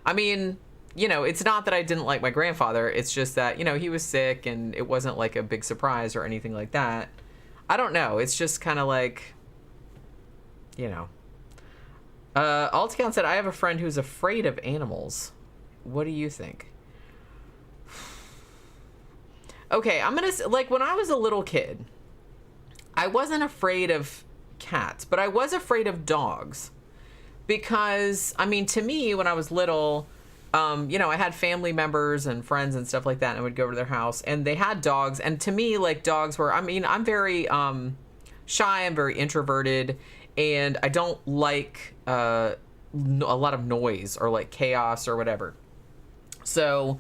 A: I mean, you know, it's not that I didn't like my grandfather. It's just that, you know, he was sick and it wasn't like a big surprise or anything like that. I don't know. It's just kind of like, you know. Altacount said, I have a friend who's afraid of animals. What do you think? Okay, I'm going to, like, when I was a little kid, I wasn't afraid of cats, but I was afraid of dogs. Because, I mean, to me, when I was little, you know, I had family members and friends and stuff like that, and I would go over to their house, and they had dogs, and to me, like, dogs were, I mean, I'm very shy, I'm very introverted, and I don't like a lot of noise or, like, chaos or whatever. So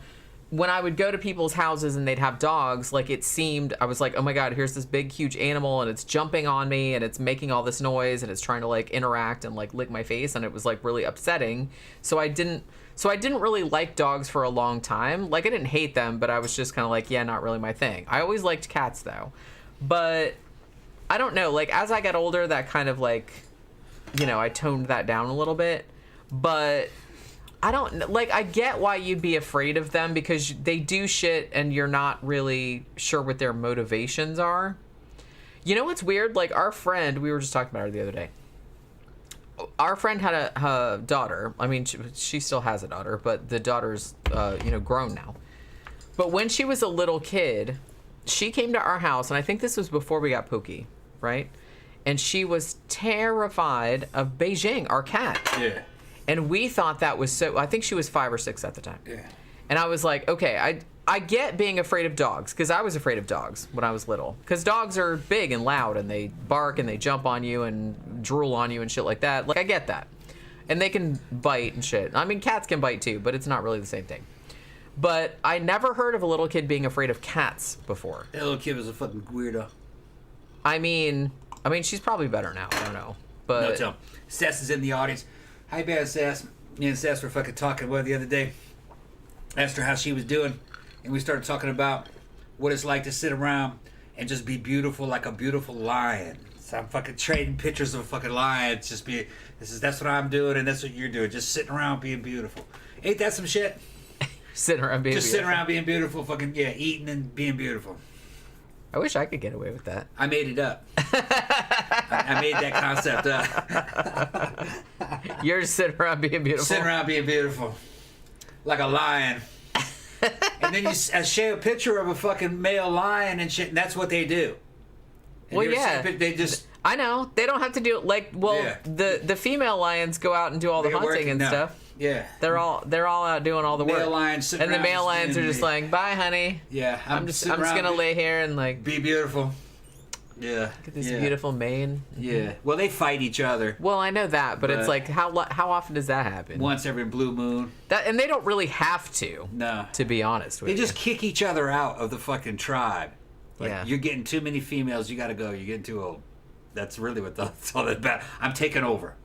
A: when I would go to people's houses and they'd have dogs, like, it seemed, I was like, oh my God, here's this big, huge animal, and it's jumping on me, and it's making all this noise, and it's trying to, like, interact and, like, lick my face, and it was, like, really upsetting. So I didn't really like dogs for a long time. Like, I didn't hate them, but I was just kind of like, yeah, not really my thing. I always liked cats, though. But I don't know. Like, as I got older, that kind of, like, you know, I toned that down a little bit. But I don't, like, I get why you'd be afraid of them because they do shit and you're not really sure what their motivations are. You know what's weird? Like, our friend, we were just talking about her the other day. Our friend had a daughter. I mean, she still has a daughter, but the daughter's, you know, grown now. But when she was a little kid, she came to our house, and I think this was before we got Pookie, right? And she was terrified of Beijing, our cat. Yeah. And we thought that was so... I think she was 5 or 6 at the time. Yeah. And I was like, okay, I get being afraid of dogs, because I was afraid of dogs when I was little. Because dogs are big and loud, and they bark, and they jump on you, and drool on you, and shit like that. Like, I get that. And they can bite and shit. I mean, cats can bite, too, but it's not really the same thing. But I never heard of a little kid being afraid of cats before.
B: That little kid was a fucking weirdo.
A: I mean, she's probably better now. I don't know. But
B: no, tell him. Sess is in the audience. Hi, bad Sess. Me and Sess were fucking talking about the other day. Asked her how she was doing. And we started talking about what it's like to sit around and just be beautiful like a beautiful lion. So I'm fucking trading pictures of a fucking lion. That's what I'm doing and that's what you're doing. Just sitting around being beautiful. Ain't that some shit?
A: Sitting around being
B: just
A: beautiful.
B: Sitting around being beautiful, fucking, yeah, eating and being beautiful.
A: I wish I could get away with that.
B: I made it up. I made that concept up.
A: You're just sitting around being beautiful?
B: Sitting around being beautiful. Like a lion. And then you show a picture of a fucking male lion and shit, and that's what they do. And
A: well, yeah.
B: they just...
A: I know. They don't have to do it like, the female lions go out and do all the hunting and stuff.
B: Yeah.
A: They're all out doing all the work.
B: Male lions
A: and the male lions are just like, bye, honey.
B: Yeah.
A: I'm just gonna lay here and like
B: be beautiful. Yeah.
A: Get this beautiful mane.
B: Yeah. Well, they fight each other.
A: Well, I know that, but it's like how often does that happen?
B: Once every blue moon.
A: And they don't really have to.
B: No.
A: To be honest with you.
B: They just kick each other out of the fucking tribe. Like,
A: yeah.
B: You're getting too many females, you gotta go. You're getting too old. That's really what that's all about. I'm taking over.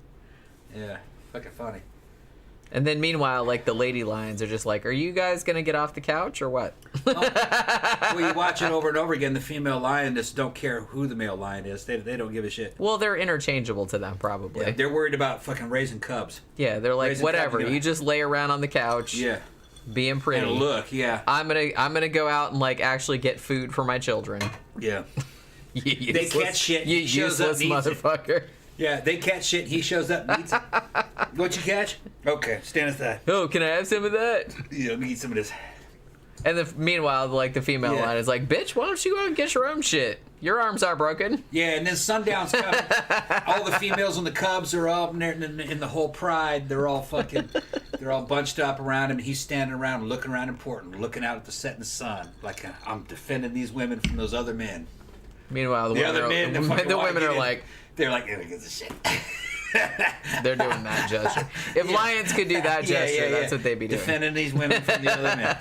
B: Yeah. Fucking funny.
A: And then meanwhile, like the lady lions are just like, are you guys gonna get off the couch or what?
B: Well, you watch it over and over again. The female lioness don't care who the male lion is. They don't give a shit.
A: Well, they're interchangeable to them probably.
B: Yeah, they're worried about fucking raising cubs.
A: Yeah, they're like,
B: Raising
A: whatever.
B: cubs,
A: You just lay around on the couch.
B: Yeah.
A: Being pretty.
B: And look, yeah.
A: I'm gonna go out and like actually get food for my children.
B: Yeah.
A: You
B: they catch shit.
A: You
B: He shows
A: useless
B: up,
A: motherfucker.
B: Yeah, they catch shit. He shows up, eats it. What you catch? Okay, stand aside.
A: Oh, can I have some of that?
B: Yeah, let me eat some of this.
A: And meanwhile, like the female lion is like, bitch, why don't you go out and get your own shit? Your arms are broken.
B: Yeah, and then sundown's coming. All the females and the cubs are all in the whole pride. They're all bunched up around him. And he's standing around, looking around important, looking out at the setting sun, like I'm defending these women from those other men.
A: Meanwhile, the women are like,
B: they're like, who gives a shit?
A: They're doing that gesture. If lions could do that gesture, that's what they'd be doing.
B: Defending these women from the other men.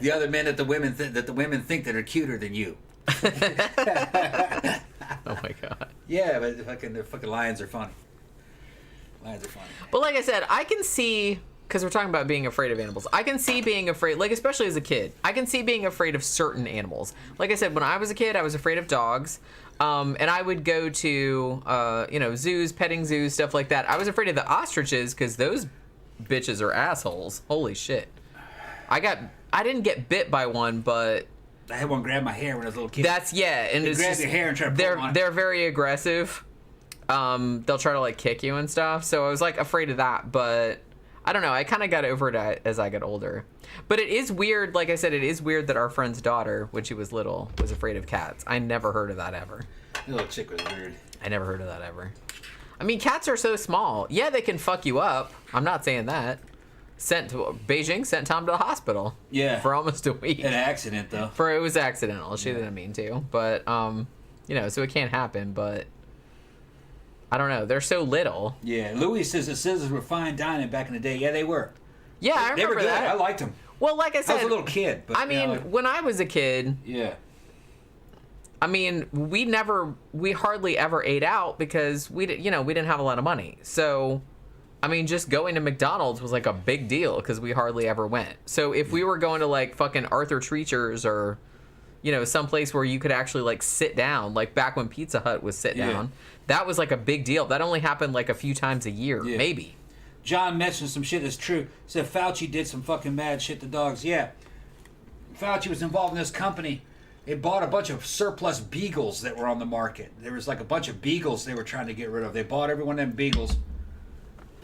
B: The other men that the women think that are cuter than you.
A: Oh my god.
B: Yeah, but the fucking lions are funny. Lions are funny.
A: But like I said, I can see, because we're talking about being afraid of animals, I can see being afraid, like especially as a kid, I can see being afraid of certain animals. Like I said, when I was a kid, I was afraid of dogs. And I would go to, zoos, petting zoos, stuff like that. I was afraid of the ostriches because those bitches are assholes. Holy shit. I didn't get bit by one, but
B: I had one grab my hair when I was a little kid.
A: And it's
B: grab
A: just,
B: your hair and try to pull on it.
A: They're very aggressive. They'll try to like kick you and stuff. So I was like afraid of that, but I don't know. I kind of got over it as I got older. But it is weird. Like I said, it is weird that our friend's daughter, when she was little, was afraid of cats. I never heard of that ever.
B: The little chick was weird.
A: I never heard of that ever. I mean, cats are so small. Yeah, they can fuck you up. I'm not saying that. Beijing sent Tom to the hospital.
B: Yeah.
A: For almost a week.
B: An accident, though.
A: It was accidental. She didn't mean to. But, so it can't happen. But I don't know. They're so little.
B: Yeah. Louis says the scissors were fine dining back in the day. Yeah, they were.
A: Yeah, I remember
B: they were good.
A: that.
B: I liked them.
A: Well, like I said,
B: I was a little kid. But,
A: I mean, when I was a kid.
B: Yeah.
A: I mean, we hardly ever ate out because we didn't have a lot of money. So, I mean, just going to McDonald's was like a big deal because we hardly ever went. So if we were going to like fucking Arthur Treacher's or, some place where you could actually like sit down, like back when Pizza Hut was sit down, that was like a big deal. That only happened like a few times a year, maybe.
B: John mentioned some shit that's true. Said Fauci did some fucking mad shit to dogs. Yeah. Fauci was involved in this company. They bought a bunch of surplus beagles that were on the market. There was like a bunch of beagles they were trying to get rid of. They bought every one of them beagles.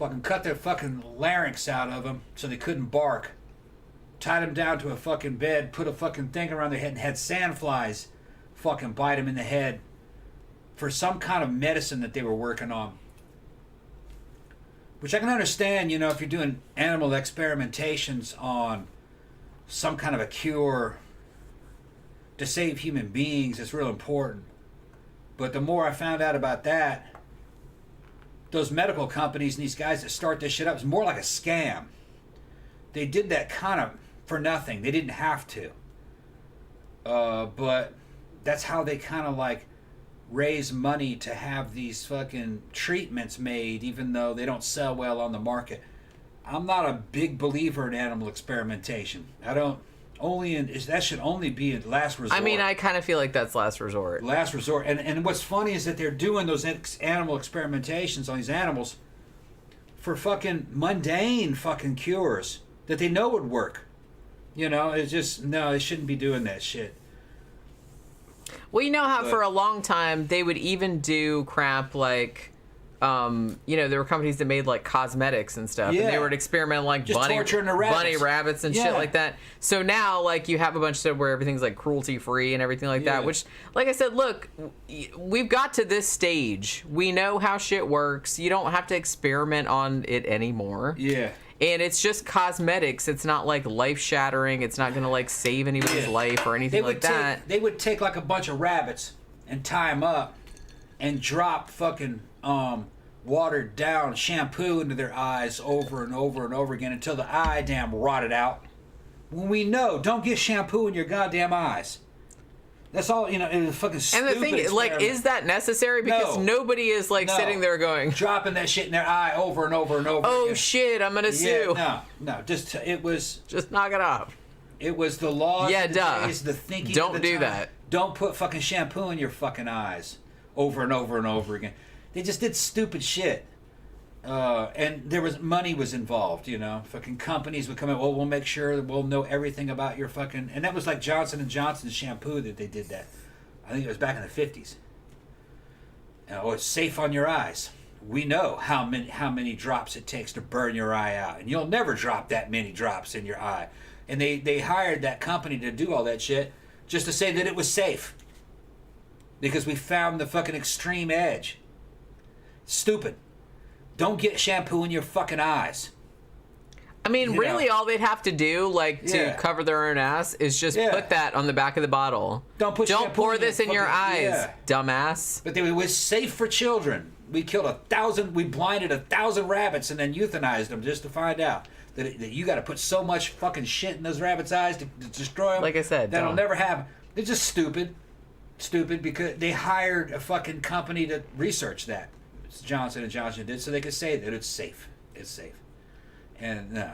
B: Fucking cut their fucking larynx out of them so they couldn't bark. Tied them down to a fucking bed, put a fucking thing around their head and had sandflies fucking bite them in the head for some kind of medicine that they were working on. Which I can understand, if you're doing animal experimentations on some kind of a cure to save human beings, it's real important. But the more I found out about that, those medical companies and these guys that start this shit up, it's more like a scam. They did that kind of for nothing. They didn't have to. But that's how they kind of like raise money to have these fucking treatments made, even though they don't sell well on the market. I'm not a big believer in animal experimentation. That should only be a last resort.
A: I mean, I kind of feel like that's last resort.
B: Last resort. And what's funny is that they're doing those animal experimentations on these animals for fucking mundane fucking cures that they know would work. It's just, no, they shouldn't be doing that shit.
A: Well, you know how for a long time they would even do crap like there were companies that made like cosmetics and stuff, and they would experiment like
B: just torturing the rabbits.
A: bunny rabbits and shit like that. So now, like, you have a bunch of stuff where everything's like cruelty free and everything like that. Which, like I said, look, we've got to this stage. We know how shit works. You don't have to experiment on it anymore.
B: Yeah.
A: And it's just cosmetics. It's not like life shattering. It's not gonna like save anybody's life or anything like that.
B: They would take like a bunch of rabbits and tie them up and drop fucking watered down shampoo into their eyes over and over and over again until the eye damn rotted out. When we know, don't get shampoo in your goddamn eyes. That's all, it was fucking stupid.
A: And the thing is, like, is that necessary? Because nobody is like sitting there going,
B: dropping that shit in their eye over and over and over
A: oh
B: again.
A: shit, I'm gonna sue.
B: No, it was
A: just knock it off.
B: It was the laws of the days, the thinking
A: Don't
B: of the
A: do
B: time.
A: that.
B: Don't put fucking shampoo in your fucking eyes over and over and over again. They just did stupid shit. And money was involved, Fucking companies would come in, well, we'll make sure that we'll know everything about your fucking... And that was like Johnson & Johnson's shampoo that they did that. I think it was back in the 50s. It's safe on your eyes. We know how many drops it takes to burn your eye out. And you'll never drop that many drops in your eye. And they hired that company to do all that shit just to say that it was safe. Because we found the fucking extreme edge. Stupid. Don't get shampoo in your fucking eyes.
A: I mean, really, all they'd have to do, like, to cover their own ass is just put that on the back of the bottle. Don't pour this in your eyes, dumbass.
B: But it was safe for children. We killed 1,000, we blinded 1,000 rabbits and then euthanized them just to find out that you got to put so much fucking shit in those rabbits' eyes to destroy them.
A: Like I said,
B: that'll never happen. They're just stupid. Stupid because they hired a fucking company to research that. Johnson & Johnson did, so they could say that it's safe. It's safe. And,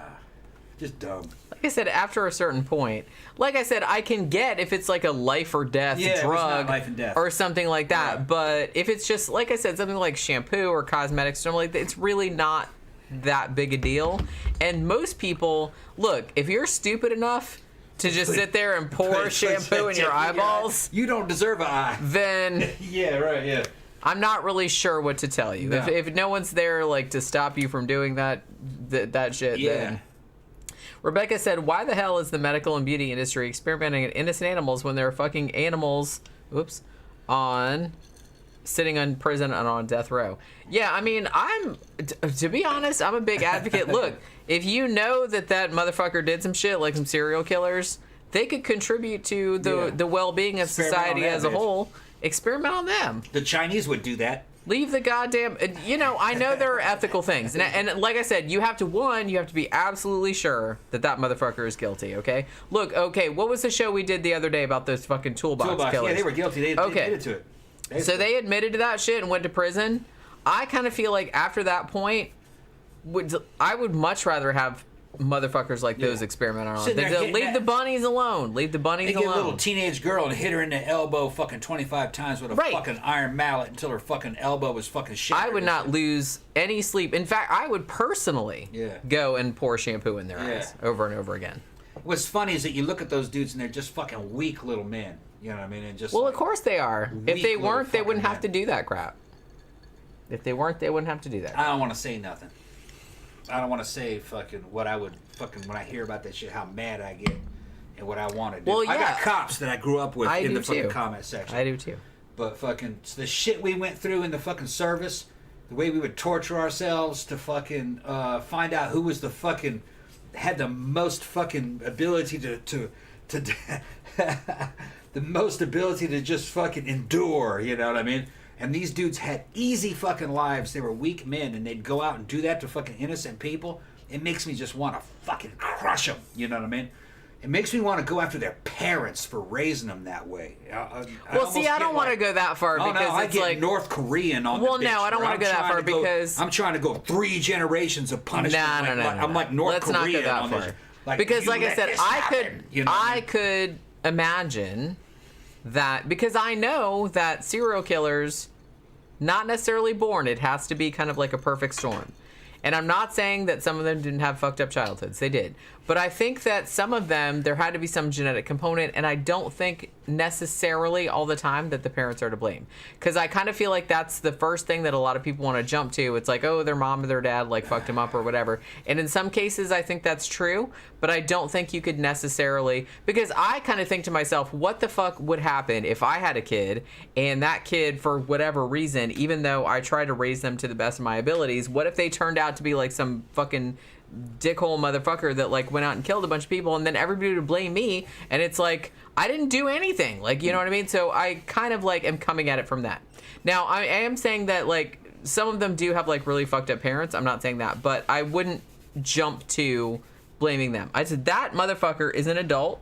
B: just dumb.
A: Like I said, after a certain point, like I said, I can get if it's like a life or death drug
B: life and death.
A: or something like that. Yeah. But if it's just, like I said, something like shampoo or cosmetics, something like that, it's really not that big a deal. And most people, look, if you're stupid enough to just sit there and pour shampoo in your eyeballs,
B: you don't deserve an eye.
A: Then
B: yeah.
A: I'm not really sure what to tell you. No. If no one's there like to stop you from doing that shit, then. Rebecca said, why the hell is the medical and beauty industry experimenting on innocent animals when there are fucking animals sitting in prison and on death row? Yeah, I mean, to be honest, I'm a big advocate. Look, if you know that motherfucker did some shit, like some serial killers, they could contribute to the well-being of society as a whole. Experiment on them.
B: The Chinese would do that.
A: Leave the goddamn... I know there are ethical things. And like I said, you have to be absolutely sure that motherfucker is guilty, okay? Look, what was the show we did the other day about those fucking toolbox killers?
B: Yeah, they were guilty. They admitted to it.
A: They admitted to that shit and went to prison. I kind of feel like after that point, I would much rather have motherfuckers like those experiment on. Leave the bunnies alone. Leave the bunnies alone.
B: They get a little teenage girl and hit her in the elbow fucking 25 times with a fucking iron mallet until her fucking elbow was fucking shattered.
A: I would not lose any sleep. In fact, I would personally go and pour shampoo in their eyes over and over again.
B: What's funny is that you look at those dudes and they're just fucking weak little men. You know what I mean? And just
A: of course they are. If they weren't, they wouldn't have to do that crap. If they weren't, they wouldn't have to do that crap.
B: I don't want to say nothing. I don't want to say fucking what I would fucking when I hear about that shit, how mad I get and what I want to do.
A: Well, yeah.
B: I got cops that I grew up with in the fucking comment section.
A: I do too.
B: But fucking the shit we went through in the fucking service, the way we would torture ourselves to fucking find out who was the fucking had the most fucking ability to the most ability to just fucking endure, you know what I mean? And these dudes had easy fucking lives. They were weak men, and they'd go out and do that to fucking innocent people. It makes me just want to fucking crush them, you know what I mean? It makes me want to go after their parents for raising them that way.
A: I don't want to go that far because
B: I
A: it's
B: get
A: like
B: North Korean on the bitch.
A: Well, no, I don't want to go that far because
B: I'm trying to go 3 generations of punishment.
A: No.
B: I'm like North Korean.
A: Let's not go that far. Because, like I said, I could imagine that because I know that serial killers, not necessarily born, it has to be kind of like a perfect storm. And I'm not saying that some of them didn't have fucked up childhoods. They did. But I think that some of them, there had to be some genetic component, and I don't think necessarily all the time that the parents are to blame, because I kind of feel like that's the first thing that a lot of people want to jump to. It's like, oh, their mom or their dad like fucked them up or whatever. And in some cases I think that's true, but I don't think you could necessarily, because I kind of think to myself, what the fuck would happen if I had a kid and that kid, for whatever reason, even though I try to raise them to the best of my abilities, what if they turned out to be like some fucking dickhole motherfucker that like went out and killed a bunch of people, and then everybody would blame me, and it's like I didn't do anything, like, you know what I mean? So I kind of like am coming at it from that. Now I am saying that like some of them do have like really fucked up parents. I'm not saying that, but I wouldn't jump to blaming them. I said that motherfucker is an adult.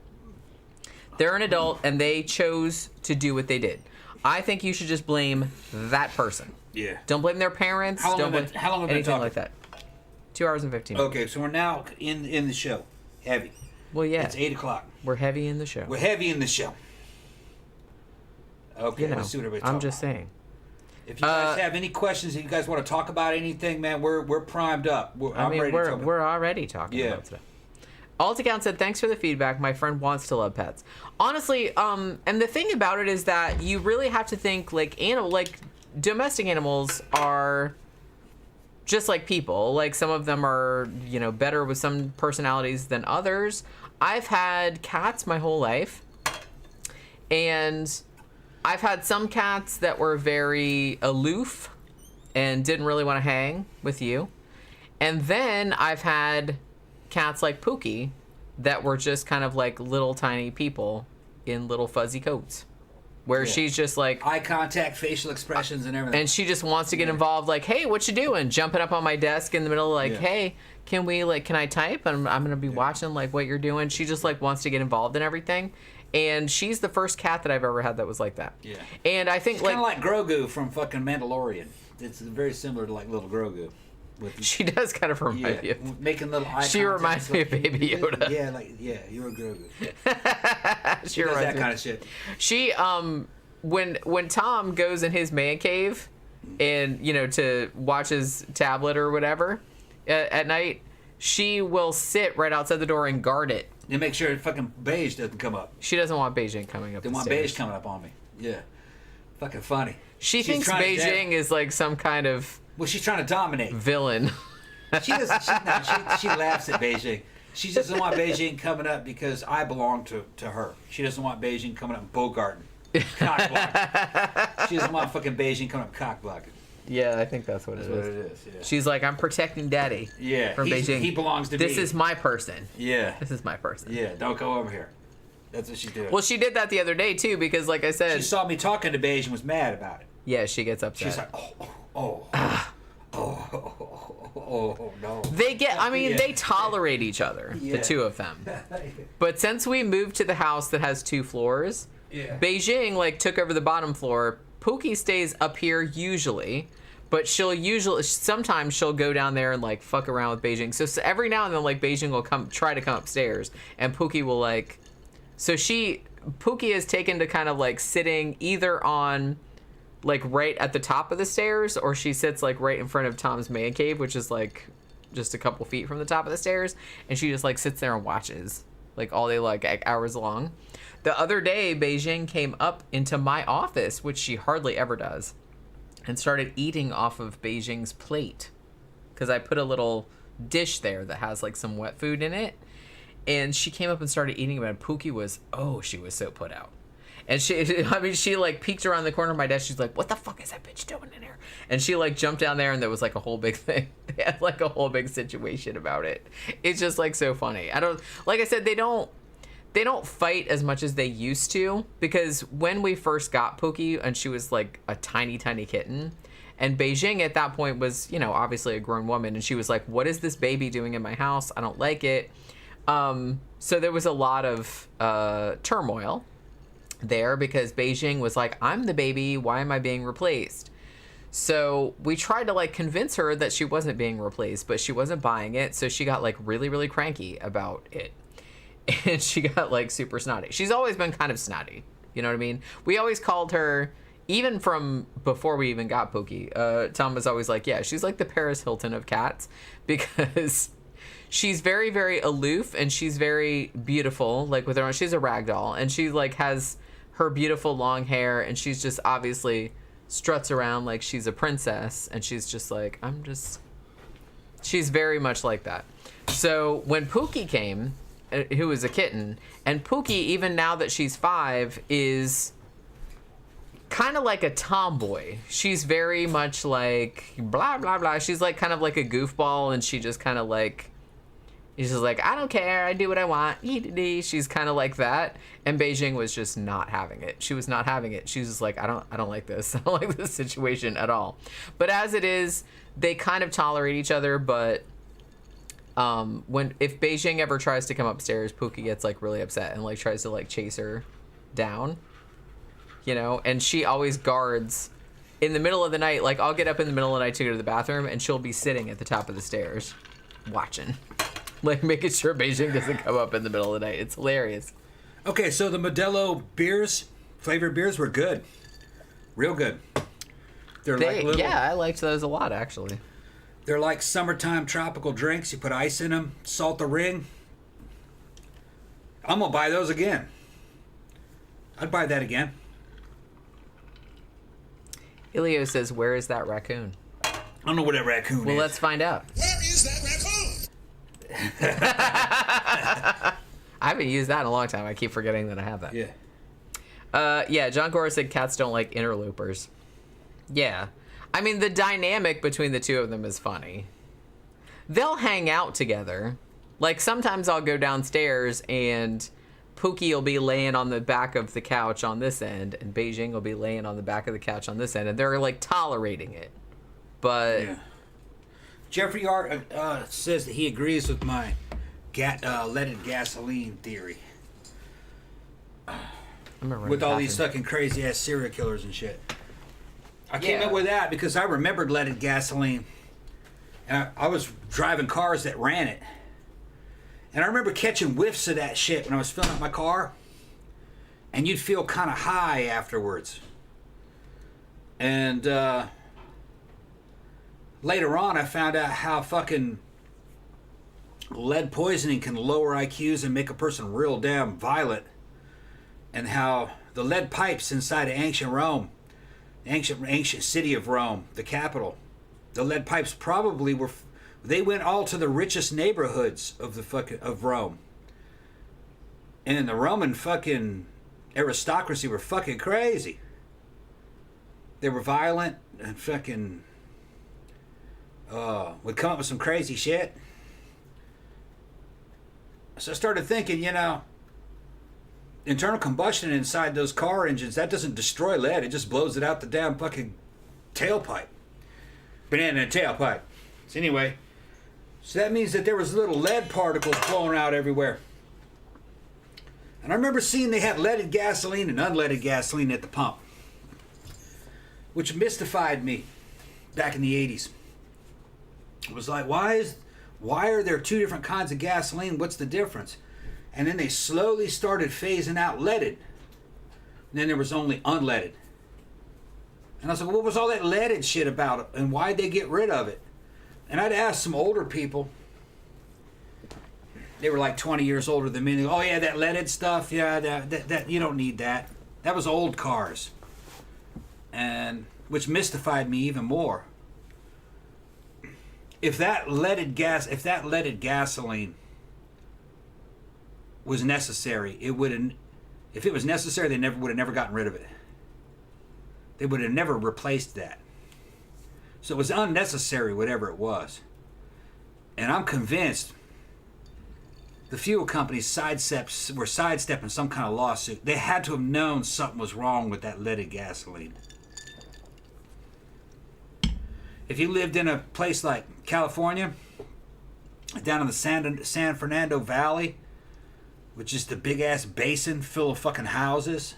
A: They're an adult and they chose to do what they did. I think you should just blame that person.
B: Yeah.
A: Don't blame their parents.
B: How long
A: don't blame
B: have we been
A: anything
B: talking?
A: like that. 2 hours and 15 minutes.
B: Okay, so we're now in the show. Heavy.
A: Well, yeah.
B: It's 8 o'clock.
A: We're heavy in the show.
B: We're heavy in the show. Okay,
A: You know,
B: let's see what everybody's
A: I'm
B: talking
A: just
B: about.
A: saying.
B: If you guys have any questions, if you guys want to talk about anything, man, we're primed up. I'm ready to talk
A: we're already talking about stuff. Altagown said, thanks for the feedback. My friend wants to love pets. Honestly, and the thing about it is that you really have to think like domestic animals are just like people. Like some of them are, you know, better with some personalities than others. I've had cats my whole life, and I've had some cats that were very aloof and didn't really want to hang with you. And then I've had cats like Pookie that were just kind of like little tiny people in little fuzzy coats, where she's just like
B: eye contact, facial expressions, and everything.
A: and she just wants to get involved, like, hey, what you doing? Jumping up on my desk in the middle, like, hey, can I type? And I'm gonna be watching like what you're doing. She just like wants to get involved in everything. And she's the first cat that I've ever had that was like that. Yeah. And I think
B: she's kind of like Grogu from fucking Mandalorian. It's very similar to like little Grogu.
A: She does kind of remind me of,
B: making little eye contact.
A: She reminds me of Baby Yoda.
B: Yeah, you're a Grogu.
A: She
B: does that
A: me.
B: kind of shit.
A: She when Tom goes in his man cave and, you know, to watch his tablet or whatever at night, she will sit right outside the door and guard it.
B: You make sure fucking beige doesn't come up.
A: She doesn't want Beijing coming up the
B: stairs. They want beige coming up on me. Yeah. Fucking funny.
A: She thinks Beijing is like some kind of...
B: Well, she's trying to dominate.
A: Villain.
B: She doesn't. She laughs at Beijing. She doesn't want Beijing coming up because I belong to her. She doesn't want Beijing coming up and bogarting. Cock blocking. She doesn't want fucking Beijing coming up cock blocking.
A: Yeah, I think that's what it is. Yeah. She's like, I'm protecting Daddy.
B: Yeah.
A: From Beijing.
B: He belongs to me.
A: This is my person.
B: Yeah.
A: This is my person.
B: Yeah. Don't go over here. That's what she did.
A: Well, she did that the other day too, because like I said,
B: she saw me talking to Beige and was mad about it.
A: Yeah, she gets upset.
B: She's like, oh no.
A: They get, I mean, they tolerate each other, the two of them. But since we moved to the house that has 2 floors, Beijing like took over the bottom floor. Pookie stays up here usually, but sometimes she'll go down there and like fuck around with Beijing. So every now and then like Beijing will try to come upstairs, and Pookie will like, Pookie is taken to kind of like sitting either on like right at the top of the stairs, or she sits like right in front of Tom's man cave, which is like just a couple feet from the top of the stairs, and she just like sits there and watches like all day, like hours long. The other day, Beijing came up into my office, which she hardly ever does, and started eating off of Beijing's plate, because I put a little dish there that has like some wet food in it, and she came up and started eating it, and Pookie was, she was so put out. And she like peeked around the corner of my desk. She's like, what the fuck is that bitch doing in here? And she like jumped down there, and there was like a whole big thing. They had like a whole big situation about it. It's just like so funny. Like I said, they don't fight as much as they used to, because when we first got Pookie and she was like a tiny, tiny kitten, and Beijing at that point was, you know, obviously a grown woman, and she was like, what is this baby doing in my house? I don't like it. So there was a lot of turmoil there, because Beijing was like, I'm the baby, why am I being replaced? So we tried to like convince her that she wasn't being replaced, but she wasn't buying it, so she got like really, really cranky about it. And she got like super snotty. She's always been kind of snotty, you know what I mean? We always called her, even from before we even got Pookie, Tom was always like, yeah, she's like the Paris Hilton of cats, because she's very, very aloof, and she's very beautiful, like with her own, she's a rag doll, and she like has her beautiful long hair, and she's just obviously struts around like she's a princess, and she's just like, she's very much like that. So when Pookie came, who was a kitten, and Pookie, even now that she's 5, is kind of like a tomboy. She's very much like blah blah blah. She's like kind of like a goofball, and she just kind of like, she's just like, I don't care, I do what I want. She's kind of like that. And Beijing was just not having it. She was not having it. She was just like, I don't like this. I don't like this situation at all. But as it is, they kind of tolerate each other. But if Beijing ever tries to come upstairs, Pookie gets like really upset and like tries to like chase her down. You know, and she always guards in the middle of the night. Like, I'll get up in the middle of the night to go to the bathroom, and she'll be sitting at the top of the stairs watching. Like, making sure Beijing doesn't come up in the middle of the night. It's hilarious.
B: Okay, so the Modelo beers, flavored beers, were good. Real good.
A: Yeah, I liked those a lot, actually.
B: They're like summertime tropical drinks. You put ice in them, salt the ring. I'm going to buy those again. I'd buy that again.
A: Ilio says, where is that raccoon?
B: I don't know where that raccoon is.
A: Well, let's find out.
C: Where is that raccoon?
A: I haven't used that in a long time. I keep forgetting that I have that.
B: Yeah.
A: John Cora said cats don't like interlopers. Yeah. I mean, the dynamic between the two of them is funny. They'll hang out together. Like, sometimes I'll go downstairs and Pookie will be laying on the back of the couch on this end, and Beijing will be laying on the back of the couch on this end, and they're, like, tolerating it. But...
B: Yeah. Jeffrey Art says that he agrees with my leaded gasoline theory. With all these fucking crazy-ass serial killers and shit. I came up with that because I remembered leaded gasoline. And I was driving cars that ran it. And I remember catching whiffs of that shit when I was filling up my car. And you'd feel kind of high afterwards. And later on, I found out how fucking lead poisoning can lower IQs and make a person real damn violent. And how the lead pipes inside of ancient Rome, the ancient city of Rome, the capital, the lead pipes probably they went all to the richest neighborhoods of Rome. And the Roman fucking aristocracy were fucking crazy. They were violent and fucking would come up with some crazy shit. So I started thinking, internal combustion inside those car engines, that doesn't destroy lead. It just blows it out the damn fucking tailpipe. Banana in a tailpipe. So anyway, so that means that there was little lead particles blowing out everywhere. And I remember seeing they had leaded gasoline and unleaded gasoline at the pump, which mystified me back in the 80s. It was like, why are there two different kinds of gasoline? What's the difference? And then they slowly started phasing out leaded. And then there was only unleaded. And I was like, what was all that leaded shit about? And why'd they get rid of it? And I'd ask some older people. They were like 20 years older than me. And they go, oh yeah, that leaded stuff, yeah, that you don't need that. That was old cars. And which mystified me even more. If that leaded gasoline was necessary, if it was necessary, they would have never gotten rid of it. They would have never replaced that. So it was unnecessary, whatever it was. And I'm convinced the fuel companies were sidestepping some kind of lawsuit. They had to have known something was wrong with that leaded gasoline. If you lived in a place like California, down in the San Fernando Valley, which is the big-ass basin full of fucking houses,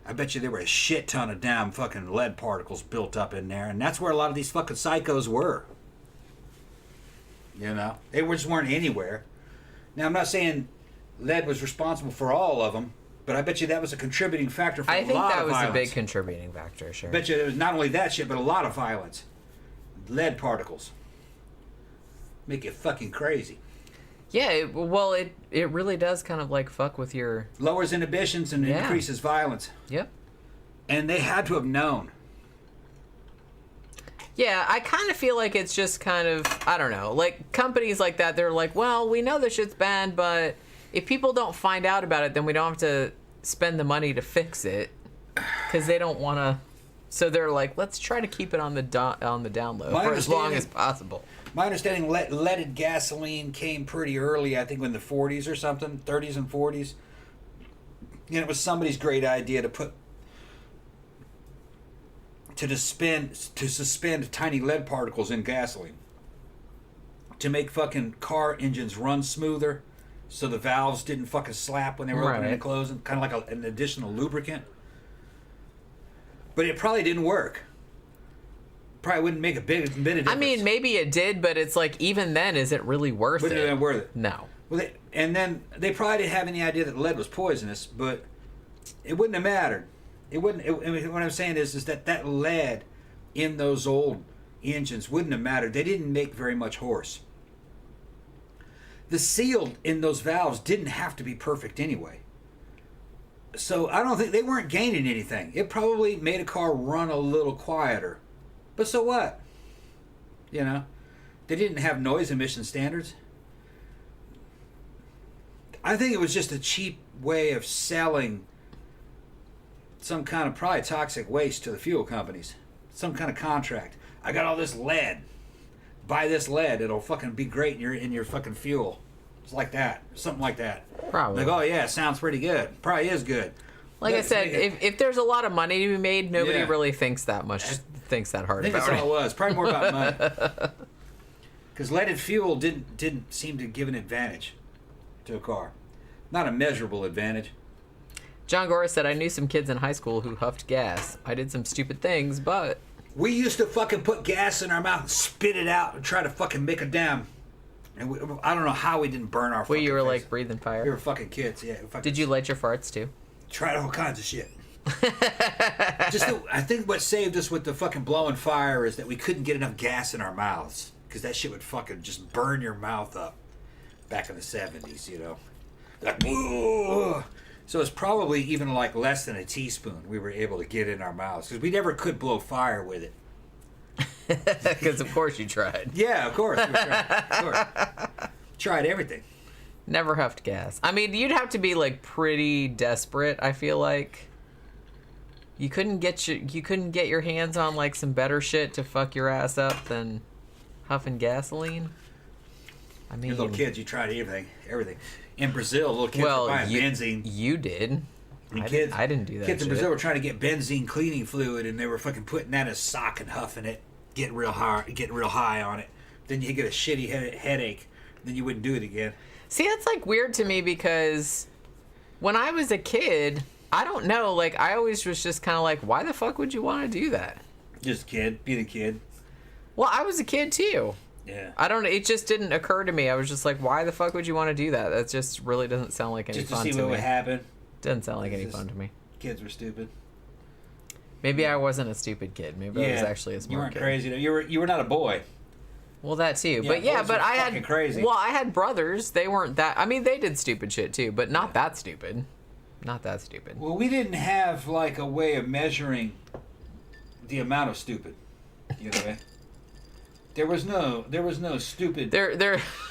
B: I bet you there were a shit ton of damn fucking lead particles built up in there. And that's where a lot of these fucking psychos were. They just weren't anywhere. Now, I'm not saying lead was responsible for all of them, but I bet you that was a contributing factor for a lot of violence. I think that was
A: a big contributing factor, sure.
B: I bet you there was not only that shit, but a lot of violence. Lead particles. Make you fucking crazy.
A: Yeah, it really does kind of like fuck with your...
B: Lowers inhibitions and increases violence.
A: Yep.
B: And they had to have known.
A: Yeah, I kind of feel like it's just kind of, I don't know, like companies like that, they're like, well, we know this shit's banned, but if people don't find out about it, then we don't have to spend the money to fix it because they don't want to. So they're like, let's try to keep it on the down low for as long as possible.
B: My understanding, leaded gasoline came pretty early, I think in the 40s or something, 30s and 40s. And it was somebody's great idea to suspend tiny lead particles in gasoline to make fucking car engines run smoother, so the valves didn't fucking slap when they were opening and closing, kind of like an additional lubricant. But it probably didn't work. Probably wouldn't make a bit of difference.
A: I mean, maybe it did, but it's like, even then, is it really worth
B: Wouldn't have been worth it.
A: No.
B: Well, and then they probably didn't have any idea that lead was poisonous, but it wouldn't have mattered. It wouldn't. I mean, what I'm saying is that lead in those old engines wouldn't have mattered. They didn't make very much horse. The seal in those valves didn't have to be perfect anyway. So I don't think they weren't gaining anything. It probably made a car run a little quieter. But so what? You know, they didn't have noise emission standards. I think it was just a cheap way of selling some kind of probably toxic waste to the fuel companies. Some kind of contract. I got all this lead. Buy this lead. It'll fucking be great in your fucking fuel. It's like that. Something like that.
A: Probably.
B: Like, oh yeah, it sounds pretty good. Probably is good.
A: Like I said, if there's a lot of money to be made, nobody really thinks that much, thinks that hard
B: I think
A: about
B: that's
A: it.
B: all it was. Probably more about money. Because leaded fuel didn't seem to give an advantage to a car. Not a measurable advantage.
A: John Gora said, I knew some kids in high school who huffed gas. I did some stupid things, but...
B: We used to fucking put gas in our mouth and spit it out and try to fucking make a dam. And I don't know how we didn't burn our fucking
A: you were
B: face.
A: like breathing fire?
B: We were fucking kids, yeah.
A: Did you light your farts too?
B: Tried all kinds of shit. I think what saved us with the fucking blowing fire is that we couldn't get enough gas in our mouths. Because that shit would fucking just burn your mouth up. Back in the 70s, you know. Like, whoa. So it's probably even like less than a teaspoon we were able to get in our mouths. Because we never could blow fire with it.
A: Because of course you tried.
B: Yeah, of course. We tried. Of course. Tried everything.
A: Never huffed gas. I mean, you'd have to be like pretty desperate, I feel like. You couldn't get your hands on like some better shit to fuck your ass up than huffing gasoline. I mean,
B: You're little kids, you tried everything. In Brazil, little kids were buying benzene.
A: You did. I didn't do that.
B: Kids in Brazil were trying to get benzene cleaning fluid, and they were fucking putting that in a sock and huffing it, getting real high on it. Then you get a shitty headache. Then you wouldn't do it again.
A: See, that's like weird to me because when I was a kid, I don't know. Like I always was just kind of like, why the fuck would you want to do that?
B: Just a kid, being a kid.
A: Well, I was a kid too.
B: Yeah.
A: I don't. It just didn't occur to me. I was just like, why the fuck would you want to do that? That just really doesn't sound like any fun to me.
B: Just to see what would happen.
A: Doesn't sound like any fun to me.
B: Kids were stupid.
A: Maybe I wasn't a stupid kid. Maybe I was actually a smart kid.
B: You weren't crazy. You were not a boy.
A: Well, that too.
B: Yeah,
A: but I had
B: crazy.
A: Well, I had brothers. They weren't that. I mean, they did stupid shit too, but not that stupid. Not that stupid.
B: Well, we didn't have like a way of measuring the amount of stupid. You know what I mean? There was no stupid. There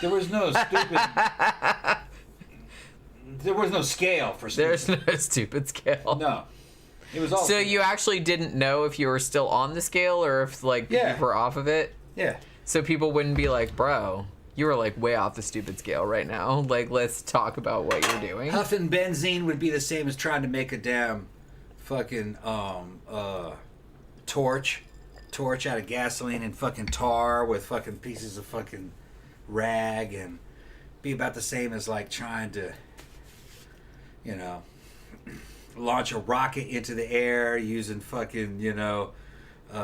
B: was no stupid. There was no scale for stupid.
A: There's no stupid scale.
B: No. It was all.
A: So you actually didn't know if you were still on the scale or if like you were off of it?
B: Yeah.
A: So people wouldn't be like, bro, you were like way off the stupid scale right now. Like, let's talk about what you're doing.
B: Huffing benzene would be the same as trying to make a damn fucking torch out of gasoline and fucking tar with fucking pieces of fucking rag, and be about the same as like trying to, you know, launch a rocket into the air using fucking, you know,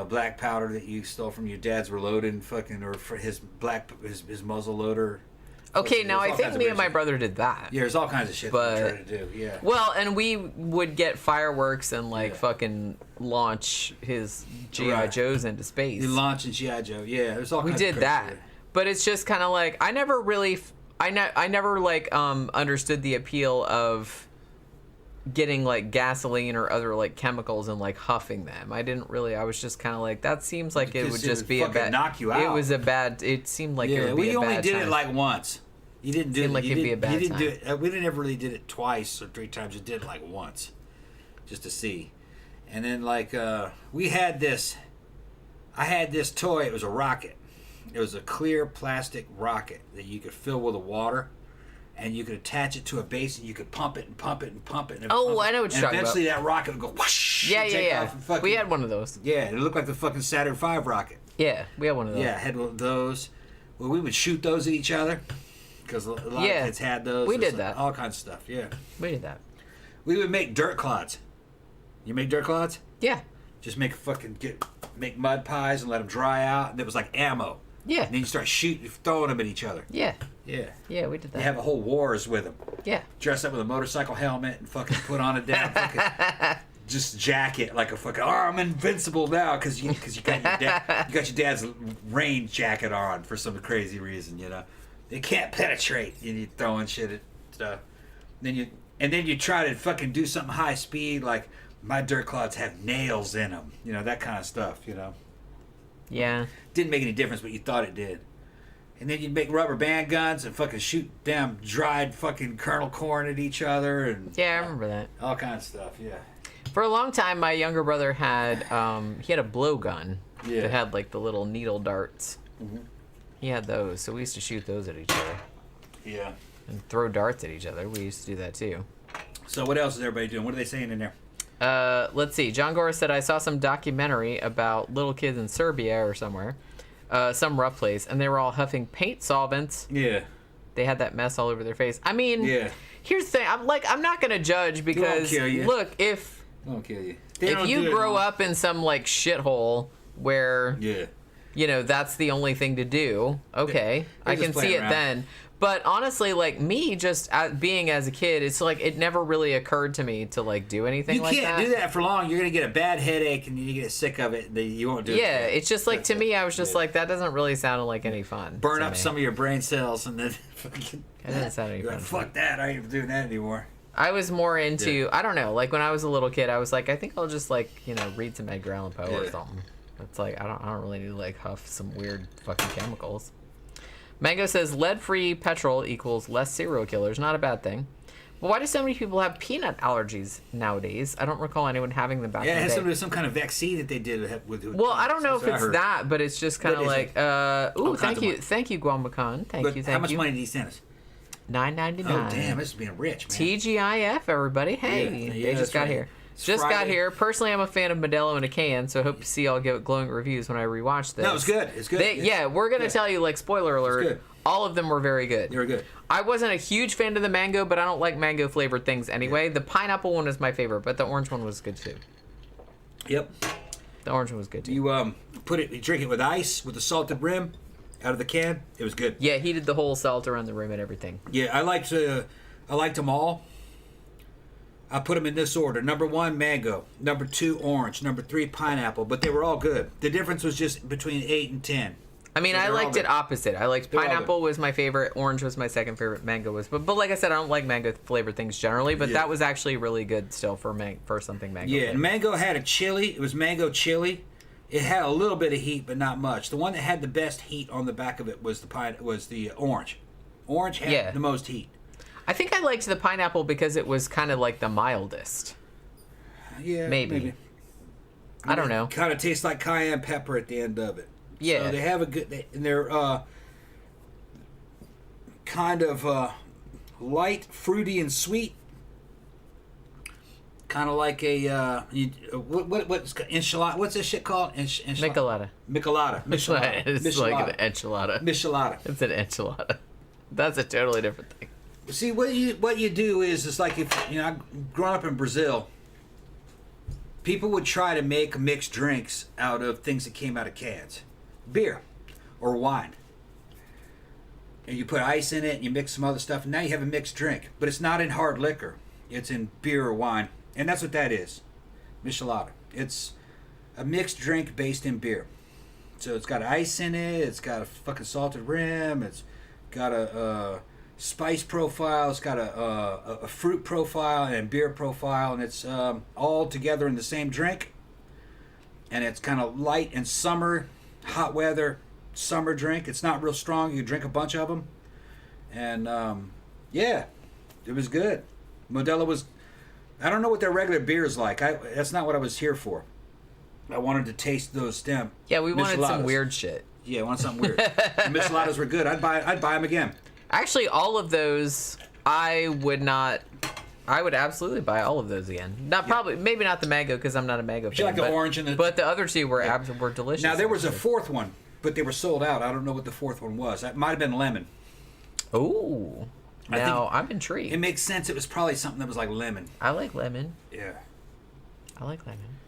B: black powder that you stole from your dad's reloading fucking, or for his muzzle loader.
A: Okay, now I think me and my brother did that.
B: Yeah, there's all kinds of shit that we're trying to do. Yeah.
A: Well, and we would get fireworks and like fucking launch his G.I. Joes into space.
B: You launching G.I. Joe. Yeah, there's all kinds
A: we did
B: of
A: that.
B: shit.
A: But it's just kind of like I never really I never like understood the appeal of getting like gasoline or other like chemicals and like huffing them. I didn't really. I was just kind of like, that seems like it would just be a bad.
B: Knock you out.
A: It was a bad. It seemed like it would be a bad
B: we only did
A: time.
B: it like once. You didn't do
A: Seemed
B: it.
A: like
B: You
A: it'd be a bad
B: didn't do
A: time.
B: it. We didn't ever really did it twice or 3 times. We did it like once, just to see. And then like we had this. I had this toy. It was a rocket. It was a clear plastic rocket that you could fill with water, and you could attach it to a base, and you could pump it and pump it and pump it. And
A: Oh,
B: pump it.
A: I know what you're
B: and
A: talking
B: eventually that rocket would go whoosh.
A: Yeah,
B: and take
A: yeah,
B: off and fucking,
A: we had one of those.
B: Yeah, it looked like the fucking Saturn V rocket.
A: Yeah, we had one of those.
B: Yeah, I had one of those. Well, we would shoot those at each other because a lot of kids had those.
A: We
B: There's
A: did that.
B: All kinds of stuff. Yeah,
A: We did that.
B: we would make dirt clods. You make dirt clods?
A: Yeah.
B: Just make make mud pies and let them dry out, and it was like ammo.
A: Yeah.
B: And then you start shooting, throwing them at each other.
A: Yeah.
B: Yeah.
A: Yeah, we did that.
B: You have a whole wars with them.
A: Yeah.
B: Dress up with a motorcycle helmet and fucking put on a damn fucking just jacket like a fucking. Oh, I'm invincible now because you got your dad's rain jacket on for some crazy reason. You know, it can't penetrate. And you throwing shit at stuff. Then you try to fucking do something high speed like my dirt clods have nails in them. You know, that kind of stuff. You know.
A: Yeah.
B: Didn't make any difference, but you thought it did. And then you'd make rubber band guns and fucking shoot damn dried fucking kernel corn at each other and
A: Yeah, I remember that.
B: all kinds of stuff. Yeah.
A: For a long time, my younger brother had he had a blowgun
B: Yeah.
A: that had like the little needle darts.
B: Mm-hmm.
A: He had those, so we used to shoot those at each other
B: Yeah.
A: and throw darts at each other. We used to do that too.
B: So what else is everybody doing? What are they saying in there?
A: Let's see. John Gore said, I saw some documentary about little kids in Serbia or somewhere, some rough place, and they were all huffing paint solvents.
B: Yeah.
A: They had that mess all over their face. I mean,
B: Yeah.
A: here's the thing. I'm not gonna judge because
B: kill you.
A: look, if
B: Won't kill you.
A: you grow up in some like shithole where
B: Yeah.
A: you know that's the only thing to do, okay, I
B: just
A: can
B: playing
A: see it
B: around.
A: then. But honestly, like me, just being as a kid, it's like it never really occurred to me to like do anything
B: You
A: like that.
B: can't do that for long. You're gonna get a bad headache and you get sick of it. You won't do it.
A: Yeah, it's just like
B: That's
A: to
B: it.
A: me, I was just
B: Yeah.
A: like that doesn't really sound like any fun.
B: burn
A: to
B: up
A: me.
B: some of your brain cells and then fucking.
A: It doesn't sound any
B: You're
A: fun.
B: like, fuck that! I ain't doing that anymore.
A: I was more into
B: Yeah.
A: I don't know, like when I was a little kid, I was like, I think I'll just like read some Edgar Allan Poe or
B: Yeah.
A: something. It's like I don't really need to like huff some weird fucking chemicals. Mango says lead-free petrol equals less serial killers. Not a bad thing. But why do so many people have peanut allergies nowadays? I don't recall anyone having them back
B: Yeah,
A: in
B: it
A: the
B: has
A: day.
B: some kind of vaccine that they did with
A: Well, I don't know if
B: that's what I
A: it's
B: heard.
A: that, but it's just kind of
B: What is
A: like,
B: it?
A: ooh,
B: All kinds
A: thank
B: of
A: you,
B: money.
A: thank you, Guamacon. Thank
B: But
A: you,
B: how
A: thank
B: much
A: you.
B: money did he send us?
A: $9.99.
B: Oh damn, this is being rich, man.
A: TGIF, everybody. Hey,
B: Yeah,
A: they
B: that's
A: just got
B: right.
A: here.
B: It's
A: Just got
B: Friday.
A: here. Personally, I'm a fan of Modelo in a can, so I hope to see y'all give glowing reviews when I rewatch this.
B: No, it's good. It's good.
A: Yeah, we're going to tell you, like, spoiler alert,
B: good.
A: all of them were very good.
B: They were good.
A: I wasn't a huge fan of the mango, but I don't like mango-flavored things anyway. The pineapple one is my favorite, but the orange one was good, too.
B: Yep.
A: The orange one was good, too.
B: You you drink it with ice with a salted rim out of the can. It was good.
A: Yeah, he did the whole salt around the rim and everything.
B: Yeah, I liked them all. I put them in this order: number 1, mango; number 2, orange; number 3, pineapple. But they were all good. The difference was just between 8 and 10.
A: I mean,
B: So
A: I
B: they're all
A: liked it
B: good.
A: opposite. I liked
B: They're all
A: pineapple
B: good.
A: was my favorite, orange was my second favorite, mango was. But like I said, I don't like mango flavored things generally, but
B: Yeah.
A: that was actually really good still for something mango.
B: Yeah,
A: flavored.
B: and mango had a chili. It was mango chili. It had a little bit of heat, but not much. The one that had the best heat on the back of it was the orange. Orange had the most heat.
A: I think I liked the pineapple because it was kind of like the mildest.
B: Yeah,
A: Maybe. I don't know.
B: Kind of tastes like cayenne pepper at the end of it.
A: Yeah.
B: So they have a good. And they're kind of light, fruity, and sweet. Kind of like a what's enchilada? What's this shit called?
A: Michelada.
B: Michelada. Michelada.
A: It's like an enchilada.
B: Michelada.
A: It's an enchilada. That's a totally different thing.
B: See what you do is it's like if growing up in Brazil, people would try to make mixed drinks out of things that came out of cans, beer or wine, and you put ice in it and you mix some other stuff, and now you have a mixed drink. But it's not in hard liquor; it's in beer or wine, and that's what that is, Michelada. It's a mixed drink based in beer. So it's got ice in it. It's got a fucking salted rim. It's got a spice profile. It's got a fruit profile and a beer profile, and it's all together in the same drink. And it's kind of light and summer, hot weather, summer drink. It's not real strong. You can drink a bunch of them. And, yeah, it was good. Modelo was... I don't know what their regular beer is like. That's not what I was here for. I wanted to taste those
A: Yeah, we wanted some weird shit.
B: Yeah, I wanted something weird. The Micheladas were good. I'd buy them again.
A: Actually, all of those, I would absolutely buy all of those again. Maybe not the mango because I'm not a mango fan.
B: You like the orange and the...
A: But the other two were delicious.
B: Now, there was a fourth one, but they were sold out. I don't know what the fourth one was. That might have been lemon.
A: Ooh. Now, I'm intrigued.
B: It makes sense. It was probably something that was like lemon.
A: I like lemon.
B: Yeah.
A: I like lemon.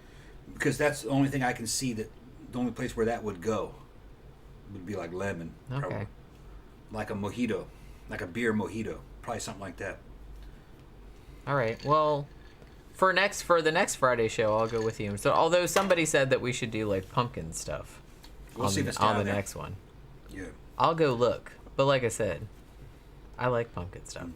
B: Because that's the only thing I can see that the only place where that would go would be like lemon.
A: Okay.
B: Probably. Like a mojito. Like a beer mojito. Probably something like that.
A: All right. Well, for the next Friday show, I'll go with you. So, although somebody said that we should do like pumpkin stuff
B: We'll see if it's
A: on
B: down
A: the
B: there.
A: next one.
B: Yeah.
A: I'll go look. But like I said, I like pumpkin stuff.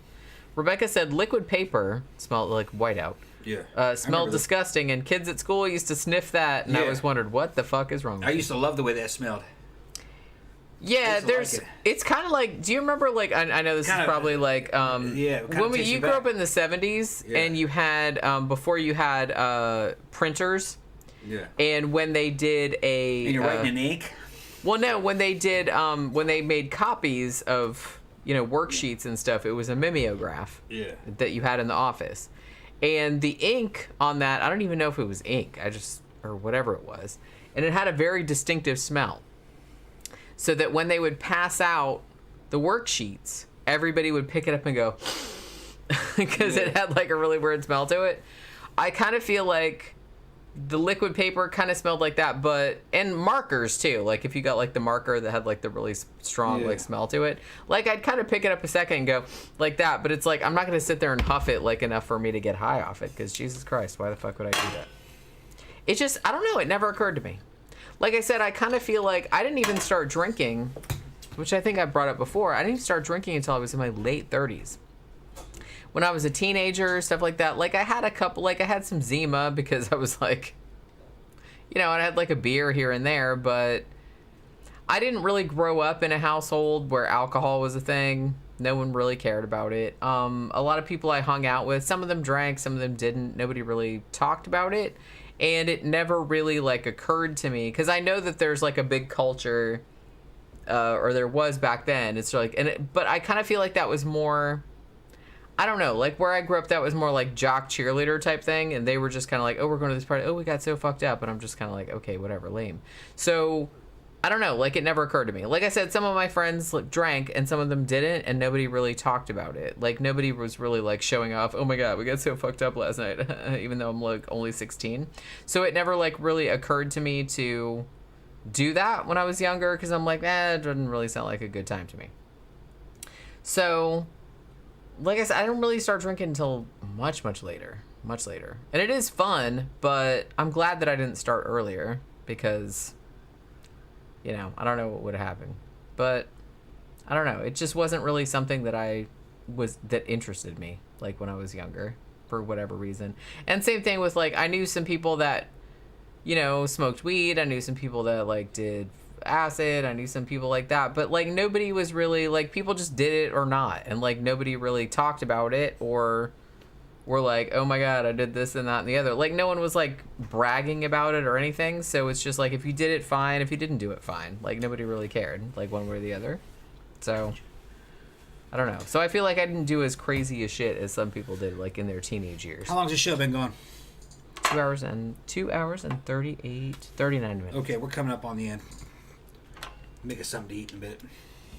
A: Rebecca said liquid paper smelled like whiteout.
B: Yeah.
A: Smelled disgusting, and kids at school used to sniff that, and I always wondered, what the fuck is wrong with
B: I
A: you?
B: used to love the way that smelled.
A: Yeah,
B: like it.
A: It's kind of like, do you remember, like, I know this
B: Kinda,
A: is probably like, when you grew up in the 70s, and you had, before you had printers, and when they did a...
B: And you're writing in ink?
A: Well, no, when they did, when they made copies of, worksheets and stuff, it was a mimeograph that you had in the office. And the ink on that, I don't even know if it was ink, or whatever it was, and it had a very distinctive smell. So that when they would pass out the worksheets, everybody would pick it up and go, because it had like a really weird smell to it. I kind of feel like the liquid paper kind of smelled like that, and markers too. Like if you got like the marker that had like the really strong like smell to it, like I'd kind of pick it up a second and go like that. But it's like I'm not gonna sit there and huff it like enough for me to get high off it, because Jesus Christ, why the fuck would I do that? It's just, I don't know. It never occurred to me. Like I said, I kind of feel like I didn't even start drinking, which I think I brought up before. I didn't even start drinking until I was in my late 30s. When I was a teenager, stuff like that. Like I had some Zima because I was like, I had like a beer here and there, but I didn't really grow up in a household where alcohol was a thing. No one really cared about it. A lot of people I hung out with, some of them drank, some of them didn't. Nobody really talked about it. And it never really like occurred to me, because I know that there's like a big culture, or there was back then. It's like, but I kind of feel like that was more, I don't know, like where I grew up, that was more like jock cheerleader type thing, and they were just kind of like, oh, we're going to this party, oh, we got so fucked up, and I'm just kind of like, okay, whatever, lame. So I don't know, like it never occurred to me. Like I said, some of my friends like drank and some of them didn't, and nobody really talked about it. Like nobody was really like showing off, oh my god, we got so fucked up last night, even though I'm like only 16. So it never like really occurred to me to do that when I was younger, because I'm like, it doesn't really sound like a good time to me. So like I said, I didn't really start drinking until much later. And it is fun, but I'm glad that I didn't start earlier, because I don't know what would have happened, but I don't know. It just wasn't really something that interested me, like when I was younger, for whatever reason. And same thing with like, I knew some people that, smoked weed. I knew some people that like did acid. I knew some people like that, but like nobody was really like, people just did it or not. And like nobody really talked about it, or were like, oh my god, I did this and that and the other. Like no one was like bragging about it or anything. So it's just like, if you did it, fine. If you didn't do it, fine. Like nobody really cared, like one way or the other. So I don't know. So I feel like I didn't do as crazy a shit as some people did, like in their teenage years.
B: How long's the show been going?
A: 2 hours and 39 minutes.
B: Okay, we're coming up on the end. Make us something to eat in a bit.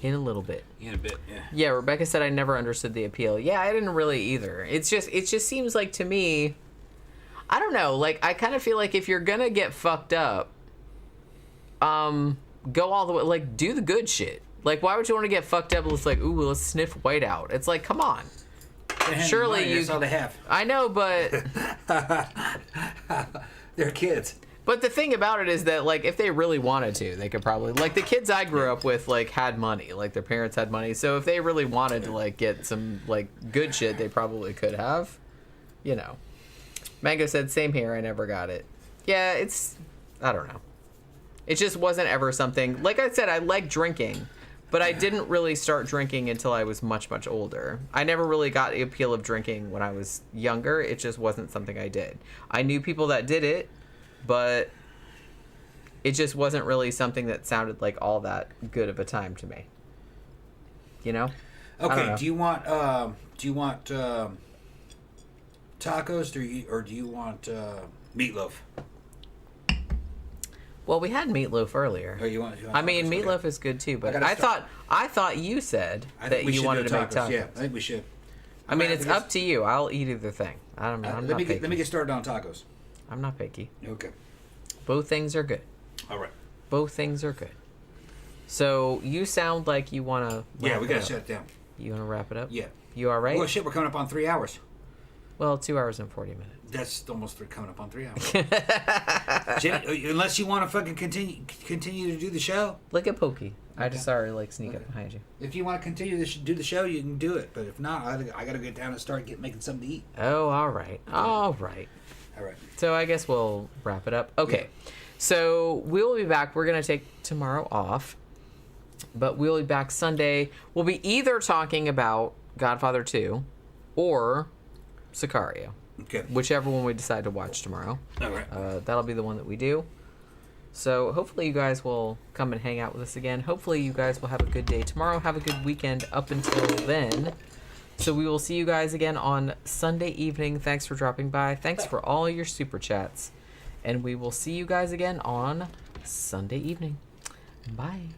A: In a little bit.
B: In a bit, yeah.
A: Yeah, Rebecca said I never understood the appeal. Yeah, I didn't really either. It just seems like, to me, I don't know, like I kind of feel like if you're gonna get fucked up, go all the way, like do the good shit. Like why would you want to get fucked up? It's like, ooh, let's sniff whiteout. It's like, come on. Surely
B: money, that's all they have.
A: I know, but
B: they're kids.
A: But the thing about it is that, like, if they really wanted to, they could probably, like, the kids I grew up with, like, had money. Like, their parents had money. So if they really wanted to, like, get some, like, good shit, they probably could have. You know. Mango said, same here, I never got it. Yeah, it's, I don't know. It just wasn't ever something, like I said, I like drinking, but I didn't really start drinking until I was much, much older. I never really got the appeal of drinking when I was younger. It just wasn't something I did. I knew people that did it, but it just wasn't really something that sounded like all that good of a time to me. You know?
B: Okay, do you want tacos or do you want meatloaf?
A: Well, we had meatloaf earlier.
B: Oh, you want
A: I mean,
B: tacos?
A: meatloaf
B: Okay.
A: is good too, but
B: I
A: I thought you said that
B: we
A: you
B: should
A: wanted
B: do
A: to make tacos.
B: Yeah, I think we should.
A: I mean, it's up to you. I'll eat either thing. I'm not
B: let
A: picky.
B: me get started on tacos.
A: I'm not picky.
B: Okay.
A: Both things are good.
B: All right.
A: Both things are good. So you sound like you want to.
B: Yeah, we gotta shut it down.
A: You want to wrap it up?
B: Yeah.
A: You all right?
B: Well, shit, we're coming up on 3 hours.
A: Well, 2 hours and 40 minutes.
B: That's almost coming up on 3 hours. Jenny, unless you want to fucking continue to do the show.
A: Look at Pokey. I just saw her like sneak up behind you.
B: If you want to continue to do the show, you can do it. But if not, I gotta get down and start making something to eat.
A: Oh, all right. All right.
B: All right.
A: So I guess we'll wrap it up. Okay. Yeah. So we'll be back. We're going to take tomorrow off. But we'll be back Sunday. We'll be either talking about Godfather 2 or Sicario.
B: Okay.
A: Whichever one we decide to watch tomorrow.
B: All right.
A: That'll be the one that we do. So hopefully you guys will come and hang out with us again. Hopefully you guys will have a good day tomorrow. Have a good weekend up until then. So we will see you guys again on Sunday evening. Thanks for dropping by. Thanks for all your super chats. And we will see you guys again on Sunday evening. Bye.